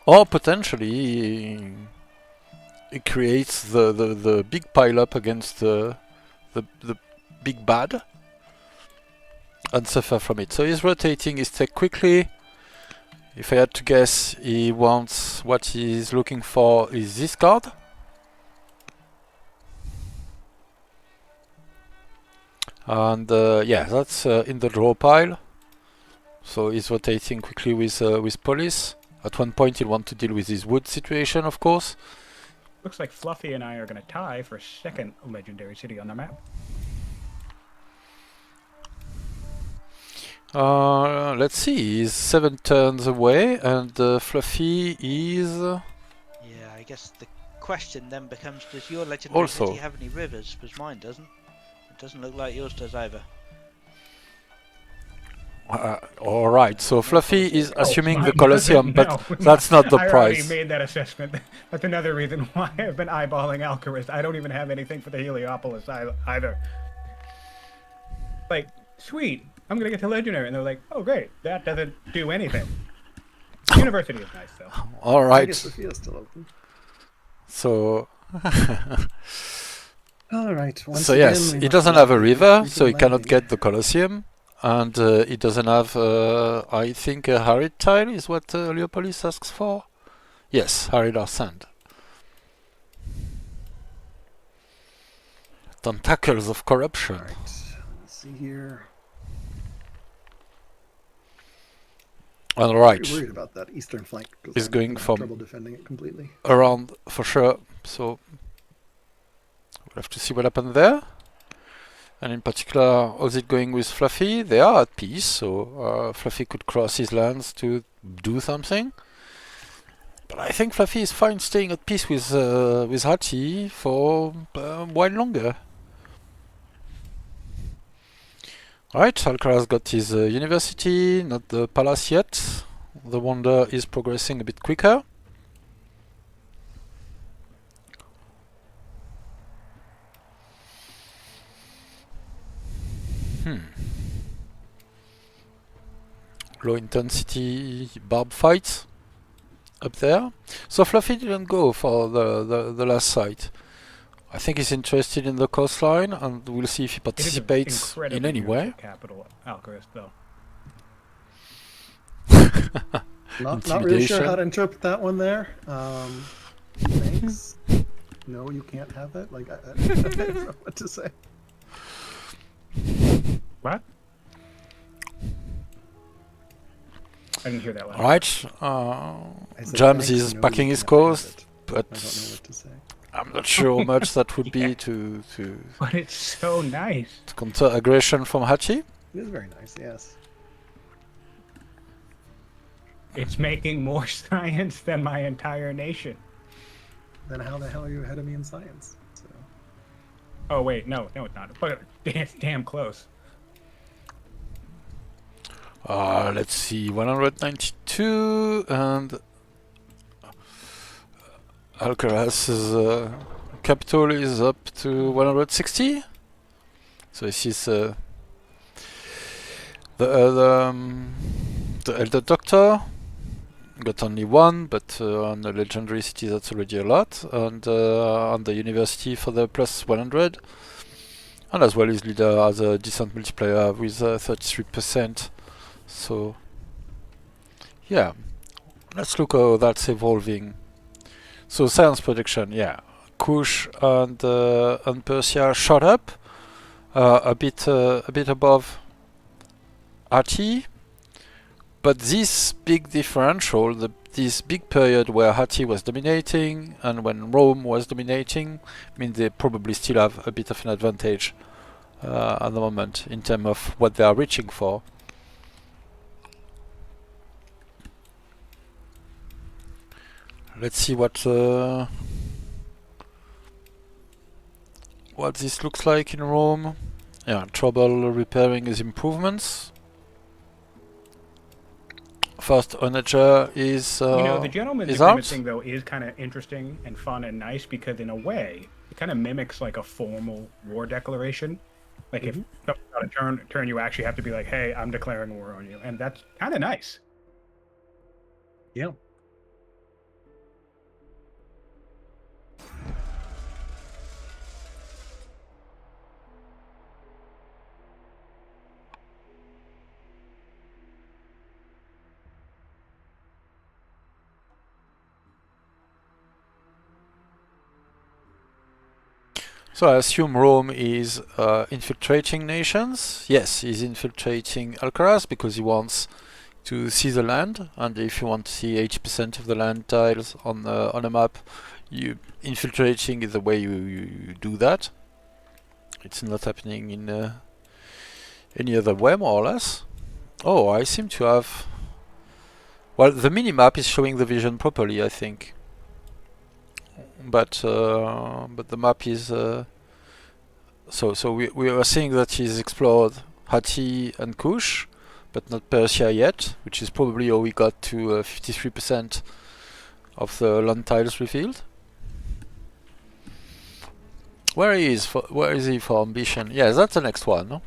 or potentially he creates the big pile up against the big bad and suffer from it. So he's rotating his tech quickly. If I had to guess, he wants what he's looking for is this card. And yeah, that's in the draw pile. So he's rotating quickly with police. At one point he'll want to deal with his wood situation, of course. Looks like Fluffy and I are going to tie for second legendary city on the map. Let's see. He's 7 turns away, and Fluffy is Yeah, I guess the question then becomes: does your legendary Also. city have any rivers? Because mine doesn't. It doesn't look like yours does either. all right. So Fluffy is assuming the mine Colosseum, doesn't, but no. that's not the I already price. made that assessment. That's another reason why I've been eyeballing Alcaras. I don't even have anything for the Heliopolis either. Like, sweet, I'm gonna get to legendary, and they're like, oh great, that doesn't do anything. University is nice though. All I right. guess Sophia's still open. So All right. Once so again, yes, we he must doesn't go have a to the river, freaking so he cannot landing. get the Colosseum, and he doesn't have, I think, a harried tile is what Leopolis asks for. Yes, harried or sand. Tentacles of corruption. All right. Let's see here. All I'm right, worried about that eastern flank. 'Cause He's I'm going gonna have from- trouble defending it completely. around for sure. So we'll have to see what happened there. And in particular, how's it going with Fluffy? They are at peace, so Fluffy could cross his lands to do something. But I think Fluffy is fine staying at peace with Hachi for a while longer. Right, Alcaraz got his university, not the palace yet. The wonder is progressing a bit quicker. Low intensity barb fights up there. So Fluffy didn't go for the last site. I think he's interested in the coastline, and we'll see if he It is an participates incredibly in any way. beautiful capital, Alcaraz, though. Not really sure how to interpret that one there. Thanks. No, you can't have that. Like I don't know what to say. What? I didn't hear that last. Right, I said, James thanks, is no, packing you his can't have coast, it. but I don't know what to say. I'm not sure how much that would be to But it's so nice. counter aggression from Hachi. It is very nice. Yes. It's making more science than my entire nation. Then how the hell are you ahead of me in science? So, Oh wait, no, it's not. But it's damn close. Let's see, 192, and Alcaraz's capital is up to 160. So this is the Elder Doctor got only one, but on the legendary city that's already a lot, and on the university for the plus 100, and as well his leader has a decent multiplier with 33%. So yeah, let's look how that's evolving. So science prediction, yeah, Kush and Persia shot up a bit above Hati, but this big differential, this big period where Hati was dominating and when Rome was dominating, means they probably still have a bit of an advantage at the moment in terms of what they are reaching for. Let's see what this looks like in Rome. Yeah, trouble repairing his improvements. First onager is The gentleman's is agreement out. thing though is kind of interesting and fun and nice because in a way it kind of mimics like a formal war declaration. Like if on a turn you actually have to be like, hey, I'm declaring war on you, and that's kind of nice. yeah. So I assume Rome is infiltrating nations. Yes, he's infiltrating Alcaraz because he wants to see the land, and if you want to see 80% of the land tiles on a map, you infiltrating is the way you do that. It's not happening in any other way, more or less. Oh, I seem to have... Well, the mini-map is showing the vision properly, I think. But the map is... So we are seeing that he's explored Hatti and Kush, but not Persia yet, which is probably how we got to 53% of the land tiles revealed. Where is he for ambition? Yeah, that's the next one, no?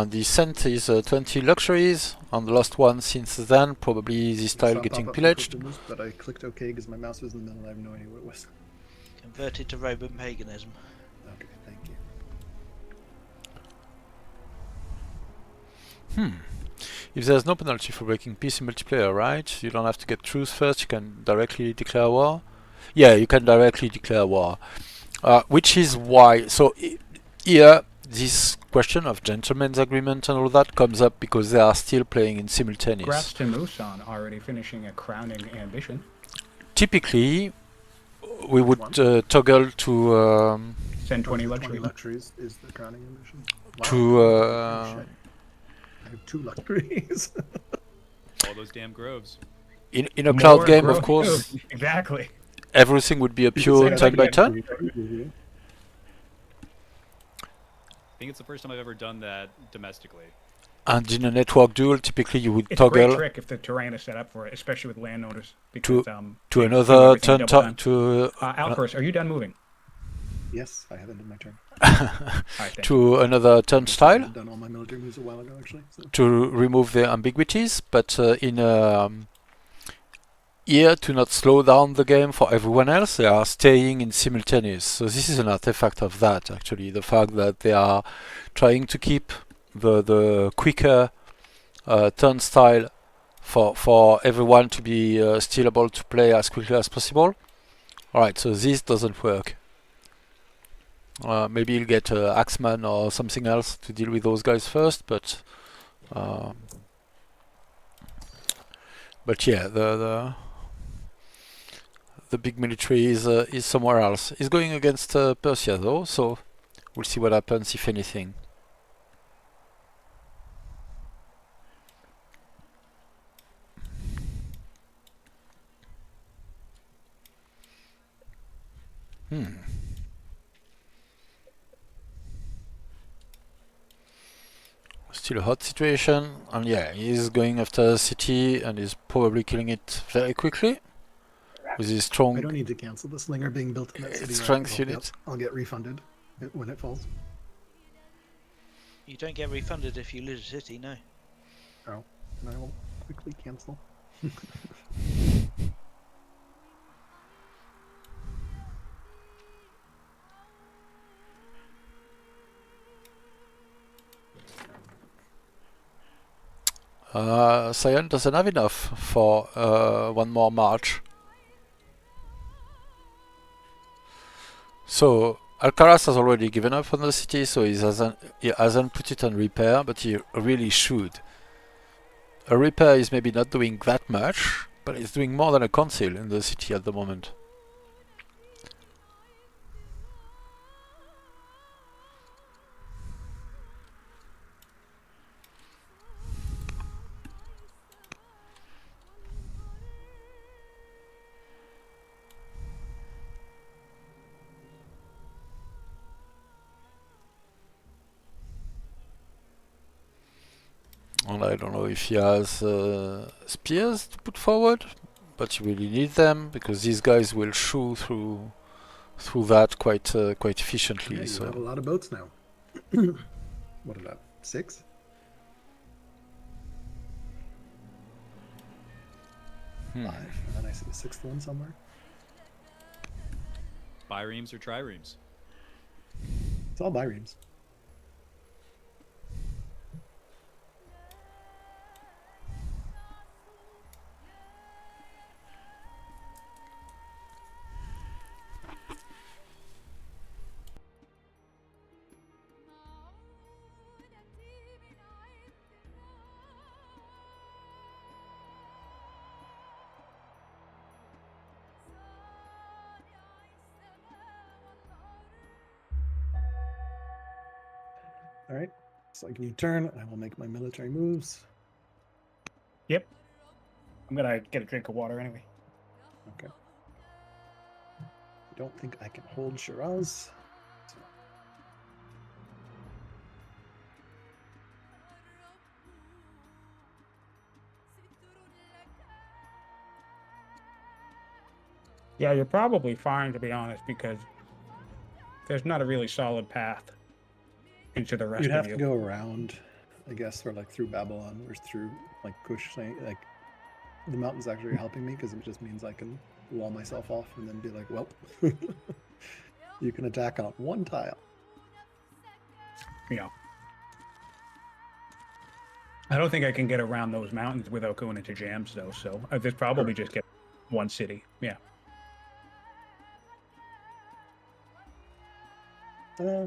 The cent is 20 luxuries, and the last one since then, probably this tile getting pillaged. But I clicked OK because my mouse was in the middle and I have no idea what it was. Converted to Roman paganism. Okay, thank you. If there's no penalty for breaking peace in multiplayer, right? You don't have to get truce first, you can directly declare war. Yeah, you can directly declare war. Which is why... So here, this question of gentleman's agreement and all that comes up because they are still playing in simultaneous. Congrats to Musan already finishing a crowning ambition. Typically, we would toggle to... Send 20 20 luxury. luxuries is the crowning ambition. Wow. to... Oh, shit. I have 2 luxuries. All those damn groves. in a cloud More game, of growth. course, Exactly. everything would be a pure turn by turn. I think it's the first time I've ever done that domestically. And in a network duel, typically you would It's a great toggle trick if the terrain is set up for it, especially with landowners. Because, to they another do everything turn double time. to Alcaras, are you done moving? Yes, I have ended my turn. Alright, thank you. to another turnstile I've done all my military moves a while ago, actually. So. to remove the ambiguities, but here to not slow down the game for everyone else, they are staying in simultaneous. So this is an artifact of that, actually, the fact that they are trying to keep the quicker turnstile for everyone to be still able to play as quickly as possible. Alright, so this doesn't work. Maybe you'll get Axeman or something else to deal with those guys first, but yeah, the big military is somewhere else. He's going against Persia though, so we'll see what happens if anything. Still a hot situation, and yeah, he's going after the city and he's probably killing it very quickly with his strong I don't need to cancel the slinger being built in that city. strength I'll- unit. I'll get refunded when it falls. You don't get refunded if you lose a city, no. Oh, and I will quickly cancel. Sion doesn't have enough for one more march. So Alcaras has already given up on the city, so he hasn't put it on repair, but he really should. A repair is maybe not doing that much, but it's doing more than a council in the city at the moment. And I don't know if he has spears to put forward, but you really need them because these guys will shoo through that quite efficiently. Yeah, you So have a lot of boats now. What is that? 6? hmm. 5. And then I see a 6th one somewhere. Biremes or triremes? It's all biremes. All right. So I can turn. I will make my military moves. Yep. I'm gonna get a drink of water anyway. Okay. I don't think I can hold Shiraz. So Yeah, you're probably fine to be honest, because there's not a really solid path into the rest you'd of have you. to go around, I guess, or like through Babylon or through like Kush. Like the mountain's actually helping me because it just means I can wall myself off and then be like, well, you can attack on one tile. Yeah. I don't think I can get around those mountains without going into jams, though. So I just probably just get one city. Yeah. Uh,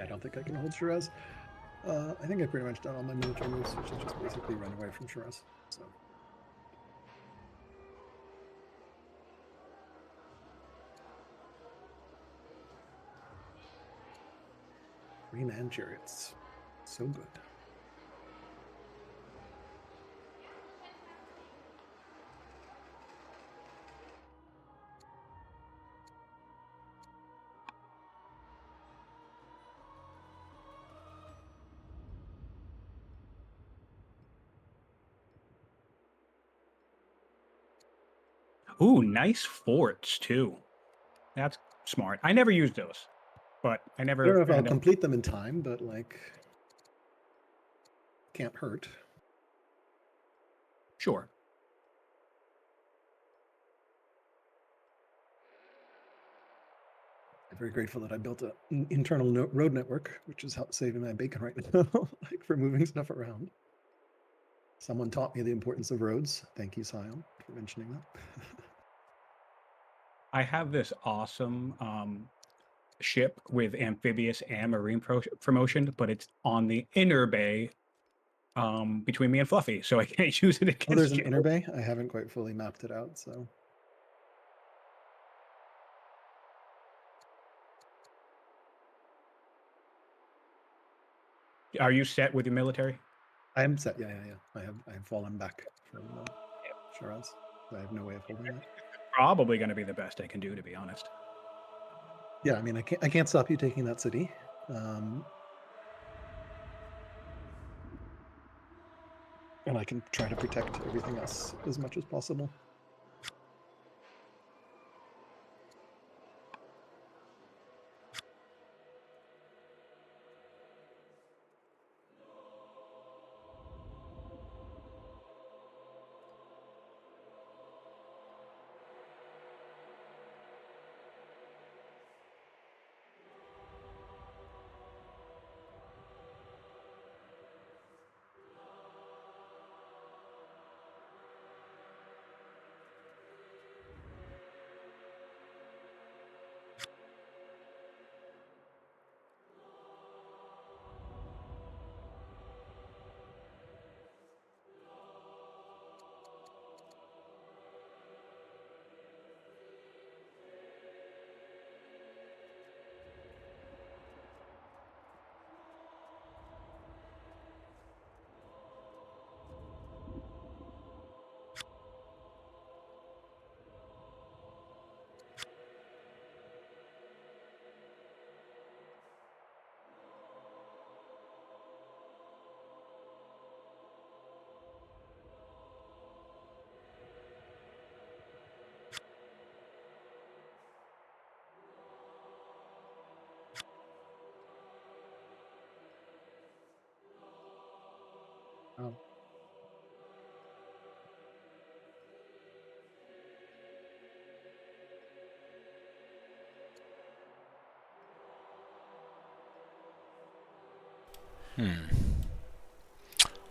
I don't think I can hold Shiraz. I think I've pretty much done all my military moves, which is just basically run away from Shiraz. So three-man chariots, so good. Ooh, nice forts too. That's smart. I never used those, but I I never. don't know if I I'll never- complete them in time, but like, can't hurt. Sure. I'm very grateful that I built an internal road network, which is saving my bacon right now, like for moving stuff around. Someone taught me the importance of roads. Thank you, Sion, for mentioning that. I have this awesome ship with amphibious and marine promotion, but it's on the inner bay between me and Fluffy, so I can't use it against Oh, there's an you. inner bay. I haven't quite fully mapped it out, so Are you set with your military? I am set. Yeah. I have fallen back from Shiraz. I have no way of holding that. Probably going to be the best I can do, to be honest. Yeah, I mean, I can't stop you taking that city. And I can try to protect everything else as much as possible. Oh.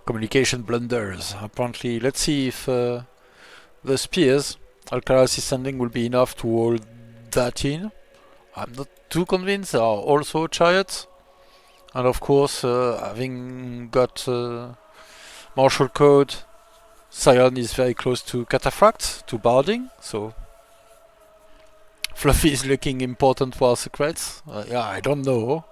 Communication blunders. Apparently, let's see if the spears Alcaras is sending will be enough to hold that in. I'm not too convinced. There are also chariots. And of course, having got martial code, Sion is very close to Cataphract, to Barding, so Fluffy is looking important for our secrets. Yeah, I don't know.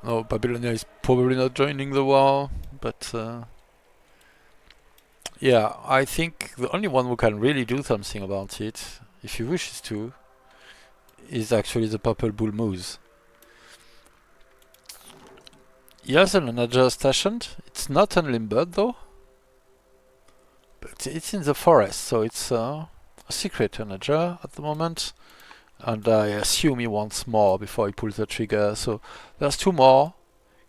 No, Babylonia is probably not joining the war, but yeah, I think the only one who can really do something about it, if he wishes to, is actually the ThePurpleBullMoose. He has an Anager stationed. It's not unlimbered though, but it's in the forest, so it's a secret Anager at the moment. And I assume he wants more before he pulls the trigger. So there's 2 more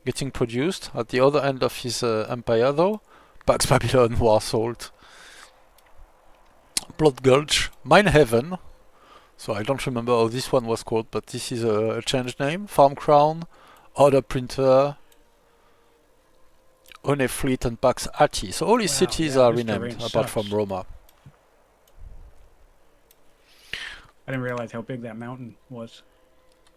getting produced at the other end of his empire though. Pax Babylon, War Salt, Blood Gulch, Mine Heaven. So I don't remember how this one was called, but this is a changed name. Farm Crown, Order Printer, One Fleet, and Pax Ati. So all his Wow, cities yeah, are this renamed terrain apart from sucks. Roma. I didn't realize how big that mountain was.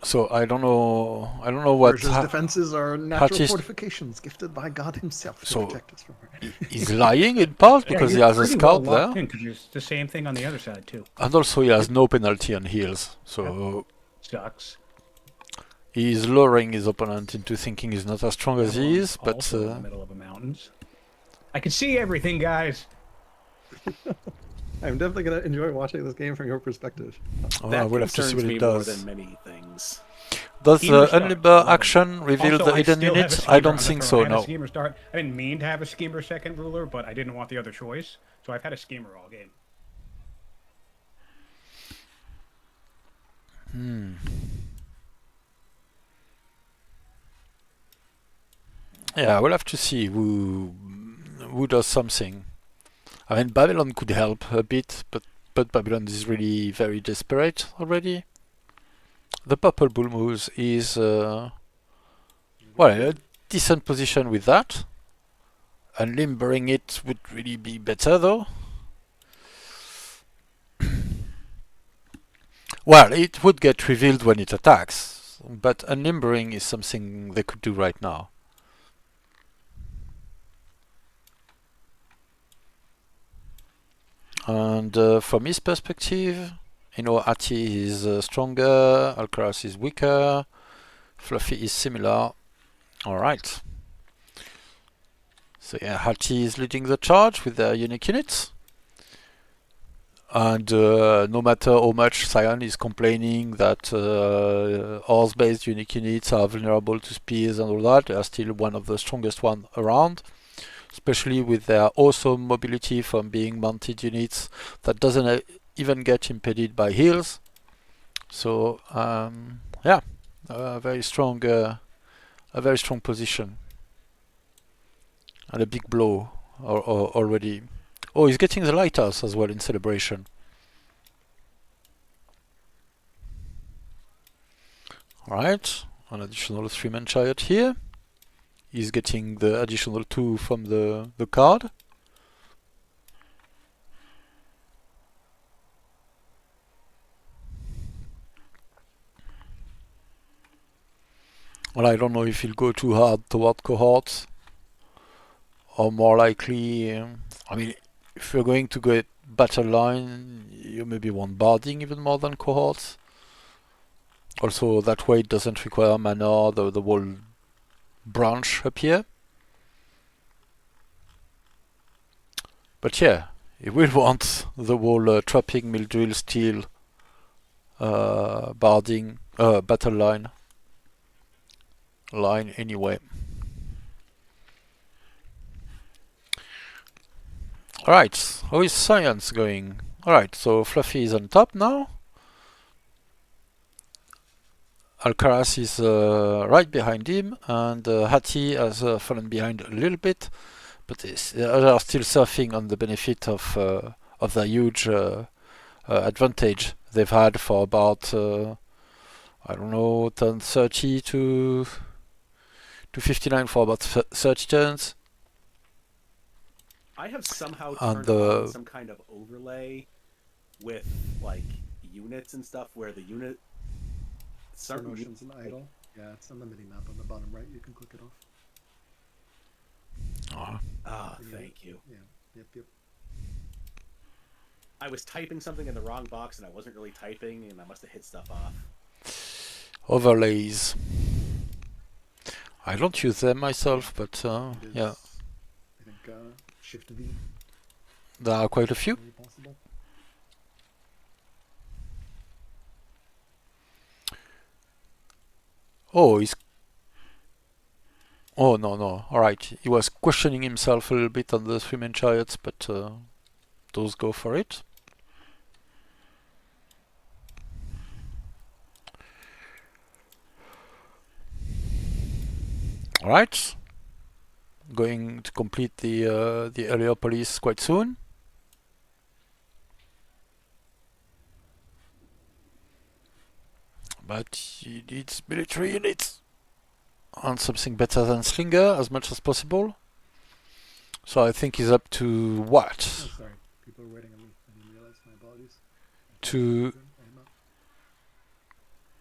So I don't know what Persia's defenses are natural Hati's fortifications gifted by God himself to So- protect us from her. he's lying in part because he you're has a pretty well scout there. locked in, 'cause it's the same thing on the other side too. And also he has no penalty on heals, so Sucks. he's luring his opponent into thinking he's not as strong as he is, but Also in the middle of the mountains. I can see everything, guys. I'm definitely going to enjoy watching this game from your perspective. oh, I That will have to see concerns what me it more does. than many things. Does Schemer the start, unlimber love it. action reveal Also, the I hidden still have a unit? I schemer don't on the think throne. so, I had a no. schemer start. I didn't mean to have a schemer second ruler, but I didn't want the other choice, so I've had a schemer all game. Yeah, we'll have to see who does something. I mean, Babylon could help a bit, but Babylon is really very desperate already. The ThePurpleBullMoose is well, in a decent position with that. And limbering it would really be better though. Well, it would get revealed when it attacks, but unlimbering is something they could do right now. And from his perspective, Ati is stronger, Alcaras is weaker, Fluffy is similar. Alright. So yeah, Ati is leading the charge with their unique units. And no matter how much Sion is complaining that horse-based unique units are vulnerable to spears and all that, they are still one of the strongest ones around, especially with their awesome mobility from being mounted units that doesn't even get impeded by heals. So yeah, a very strong position and a big blow already. Oh, he's getting the lighthouse as well in celebration. Alright, an additional 3-man chariot here. He's getting the additional 2 from the card. Well, I don't know if he'll go too hard toward cohorts, or more likely, I mean, if you're going to get battle line, you maybe want barding even more than cohorts. Also, that way it doesn't require mana, the whole branch up here. But yeah, you will want the whole trapping, mill drill, steel, barding, battle line anyway. Alright, how is science going? Alright, so Fluffy is on top now. Alcaras is right behind him, and Hattie has fallen behind a little bit, but they are still surfing on the benefit of the huge advantage they've had for about I don't know, turn 30 to 59 for about 30 turns. I have somehow And turned on some kind of overlay with like units and stuff where the unit certain Promotions and idle. Yeah, it's on the mini map on the bottom right. You can click it off. Ah, thank you. Yeah. Yep. I was typing something in the wrong box and I wasn't really typing and I must have hit stuff off. overlays. I don't use them myself, but It is, yeah, I think Shift V. there are quite a few. Very possible. Oh, he's. Oh, no. Alright, he was questioning himself a little bit on the 3-man chariots, but those go for it. Alright, going to complete the Heliopolis quite soon. But he needs military units and something better than Slinger as much as possible. So I think he's up to Oh, what? sorry. People are waiting on me. I didn't realize. My apologies. To I'm up.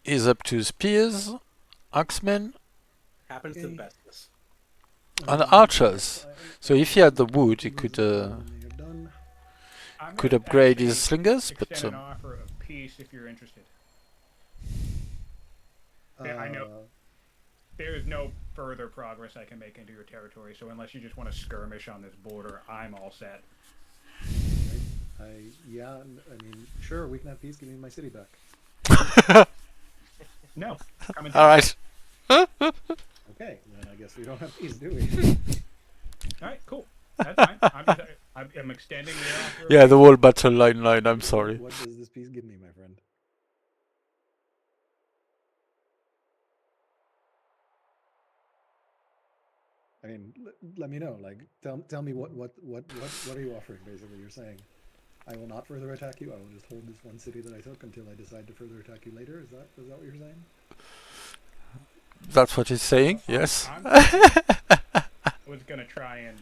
He's up to spears, axemen, Happens to the best of us. and archers. So if he had the wood, he could You're done. I'm could gonna upgrade his actually slingers, but extend an offer of peace if you're interested. Yeah, I know. There is no further progress I can make into your territory, so unless you just want to skirmish on this border, I'm all set. Yeah, I mean, sure, we can have peace. Give me my city back. No. Come and all right. Okay, then I guess we don't have peace, do we? All right, cool. That's fine. I'm extending the offer. Yeah, the whole battle line. I'm sorry. What does this peace give me, my friend? I mean, let me know. Like, tell me what are you offering? Basically, you're saying, I will not further attack you. I will just hold this one city that I took until I decide to further attack you later. Is that what you're saying? That's what he's saying. Yes. I was gonna try and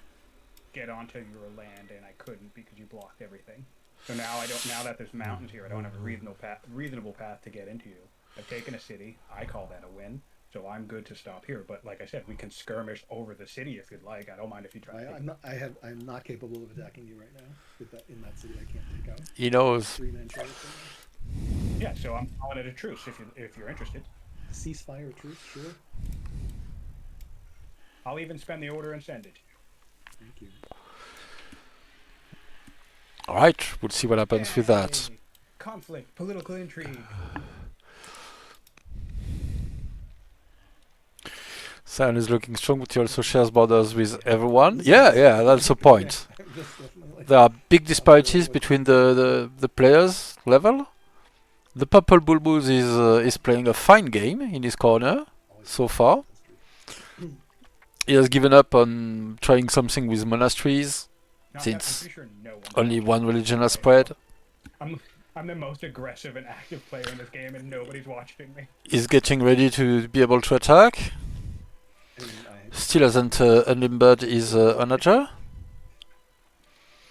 get onto your land, and I couldn't because you blocked everything. So now I don't. Now that there's mountains here, I don't have a reasonable path to get into you. I've taken a city. I call that a win. So I'm good to stop here. But like I said, we can skirmish over the city if you'd like. I don't mind if you try. I'm not capable of attacking you right now. In that city, I can't take out. He knows. 3-man chariots in there. Yeah, so I'm calling it a truce if you're interested. Ceasefire truce, sure. I'll even spend the order and send it. Thank you. All right, we'll see what happens with that. Yay! Conflict, political intrigue. Sion is looking strong, but he also shares borders with everyone. Yeah, that's the point. There are big disparities between the players level. The ThePurpleBullMoose is playing a fine game in his corner so far. He has given up on trying something with monasteries since I'm pretty sure no one only one religion has spread. I'm the most aggressive and active player in this game, and nobody's watching me. He's getting ready to be able to attack. Still hasn't unlimbered his onager.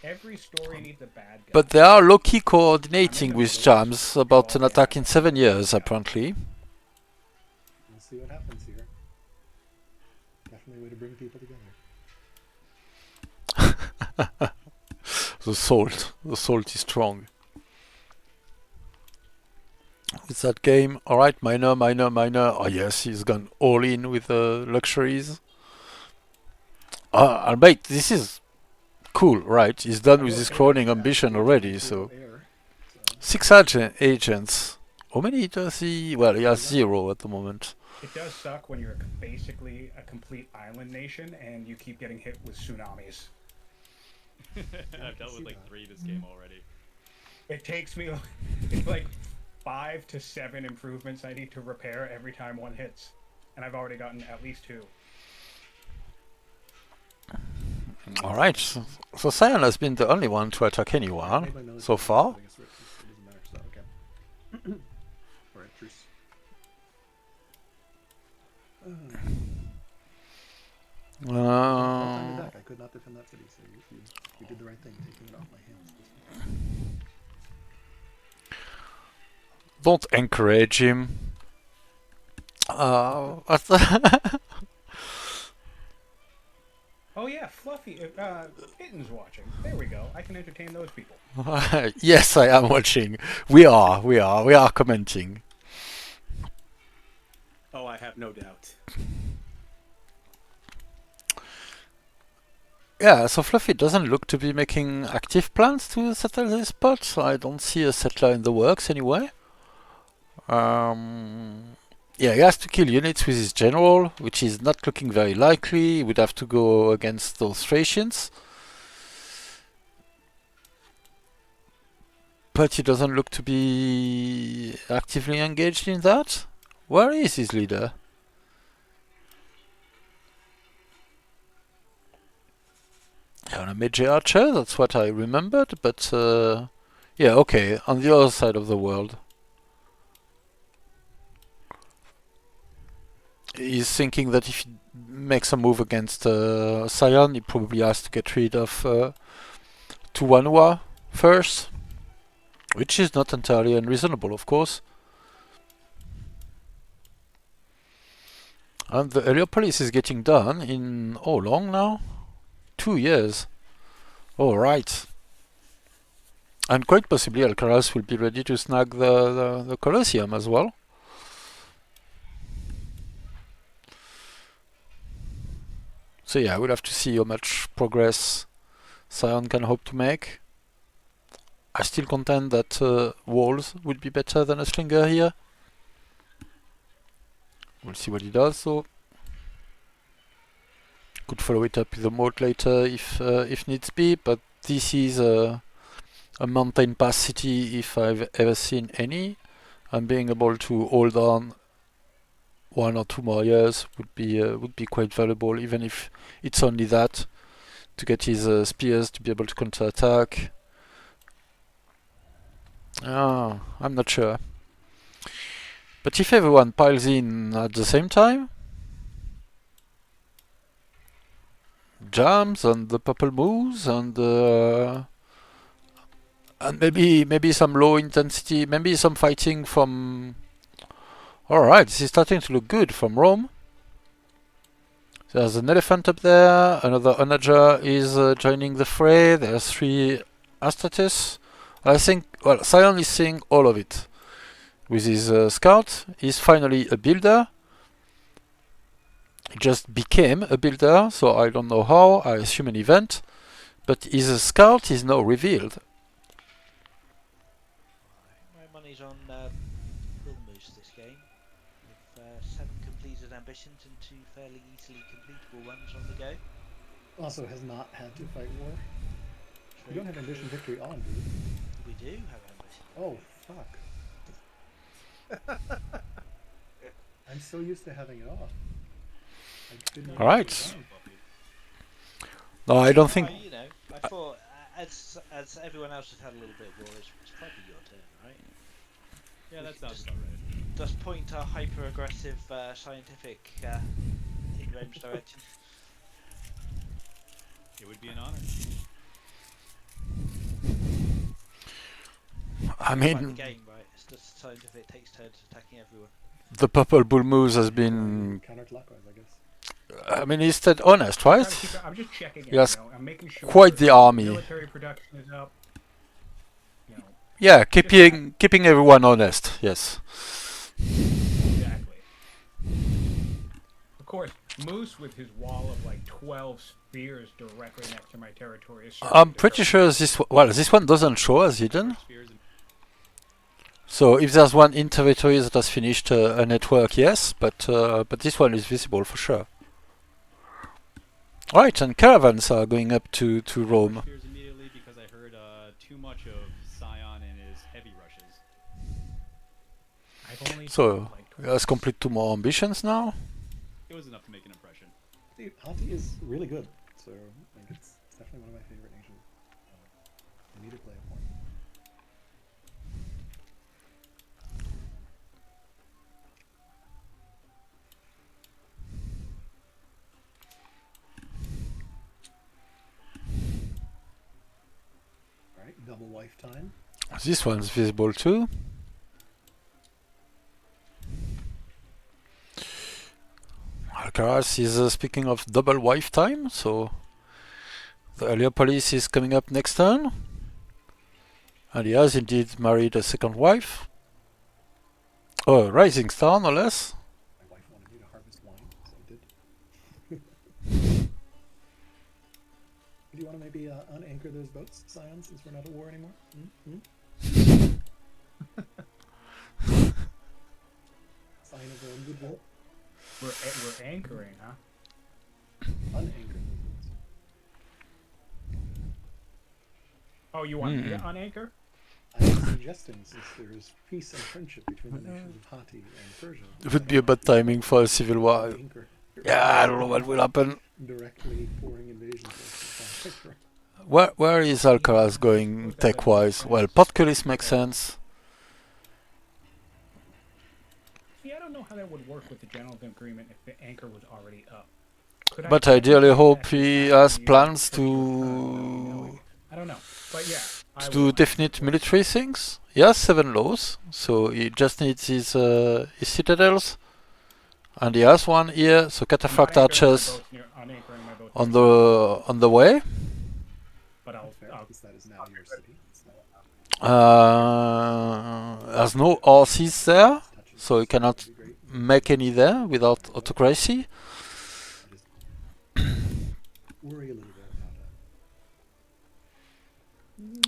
Every story needs a bad guy. But they are low-key coordinating with Jams about an attack in 7 years, apparently. We'll see what happens here. Definitely a way to bring people together. The salt is strong. With that game, alright, minor. Oh yes, he's gone all in with the luxuries. Albeit, this is cool, right? He's done with his crowning ambition already, so... 6 agents. How many does he... Well, he has 0 at the moment. It does suck when you're basically a complete island nation and you keep getting hit with tsunamis. I've dealt with like 3 this game already. It takes me it's like 5 to 7 improvements I need to repair every time one hits, and I've already gotten at least 2. All right. So Sion has been the only one to attack anyone Made my military so far. setting a switch, so it doesn't matter, so okay. Alright, truce. One time Uh, attack, I could not defend that city, so you did the right thing, taking it off my hands. don't encourage him. Oh yeah, Fluffy, Kitten's watching. There we go. I can entertain those people. Yes, I am watching. We are commenting. Oh, I have no doubt. Yeah, so Fluffy doesn't look to be making active plans to settle this spot, so I don't see a settler in the works anyway. Yeah, he has to kill units with his general, which is not looking very likely. He would have to go against those Thracians. But he doesn't look to be actively engaged in that. Where is his leader? On a major archer, that's what I remembered, but yeah, okay, on the other side of the world. He's thinking that if he makes a move against Sion, he probably has to get rid of Tuwanua first, which is not entirely unreasonable, of course. And the Heliopolis is getting done in how long now? 2 years. All right. And quite possibly Alcaras will be ready to snag the Colosseum as well. So yeah, we'll have to see how much progress Sion can hope to make. I still contend that walls would be better than a slinger here. We'll see what he does though. Could follow it up with a moat later if needs be, but this is a mountain pass city if I've ever seen any, and being able to hold on 1 or 2 more years would be quite valuable, even if it's only that, to get his spears to be able to counterattack. I'm not sure. But if everyone piles in at the same time, jams and the ThePurpleBullMoose and maybe some low intensity, maybe some fighting from. All right, this is starting to look good from Rome. There's an elephant up there. Another onager is joining the fray. There's 3 Astratus. I think, well, Sion is seeing all of it. With his scout, he's finally a builder. He just became a builder, so I don't know how, I assume an event. But his scout is now revealed. My money's on Bullmoose this game. With 7 completed ambitions and 2 fairly easily completable ones on the go. Also has not had to fight war. True. You don't have ambition victory on, do you? We do have ambition. Oh, fuck. I'm so used to having it off. I didn't All right. realize it was on. No, I don't think. You know, I thought as everyone else has had a little bit of war, it's probably your turn, right? Yeah, that sounds about right. Just point our hyper-aggressive scientific in Rome's direction. It would be an honor. I Like mean, the game, right? It's just scientific takes turns attacking everyone. the ThePurpleBullMoose has been. Counterclockwise, I guess. I mean, he's stayed honest, right? I'm just checking in, Yes, you know, I'm making sure quite the army. military production is up. You know, Yeah, keeping everyone honest. Yes. exactly. Of course, Moose with his wall of like 12 spears directly next to my territory is I'm pretty sure this one doesn't show as hidden. Spears and So if there's one in territory that has finished a network, yes, but this one is visible for sure. Right, and caravans are going up to Rome. spears immediately because I heard too much of Sion in his heavy rushes. I've only So like he has complete 2 more ambitions now. It was enough to make an impression. Dude, Hati is really good. So like it's definitely one of my favorite nations. I need to play it more. Alright, double wife time. This one's visible too. Alcaras is speaking of double wife time, so the Heliopolis is coming up next turn. And he has indeed married a second wife. Oh, a rising star, no less. My wife wanted me to harvest wine, so I did. Do you want to maybe unanchor those boats, Sion, since we're not at war anymore? Sign of goodwill. we're anchoring, huh? Unanchor those boats. Oh, you want me to unanchor? I am suggesting, since there is peace and friendship between the nations of Hati and Persia, It would be a bad timing for a civil war. anchor Yeah, I don't know what will happen. directly pouring invasion forces. Where is Alcaraz going tech-wise? Well, Portcullis makes sense. See, I don't know how that would work with the general agreement if the anchor was already up. Could I But technically ideally hope actually he have has to plans use it? I don't know. But yeah. I to do would- definite military things. He has 7 laws, so he just needs his citadels. And he has one here, so I'm Cataphract unanchoring my Archers boats unanchoring my boats on near- the way. But I'll Because that is now your city. It's not Has no horses there, touching so you it, cannot that'd be great. make any there without autocracy. I just worry a little bit about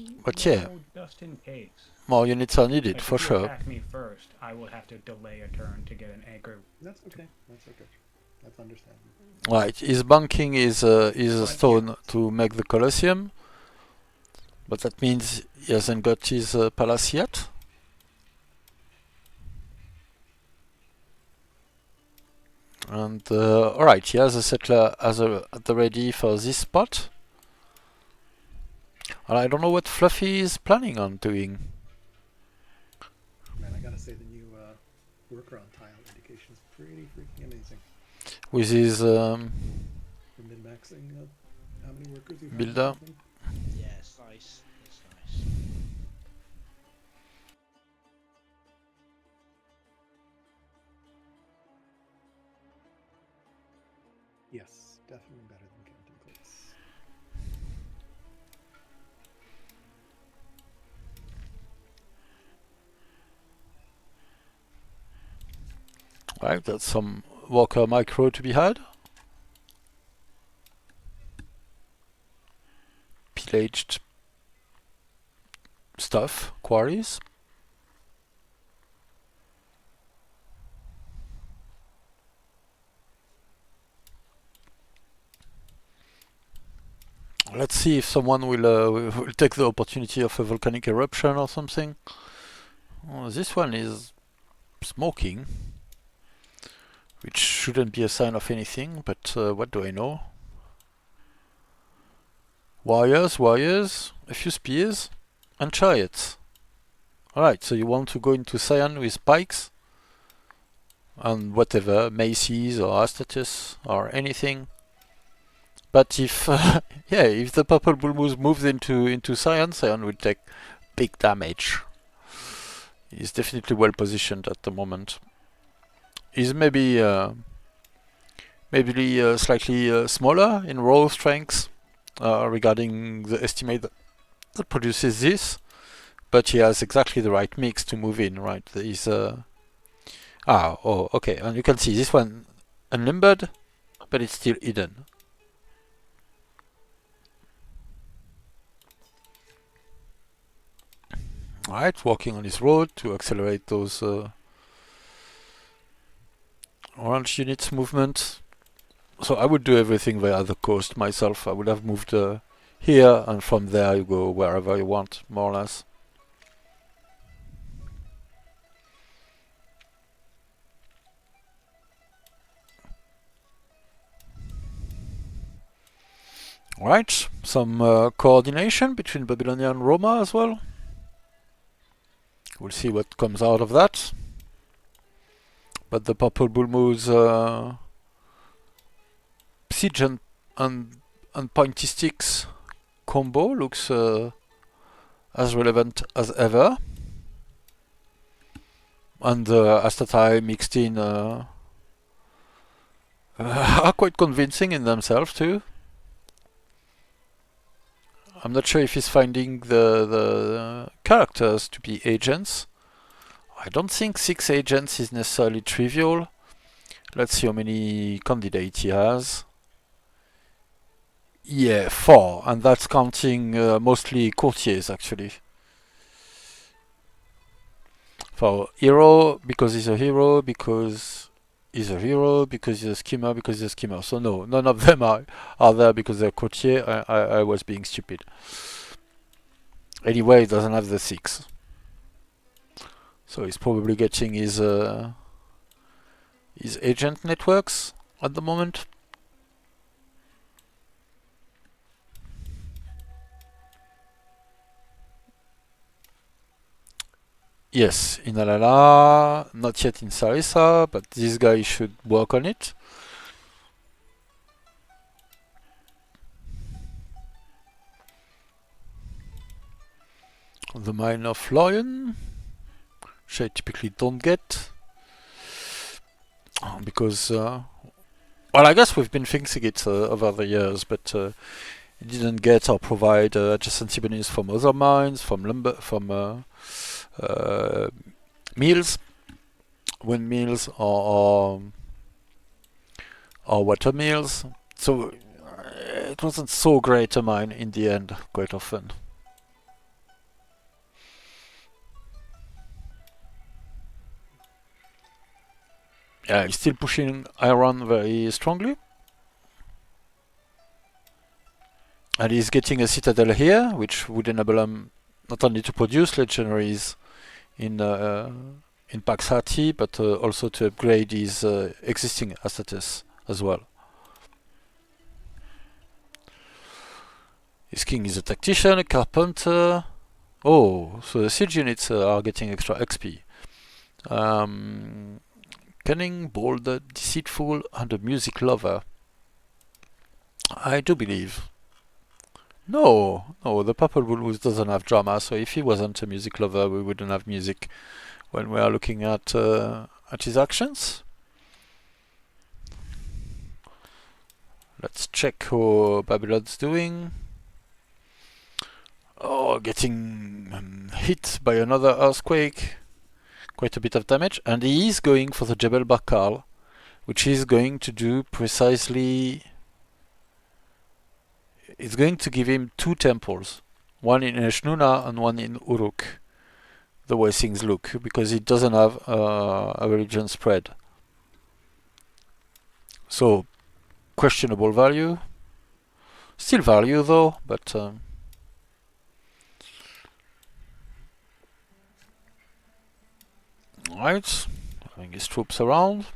that. But yeah, No, just in case. more units are needed Like, for if you sure. attack me first, I will have to delay a turn to get an anchor. That's okay. That's okay. That's understandable. Right, his banking is a stone to make the Colosseum, but that means he hasn't got his palace yet. And alright, he has a settler at the ready for this spot. And I don't know what Fluffy is planning on doing. Man, I gotta say the new worker on tile indication is pretty freaking amazing. With his For min-maxing how many workers you have. Builder. Yeah, it's nice. It's nice. Yes, definitely better than counting clicks. Right, that's some Walker micro to be had. Pillaged stuff, quarries. Let's see if someone will take the opportunity of a volcanic eruption or something. Oh, this one is smoking, which shouldn't be a sign of anything, but what do I know? Warriors, a few spears, and chariots. Alright, so you want to go into Sion with pikes, and whatever, maces or Astatius or anything. But if yeah, if the Purple Bull Moose moves into Sion, Sion will take big damage. He's definitely well positioned at the moment. He's maybe slightly smaller in raw strength regarding the estimate that produces this, but he has exactly the right mix to move in. Right, he's okay, and you can see this one unlimbered, but it's still hidden. Alright, walking on his road to accelerate those orange units movement. So I would do everything via the coast myself. I would have moved here, and from there you go wherever you want, more or less. Right, some coordination between Babylonia and Roma as well. We'll see what comes out of that. But the Purple Bull Moose Siege and Pointy Sticks combo looks as relevant as ever. And Astatai mixed in are quite convincing in themselves too. I'm not sure if he's finding the characters to be agents. I don't think 6 agents is necessarily trivial. Let's see how many candidates he has. Yeah, 4, and that's counting mostly courtiers actually. For hero, because he's a hero, because he's a hero, because he's a schemer, because he's a schemer. So no, none of them are there because they're courtier. I was being stupid. Anyway, he doesn't have the 6. So he's probably getting his agent networks at the moment. Yes, in Alala, not yet in Sarissa, but this guy should work on it. The Mine of Lion, which I typically don't get. Because, well, I guess we've been fixing it over the years, but it didn't get or provide adjacency bonus from other mines, from lumber, from mills, windmills, or water mills. So it wasn't so great a mine in the end, quite often. Yeah, he's still pushing iron very strongly. And he's getting a citadel here, which would enable him not only to produce legendaries in Paxati, but also to upgrade his existing assets as well. His king is a tactician, a carpenter. Oh, so the siege units are getting extra XP. Cunning, bold, deceitful, and a music lover. I do believe. No, the Purple Bull Moose doesn't have drama, so if he wasn't a music lover, we wouldn't have music when we are looking at his actions. Let's check how Babylon's doing. Oh, getting hit by another earthquake. Quite a bit of damage, and he is going for the Jebel Barkal, which is going to do precisely... It's going to give him 2 temples, one in Eshnuna and one in Uruk, the way things look, because it doesn't have a religion spread. So, questionable value. Still value though, but... Right, having his troops around.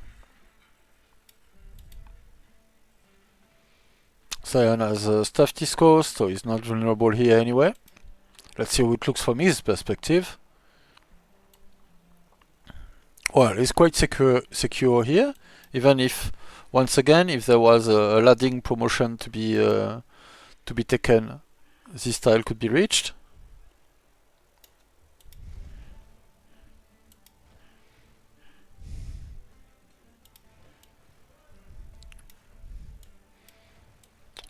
Sion has a stuffed east coast, so he's not vulnerable here anyway. Let's see how it looks from his perspective. Well, he's quite secure here, even if, once again, if there was a ladding promotion to be taken, this tile could be reached.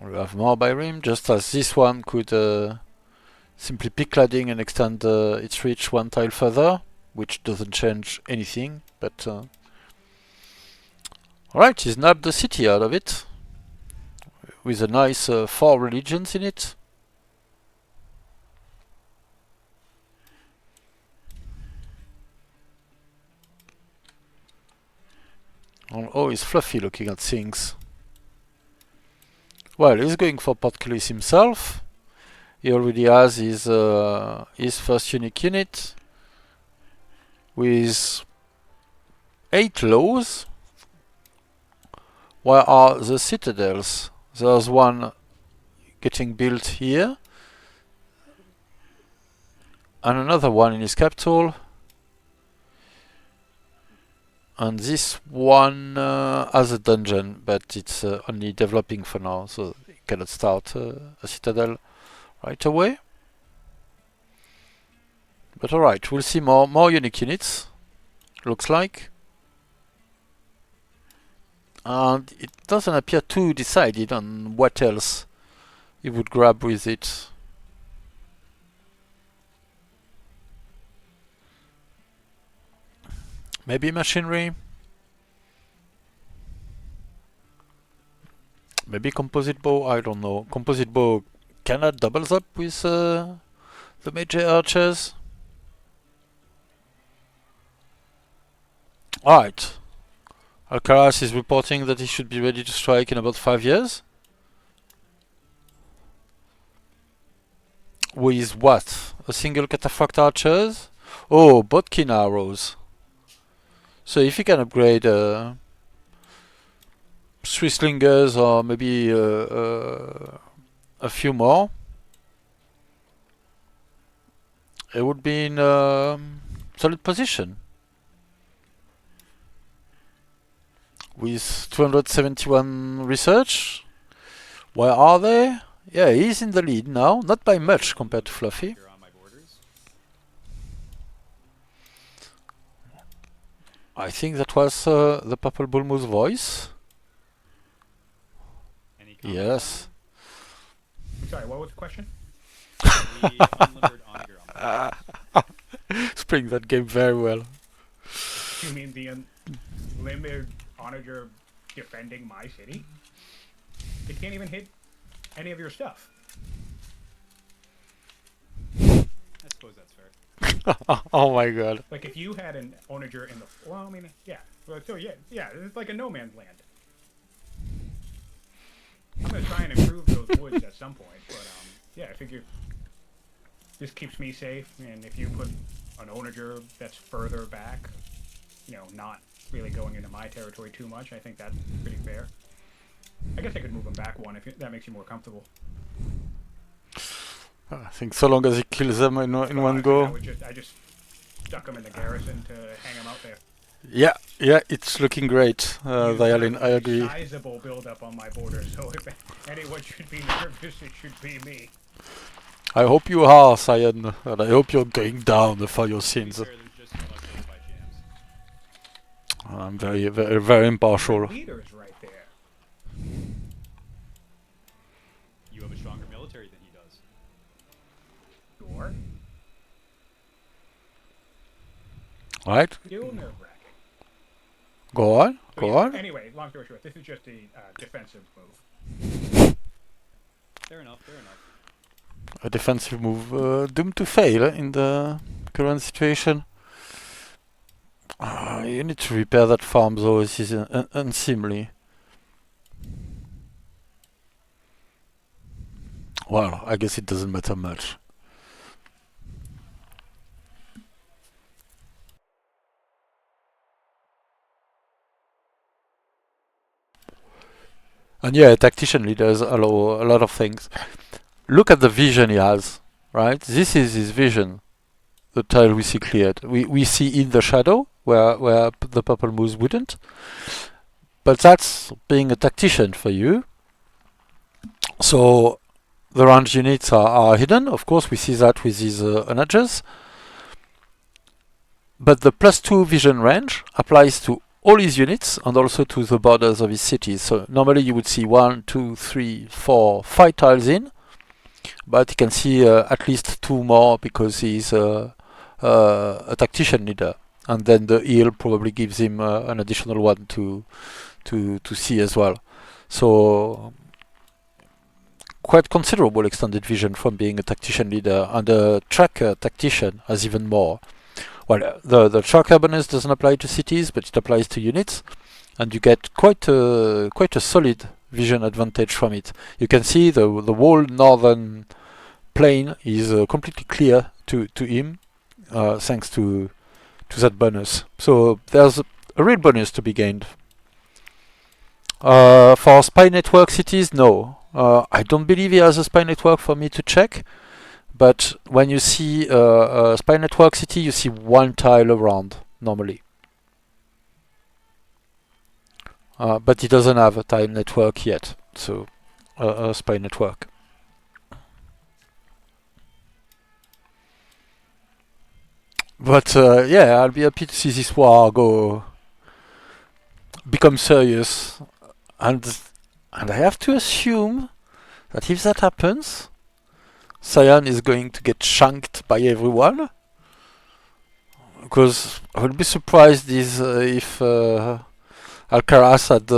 We have more by rim, just as this one could simply pick ladding and extend its reach 1 tile further, which doesn't change anything, but... Alright, he's nabbed the city out of it, with a nice 4 religions in it. Oh, he's fluffy looking at things. Well, he's going for Port Calis himself. he already has his first unique unit with 8 laws. Where are the citadels? There's one getting built here, and another one in his capital. And this one has a dungeon, but it's only developing for now, so you cannot start a citadel right away. But alright, we'll see more unique units, looks like. And it doesn't appear too decided on what else he would grab with it. Maybe machinery. Maybe composite bow, I don't know. Composite bow kinda doubles up with the major archers. Alright. Alcaras is reporting that he should be ready to strike in about 5 years. With what? A single cataphract archers? Oh, Bodkin arrows. So if you can upgrade 3 slingers or maybe a few more, it would be in solid position. With 271 research. Where are they? Yeah, he's in the lead now, not by much compared to Fluffy. Here on my borders. I think that was the ThePurpleBullMoose voice. Any comments Yes. Sorry, what was the question? on the unlimited onager on my borders? Spring that game very well. You mean the unlimited onager defending my city? They can't even hit any of your stuff. I suppose that's fair. Oh my god. Like if you had an onager in the well, I mean, yeah. Well, so yeah, it's like a no man's land. I'm gonna try and improve those woods at some point, but yeah, I figure this keeps me safe. And if you put an onager that's further back, you know, not really going into my territory too much, I think that's pretty fair. I guess I could move them back one if that makes you more comfortable. I think so long as he kills them in So one I go. just stuck them in the garrison to hang them out there. Yeah, it's looking great, Violin, I agree. Sizable build-up on my border, so if anyone should be nervous, it should be me. I hope you are, Cyan, and I hope you're going down for your To be sins. fair, there's just so much of it by chance. I'm very The impartial. leader's right there. You have a stronger military than he does. Sure. Right? Still nerve-wracking. Go on, So go yeah, on. Anyway, long story short, this is just a defensive move. Fair enough, fair enough. A defensive move doomed to fail in the current situation. You need to repair that farm though, this is unseemly. Well, I guess it doesn't matter much. And yeah, tactician leaders allow a lot of things. Look at the vision he has, right? This is his vision. The tile we see cleared. We see in the shadow where the ThePurpleMoose wouldn't. But that's being a tactician for you. So the range units are hidden. Of course, we see that with these onagers. But the +2 vision range applies to all his units and also to the borders of his cities. So normally you would see 1, 2, 3, 4, 5 tiles in, but you can see at least 2 more because he's a tactician leader, and then the heal probably gives him an additional one to see as well. So quite considerable extended vision from being a tactician leader, and a tracker tactician has even more. Well, the tracker bonus doesn't apply to cities, but it applies to units, and you get quite a solid vision advantage from it. You can see the whole northern plane is completely clear to him, thanks to that bonus. So there's a real bonus to be gained. For spy network cities, no. I don't believe he has a spy network for me to check. But when you see a spy network city, you see one tile around normally. But he doesn't have a tile network yet, so a spy network. But yeah, I'll be happy to see this war become serious, and I have to assume that if that happens, Sion is going to get shanked by everyone. Because I would be surprised if Alcaras had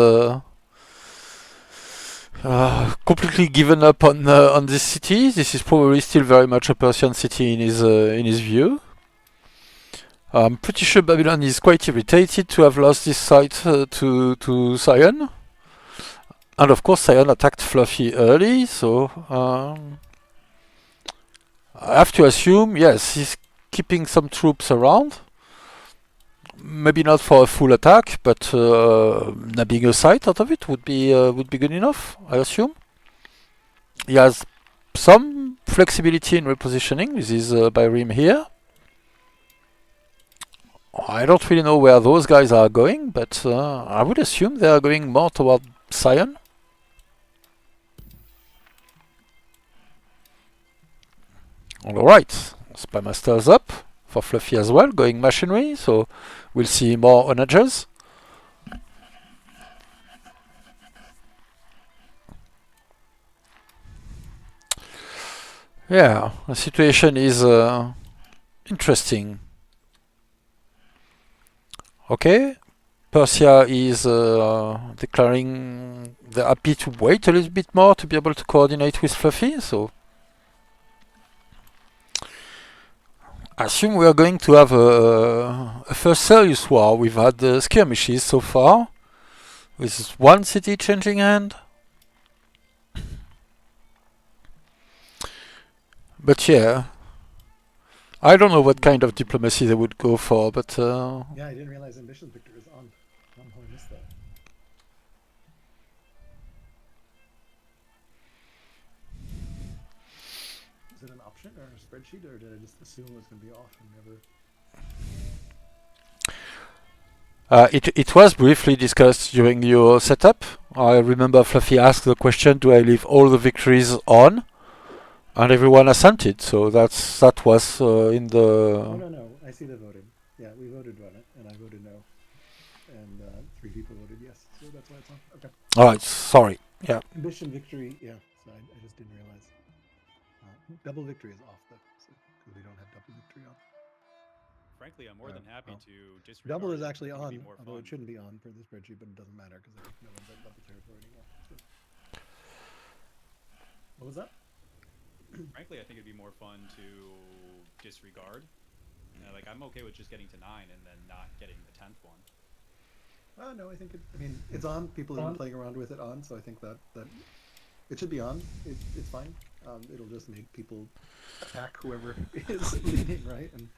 completely given up on this city. This is probably still very much a Persian city in his view. I'm pretty sure Babylon is quite irritated to have lost this site to Sion. And of course Sion attacked Fluffy early, so I have to assume, yes, he's keeping some troops around. Maybe not for a full attack, but nabbing a site out of it would be good enough, I assume. He has some flexibility in repositioning with his Byrim here. I don't really know where those guys are going, but I would assume they are going more toward Sion. Alright, Spy Master's up for Fluffy as well, going machinery, so we'll see more onagers. Yeah, the situation is interesting. Okay, Persia is declaring they're happy to wait a little bit more to be able to coordinate with Fluffy, so I assume we are going to have a first serious war. We've had skirmishes so far, with one city changing hand. But yeah, I don't know what kind of diplomacy they would go for, but Yeah, I didn't realize Ambition Victor is on. I don't know how I missed that. Is it an option or a spreadsheet, or did I just assume it was going to be off and never? it was briefly discussed during your setup. I remember Fluffy asked the question, do I leave all the victories on? And everyone assented, so that was in the... Oh, no, I see the voting. Yeah, we voted on it, and I voted no. And 3 people voted yes, so that's why it's on. Okay. Alright, sorry. Yeah. Ambition Victory, yeah, so I just didn't realize. Double Victory is off, though, because we don't have Double Victory on. Frankly, I'm more than happy to disregard. Double is actually it. It could on, be more although fun. it shouldn't be on for the spreadsheet, but it doesn't matter because no one's at double territory anymore. So. What was that? Frankly, I think it'd be more fun to disregard. Like, I'm okay with just getting to 9 and then not getting the 10th one. No, I think it's on. People have been playing around with it on, so I think that it should be on. It's fine. It'll just make people attack whoever is leading, right? And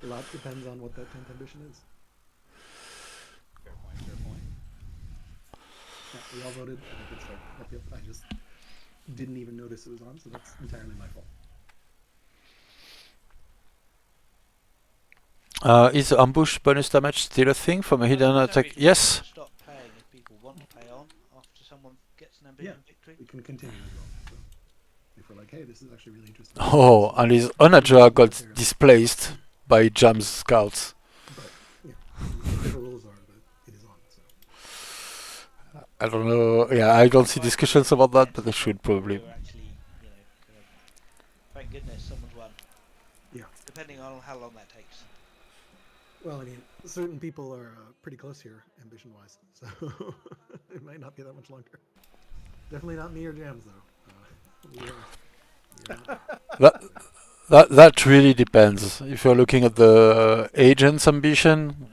a lot depends on what that 10th ambition is. Fair point, fair point. Yeah, we all voted. I think it's right. Yep, I just didn't even notice it was on, so that's entirely my fault. Is ambush bonus damage still a thing from a hidden attack? Yes. Stop paying if people want to pay on after someone gets an ambition victory. We can continue as well. So if we're like, hey, this is actually really interesting. Oh, and his onager got displaced by Jam's scouts. But yeah, the rules are that it is on. So. I don't know. Yeah, I don't see discussions about that, but they should probably. Actually, thank goodness someone's won. Yeah. Depending on how long that takes. Well, certain people are pretty close here, ambition-wise, so it might not be that much longer. Definitely not me or Jams, though. That really depends. If you're looking at the agent's ambition,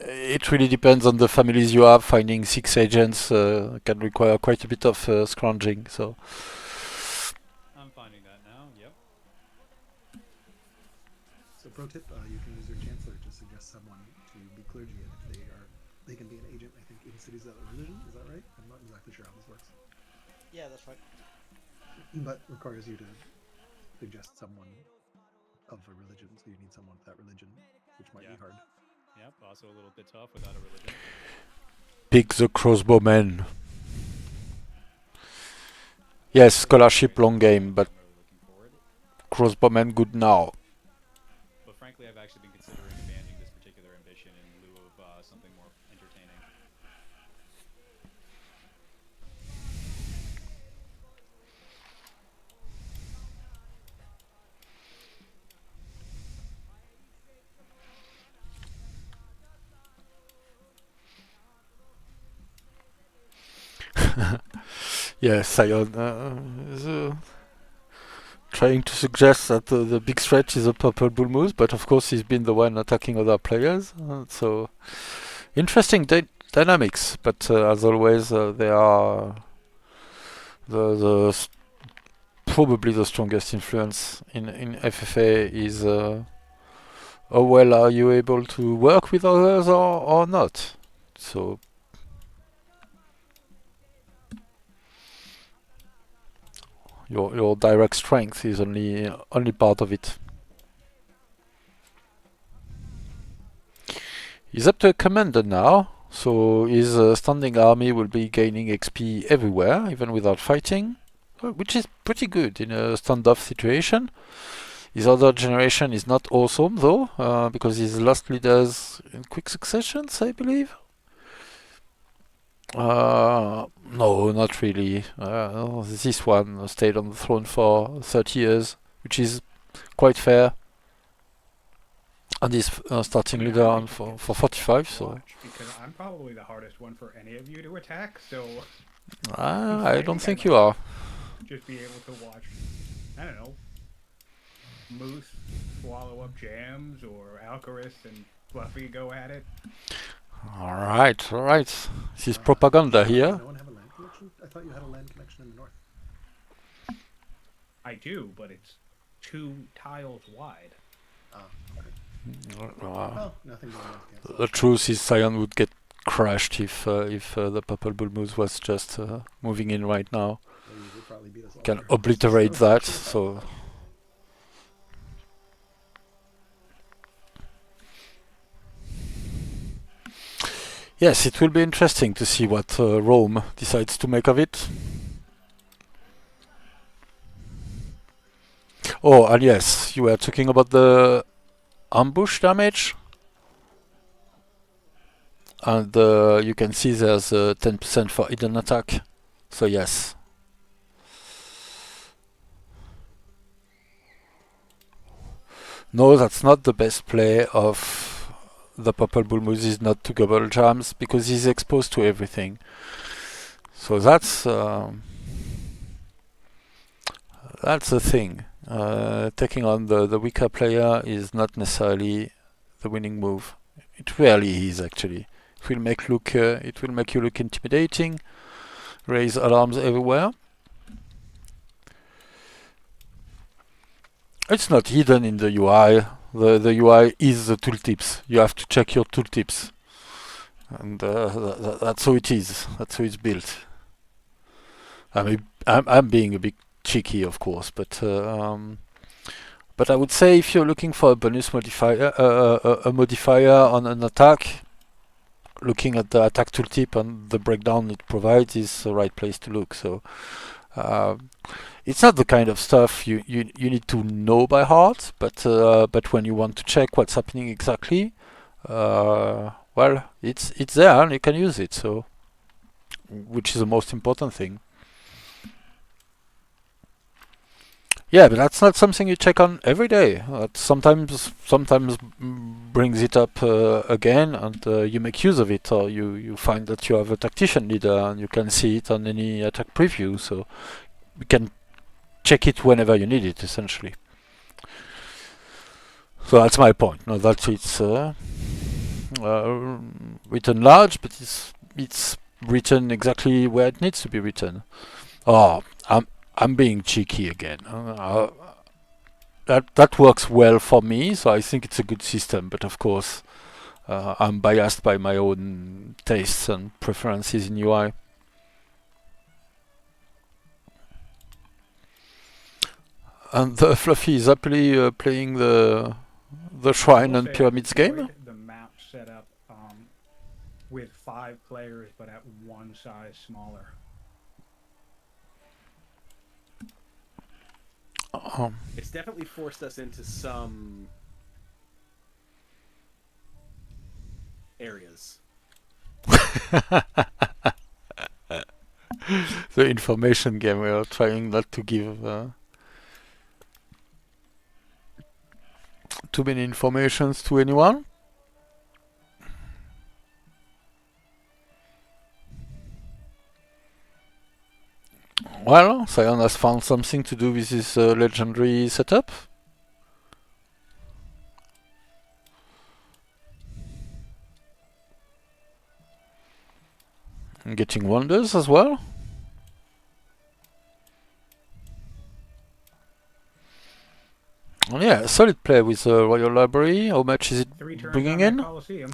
it really depends on the families you have. Finding 6 agents can require quite a bit of scrounging. So I'm finding that now. Yep. So pro tip, you can use your chancellor to suggest someone to be clergy, and if they can be an agent, I think, in cities of religion. Is that right? I'm not exactly sure how this works, Yeah, that's right. but requires you to suggest someone of a religion. So you need someone with that religion, which might Yeah. be hard. Yep. Also a little bit tough without a religion. Pick the crossbowman. Yes, scholarship long game, but I'm really looking forward. crossbowman good now. But frankly, I've actually been considering abandoning this particular ambition in lieu of something more entertaining. Yeah, Sion is trying to suggest that the big threat is a purple bull moose, but of course he's been the one attacking other players. So interesting dynamics, but as always, they are probably the strongest influence in FFA is how well are you able to work with others or not. So your direct strength is only part of it. He's up to a commander now, so his standing army will be gaining XP everywhere, even without fighting, which is pretty good in a standoff situation. His other generation is not awesome though, because he's lost leaders in quick successions, I believe. No, not really. This one stayed on the throne for 30 years, which is quite fair. And he's starting leader on for 45, so Watch, because I'm probably the hardest one for any of you to attack, so I don't think I you might are. just be able to watch, I don't know, Moose swallow up jams or Alcaras and Fluffy go at it. Alright. This is propaganda Does here. no one have a land connection? I thought you had a land connection in the north. I do, but it's 2 tiles wide. Uh, Well, nothing going on. the truth is Sion would get crashed if the purple bull moose was just moving in right now. Well, you would probably beat us all Can there. obliterate So- that, so yes, it will be interesting to see what Rome decides to make of it. Oh, and yes, you were talking about the ambush damage. And you can see there's 10% for hidden attack. So yes. No, that's not the best play of the purple bull moose is not to gobble jams because he's exposed to everything. So that's the thing. Taking on the weaker player is not necessarily the winning move. It rarely is actually. It will make you look intimidating, raise alarms everywhere. It's not hidden in the UI. The UI is the tooltips. You have to check your tooltips, and that's how it is. That's how it's built. I'm being a bit cheeky, of course, but I would say if you're looking for a bonus modifier, a modifier on an attack, looking at the attack tooltip and the breakdown it provides is the right place to look. So it's not the kind of stuff you need to know by heart, but when you want to check what's happening exactly, well, it's there and you can use it. So, which is the most important thing. Yeah, but that's not something you check on every day. Sometimes brings it up again, and you make use of it, or you find that you have a tactician leader, and you can see it on any attack preview. So you can check it whenever you need it, essentially. So that's my point. Not that it's written large, but it's written exactly where it needs to be written. Oh, I'm being cheeky again. that works well for me, so I think it's a good system. But of course, I'm biased by my own tastes and preferences in UI. And Fluffy is happily playing the Shrine will and say I Pyramids game. enjoyed the map setup with 5 players, but at one size smaller. It's definitely forced us into some areas. The information game, we are trying not to give too many informations to anyone. Well, Sion has found something to do with his legendary setup. And getting wonders as well. Yeah, solid play with the Royal Library. How much is it 3 turns bringing on that in? Coliseum.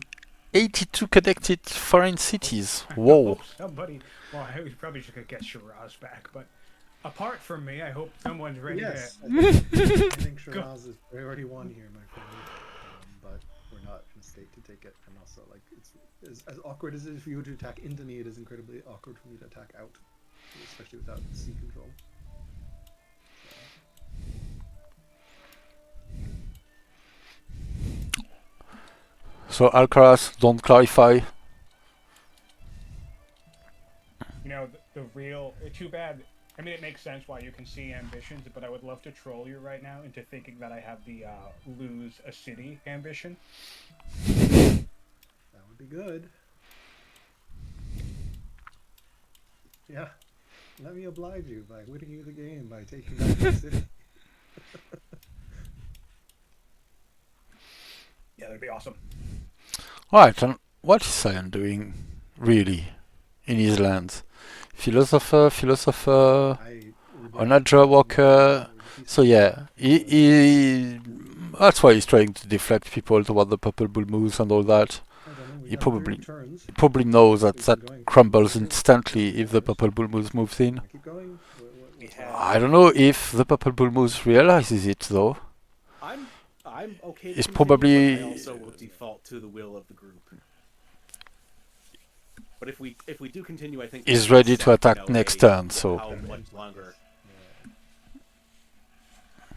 82 connected foreign cities. I Whoa. hope somebody. Well, I probably just gonna get Shiraz back, but apart from me, I hope someone's ready Yes, to. I think Shiraz is priority 1 here, my friend. But we're not in a state to take it, and also like it's as awkward as it is for you to attack into me. It is incredibly awkward for me to attack out, especially without sea control. So Alcaras, don't clarify. You know, the real. Too bad. I mean, it makes sense why you can see ambitions, but I would love to troll you right now into thinking that I have the lose a city ambition. That would be good. Yeah. Let me oblige you by winning you the game by taking back the city. Yeah, that'd be awesome. Right, and what is Sion doing, really, in his lands? Philosopher, an Adra Walker. So yeah, that's why he's trying to deflect people toward the Purple Bull Moose and all that. He probably knows that that crumbles instantly if the Purple Bull Moose moves in. Keep going. I don't know if the Purple Bull Moose realizes it though. I'm okay. It's to continue, probably- but I also will default to the will of the group. But if we do continue, I think He's we ready set, to attack you know, next a- turn, so- how much longer?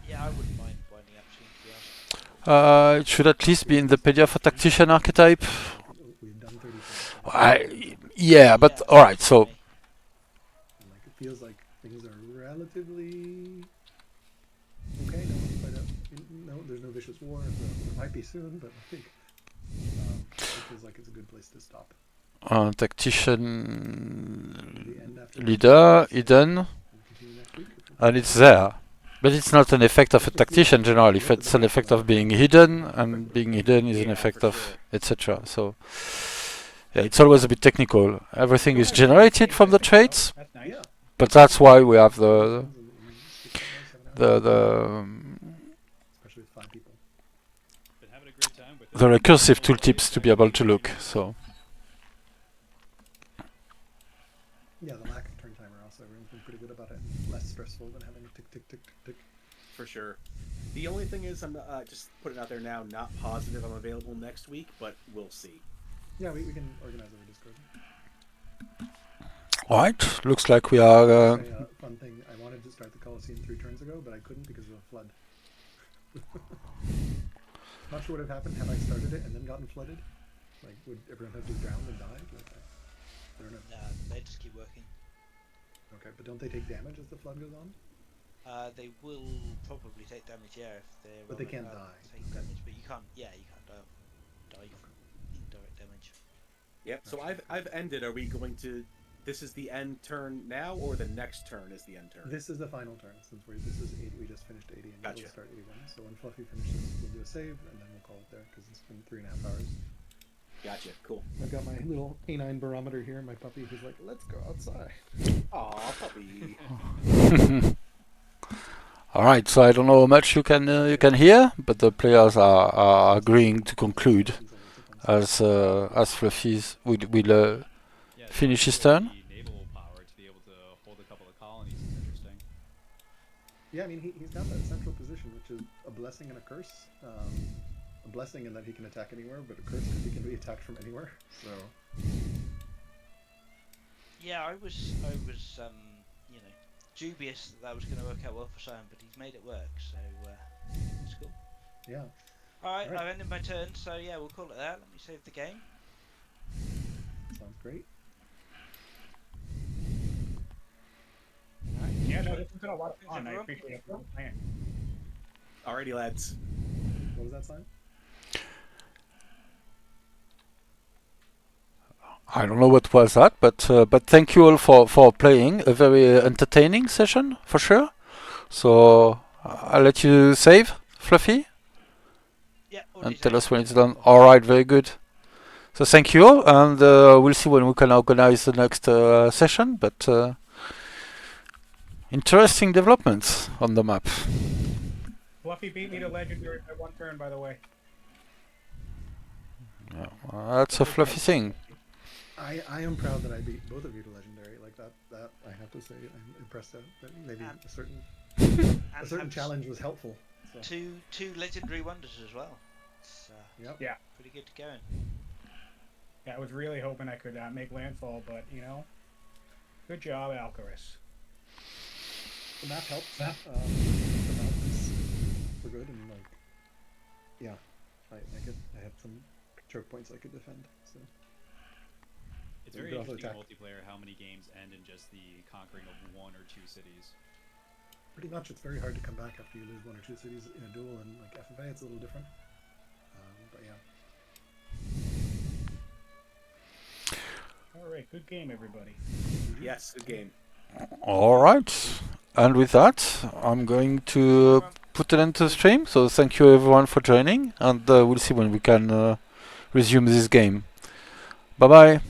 Yeah, I wouldn't mind binding up soon, to be honest. It should at least be in the Pedia for Tactician archetype. We've done 30 Yeah, but Yeah, alright, so Like it feels like things are relatively okay. No one's quite no, there's no vicious war. There might be soon, but I think it feels like it's a good place to stop. Tactician The end after leader, hidden, We'll continue next week. and it's there. But it's not an effect of a tactician generally. It's an effect of being hidden, and being hidden is an Yeah, effect for of sure. etc. So yeah, it's always a bit technical. Everything is generated from the traits, That's nice. Yeah. but that's why we have the Especially with 5 people. Been having a great time with the recursive tooltips to be able to look. So Yeah, the lack of turn timer also. Everyone's been pretty good about it. Less stressful than having a tick tick tick tick tick. For sure. The only thing is, I'm just putting it out there now. Not positive I'm available next week, but we'll see. Yeah, we can organize over Discord. right, looks like we are. Say, fun thing, I wanted to start the Coliseum 3 turns ago, but I couldn't because of a flood. Not sure what would have happened had I started it and then gotten flooded. Like, would everyone have just drowned and died? Like, I don't know. No, they just keep working. Okay, but don't they take damage as the flood goes on? They will probably take damage, yeah, if they're. But they can't die. Take damage, but you can't. Yeah, you can't die from indirect damage. Yep. So I've ended. Are we going to? This is the end turn now, or the next turn is the end turn? This is the final turn, since this is 80, we just finished 80 and Gotcha. we'll start 81. So when Fluffy finishes, we'll do a save, and then we'll call it there, because it's been 3.5 hours. Gotcha. Cool. I've got my little canine barometer here, my puppy, who's like, let's go outside. Aw, puppy. All right, so I don't know how much you can hear, but the players are agreeing to conclude as Fluffy's will Yeah, finish his especially turn. the naval power to be able to hold a couple of colonies is interesting. Yeah, I mean, he's got that central position, which is a blessing and a curse. A blessing in that he can attack anywhere, but a curse because he can be attacked from anywhere. So Yeah, I was you know, dubious that was going to work out well for Sion, but he's made it work, so it's cool. yeah, Alright, Alright. I've ended my turn, so yeah, we'll call it that. Let me save the game. sounds great. Alright, Yeah, no, this has been a lot of Thanks, fun. I everyone. appreciate everyone playing. Alrighty, lads. What was that sign? I don't know what was that, but thank you all for playing. A very entertaining session for sure. So I'll let you save, Fluffy, Yeah, and already tell saved. us when it's done. All right, very good. So thank you all, and we'll see when we can organize the next session. But interesting developments on the map. Fluffy beat me to legendary by 1 turn, by the way. Yeah, that's a Fluffy thing. I am proud that I beat both of you to legendary. Like that I have to say, I'm impressed that maybe And- a certain And have challenge was helpful. So. two legendary wonders as well. It's Yep. Yeah. pretty good going. Yeah, I was really hoping I could make landfall, but, you know, good job, Alcaras. The map helps. The mountains were good, and like, yeah, I had some choke points I could defend. So It's You very could also interesting in attack. multiplayer how many games end in just the conquering of 1 or 2 cities. pretty much, it's very hard to come back after you lose 1 or 2 cities in a duel, and like FFA, it's a little different. But yeah. All right, good game, everybody. Yes, good game. All right, and with that, I'm going to put an end to the stream. So thank you everyone for joining, and we'll see when we can resume this game. Bye bye.